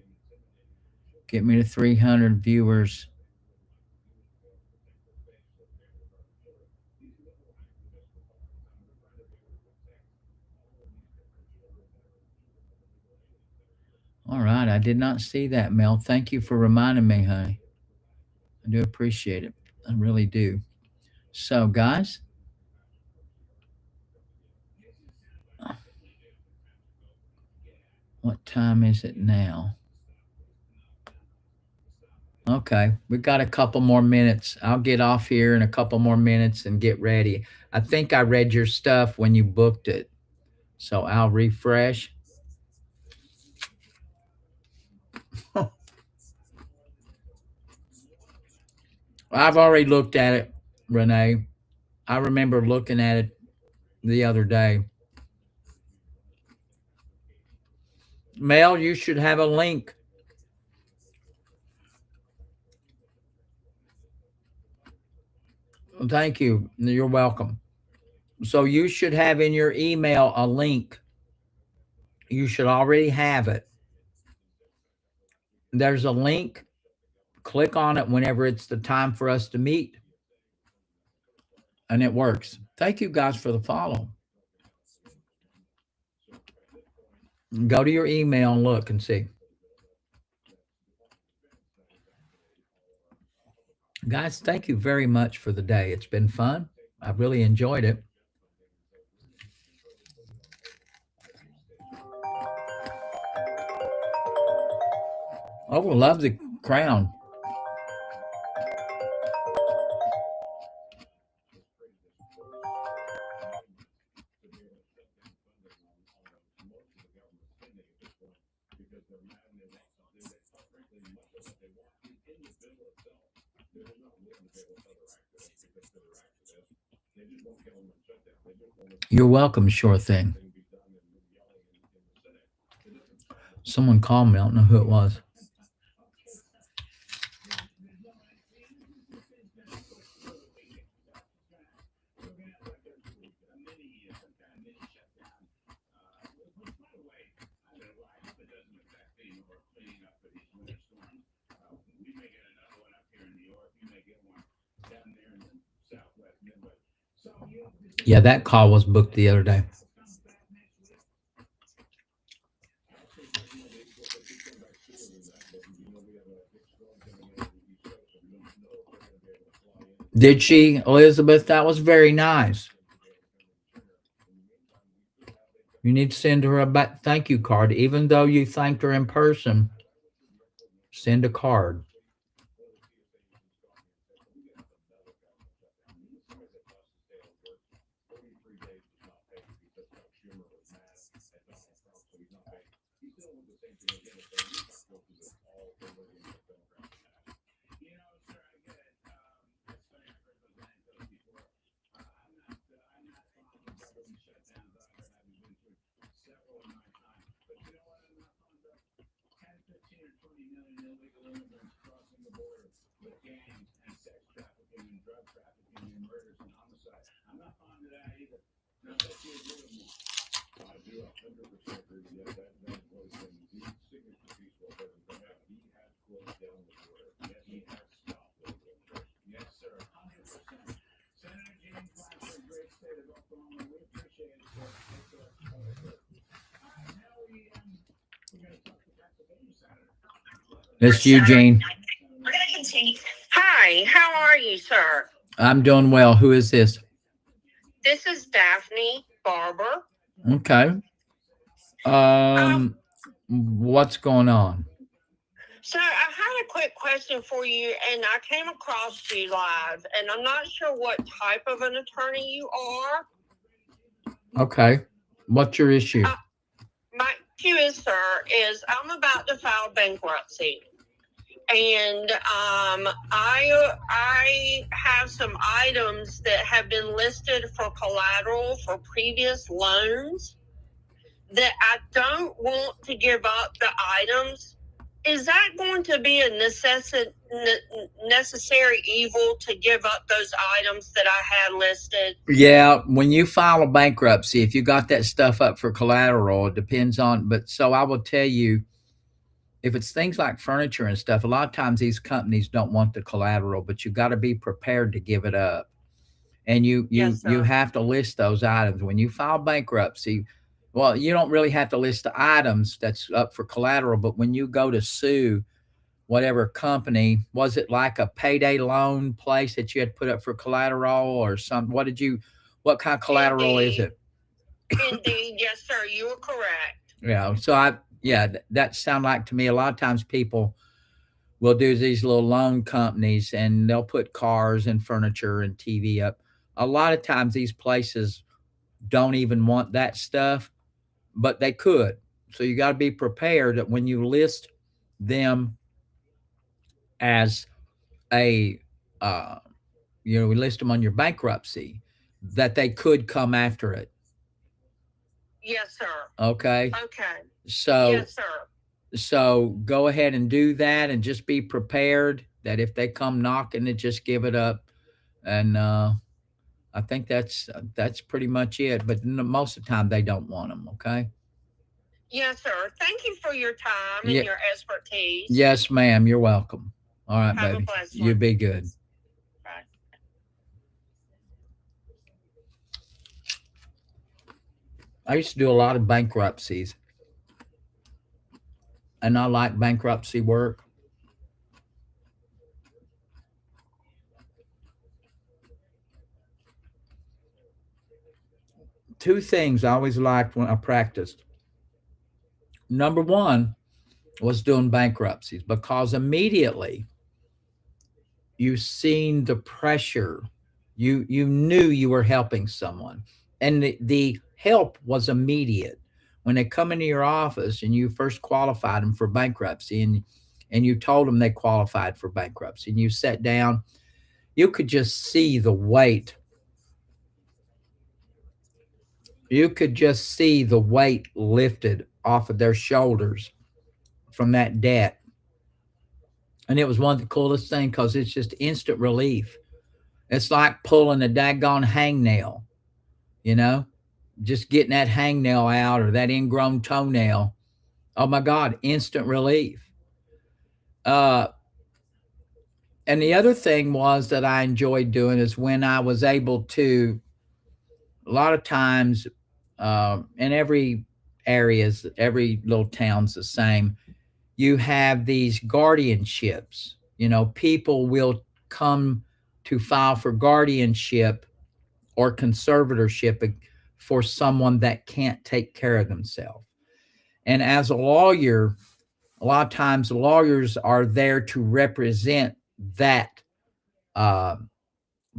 to 300 viewers. All right, I did not see that, Mel. Thank you for reminding me, honey. I do appreciate it. I really do. So, guys, what time is it now? Okay, we've got a couple more minutes. I'll get off here in a couple more minutes and get ready. I think I read your stuff when you booked it. So I'll refresh. I've already looked at it, Renee. I remember looking at it the other day. Mel, you should have a link. Thank you. You're welcome. So you should have in your email a link. You should already have it. There's a link. Click on it whenever it's the time for us to meet. And it works. Thank you guys for the follow. Go to your email and look and see. Guys, thank you very much for the day. It's been fun. I've really enjoyed it. Oh, we love the crown. You're welcome, sure thing. Someone called me. I don't know who it was. Yeah, that call was booked the other day. Did she, Elizabeth? That was very nice. You need to send her a thank you card. Even though you thanked her in person, send a card. Miss Eugene. We're going to continue. Hi, how are you, sir? I'm doing well. Who is this? This is Daphne Barber. Okay. What's going on? Sir, I had a quick question for you, and I came across you live, and I'm not sure what type of an attorney you are. Okay. What's your issue? My issue is, sir, is I'm about to file bankruptcy. And I have some items that have been listed for collateral for previous loans that I don't want to give up the items. Is that going to be a necessary evil to give up those items that I had listed? Yeah, when you file a bankruptcy, if you got that stuff up for collateral, it depends on, but so I will tell you, if it's things like furniture and stuff, a lot of times these companies don't want the collateral, but you got to be prepared to give it up. And you have to list those items when you file bankruptcy. Well, you don't really have to list the items that's up for collateral, but when you go to sue whatever company, was it like a payday loan place that you had put up for collateral or something? What kind of collateral is it? Indeed, yes, sir. You are correct. Yeah. So that sound like to me, a lot of times people will do these little loan companies and they'll put cars and furniture and TV up. A lot of times these places don't even want that stuff, but they could. So you got to be prepared that when you list them as we list them on your bankruptcy, that they could come after it. Yes, sir. Okay. Okay. So, yes, sir. So go ahead and do that, and just be prepared that if they come knocking, to just give it up. And I think that's pretty much it. But most of the time, they don't want them. Okay. Yes, sir. Thank you for your time and your expertise. Yes, ma'am. You're welcome. All right, Have baby. a blessed You one. be good. Bye. I used to do a lot of bankruptcies, and I like bankruptcy work. Two things I always liked when I practiced. Number one was doing bankruptcies, because immediately you seen the pressure. You knew you were helping someone, and the help was immediate. When they come into your office and you first qualified them for bankruptcy, and you told them they qualified for bankruptcy, and you sat down, you could just see the weight. You could just see the weight lifted off of their shoulders from that debt. And it was one of the coolest things, because it's just instant relief. It's like pulling a daggone hangnail, just getting that hangnail out, or that ingrown toenail. Oh my God, instant relief. And the other thing was that I enjoyed doing is when I was able to lot of times, in every areas, every little town's the same. You have these guardianships. You know, people will come to file for guardianship or conservatorship for someone that can't take care of themselves. And as a lawyer, a lot of times lawyers are there to represent that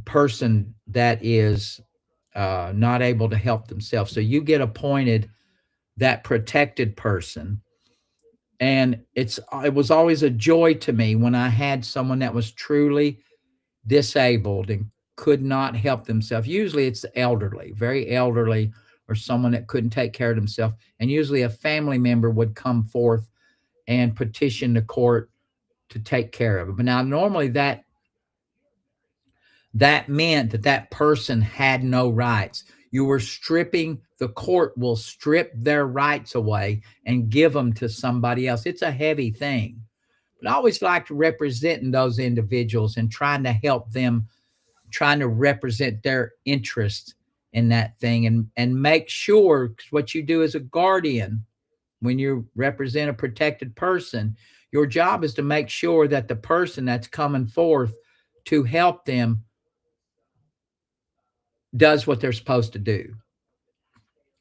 person that is not able to help themselves. So you get appointed that protected person. And it was always a joy to me when I had someone that was truly disabled and could not help themselves. Usually it's the elderly, very elderly, or someone that couldn't take care of themselves. And usually a family member would come forth and petition the court to take care of it. But now normally that meant that that person had no rights. You were stripping, the court will strip their rights away and give them to somebody else. It's a heavy thing. But I always liked representing those individuals and trying to help them, trying to represent their interest in that thing and make sure, because what you do as a guardian, when you represent a protected person, your job is to make sure that the person that's coming forth to help them does what they're supposed to do.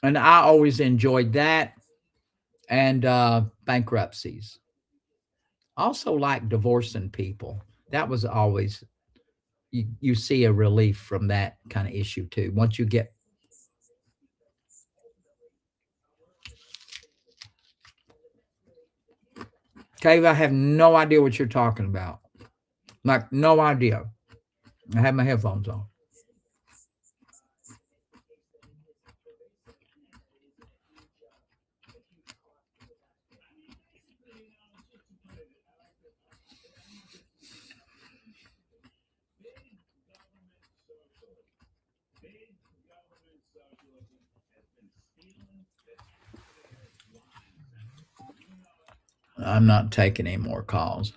And I always enjoyed that, and bankruptcies. Also like divorcing people. That was always, you see a relief from that kind of issue too. Once you get Cave, I have no idea what you're talking about. Like, no idea. I have my headphones on. I'm not taking any more calls.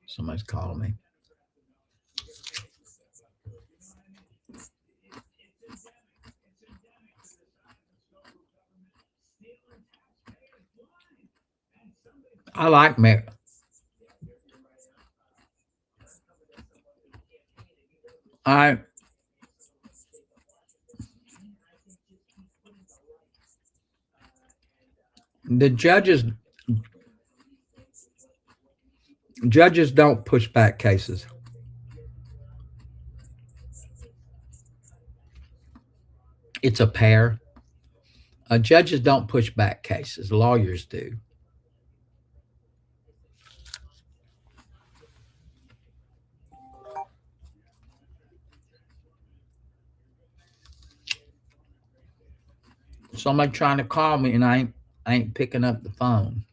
Somebody's calling me. I like me. The judges don't push back cases. It's a pair. Judges don't push back cases. Lawyers do. Somebody trying to call me and I ain't picking up the phone.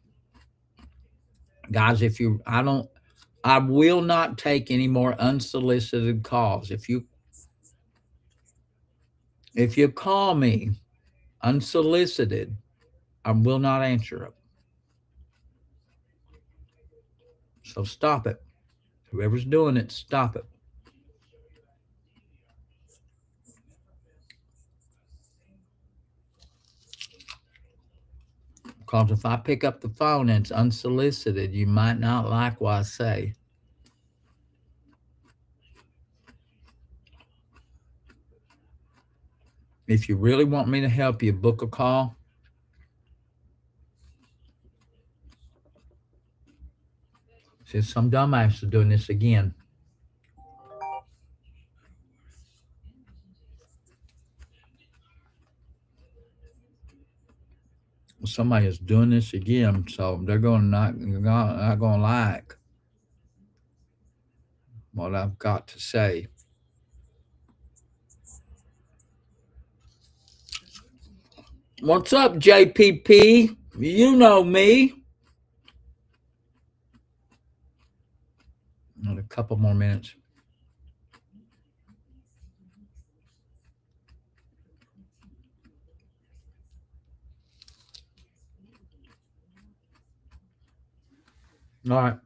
Guys, I will not take any more unsolicited calls. If you call me unsolicited, I will not answer it. So stop it. Whoever's doing it, stop it. Because if I pick up the phone and it's unsolicited, you might not like what I say. If you really want me to help you, book a call. See, some dumbass is doing this again. Somebody is doing this again, so they're not going to like what I've got to say. What's up, JPP? You know me. And a couple more minutes. All right.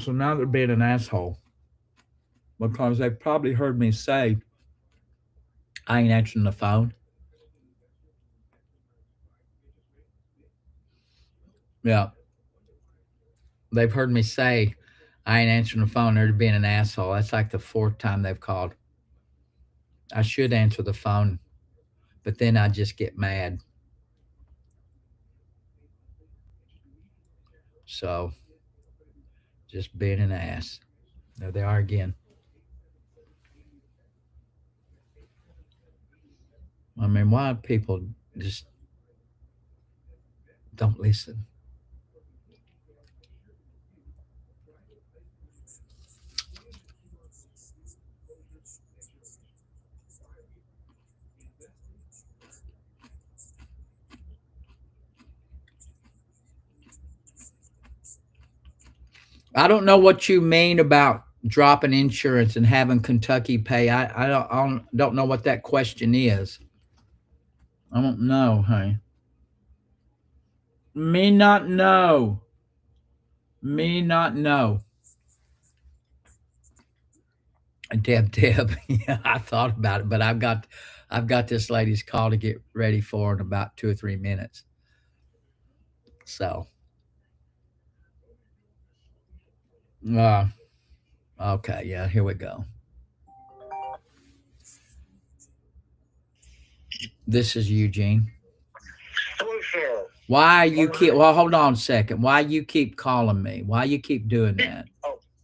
So now they're being an asshole because they probably heard me say I ain't answering the phone. Yeah. They've heard me say I ain't answering the phone. They're being an asshole. That's like the 4th time they've called. I should answer the phone, but then I just get mad. So, just being an ass. There they are again. I mean, why people just don't listen? I don't know what you mean about dropping insurance and having Kentucky pay. I don't know what that question is. I don't know, hey. Me not know. Me not know. Deb, yeah, I thought about it, but I've got this lady's call to get ready for in about 2 or 3 minutes. So, okay, yeah, here we go. This is Eugene. Hello, sir. Why you keep? Well, hold on a second. Why you keep calling me? Why you keep doing that?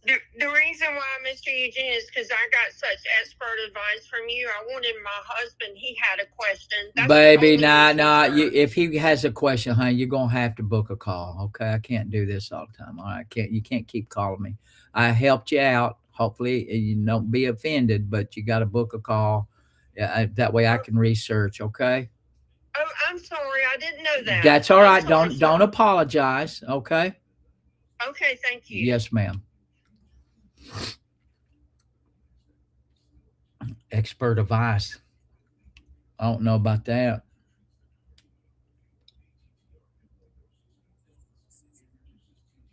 The reason why, Mr. Eugene, is because I got such expert advice from you. I wanted my husband, he had a question. That's Baby, nah. If he has a question, honey, you're gonna have to book a call. Okay, I can't do this all the time. All right, you can't keep calling me. I helped you out. Hopefully, you don't be offended, but you got to book a call. Yeah, that way I can research. Okay. Oh, I'm sorry. I didn't know that. That's all right. Don't apologize. Okay. Okay, thank you. Yes, ma'am. Expert advice. I don't know about that.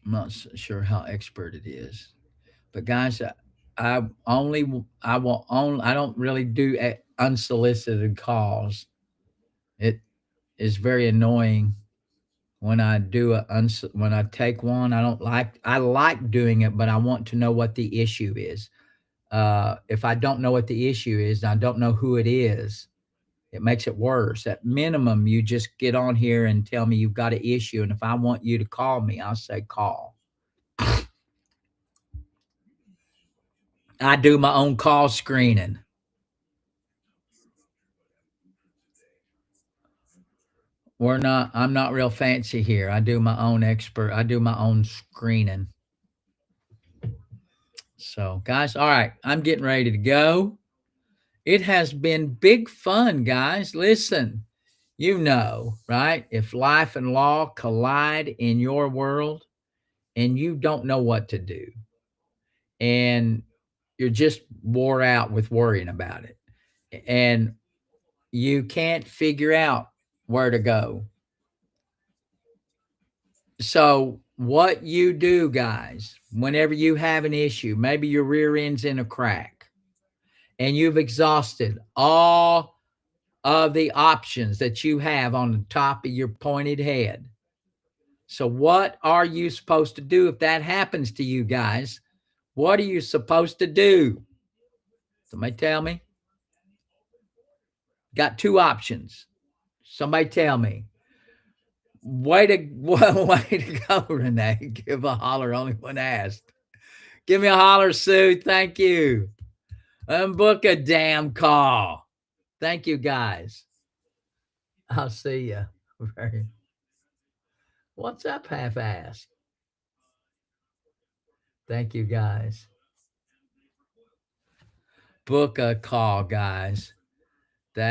I'm not sure how expert it is, but guys, I don't really do unsolicited calls. It is very annoying when I do when I take one. I like doing it, but I want to know what the issue is. If I don't know what the issue is, I don't know who it is. It makes it worse. At minimum, you just get on here and tell me you've got an issue. And if I want you to call me, I'll say call. I do my own call screening. I'm not real fancy here. I do my own screening. So, guys, all right, I'm getting ready to go. It has been big fun, guys. Listen, right? If life and law collide in your world and you don't know what to do and you're just wore out with worrying about it and you can't figure out where to go. So what you do, guys, whenever you have an issue, maybe your rear end's in a crack and you've exhausted all of the options that you have on the top of your pointed head. So what are you supposed to do if that happens to you, guys? What are you supposed to do? Somebody tell me. Got 2 options. Somebody tell me. Way to go, Renee. Give a holler, only when asked. Give me a holler, Sue. Thank you. And book a damn call. Thank you, guys. I'll see you. What's up, half-assed? Thank you, guys. Book a call, guys.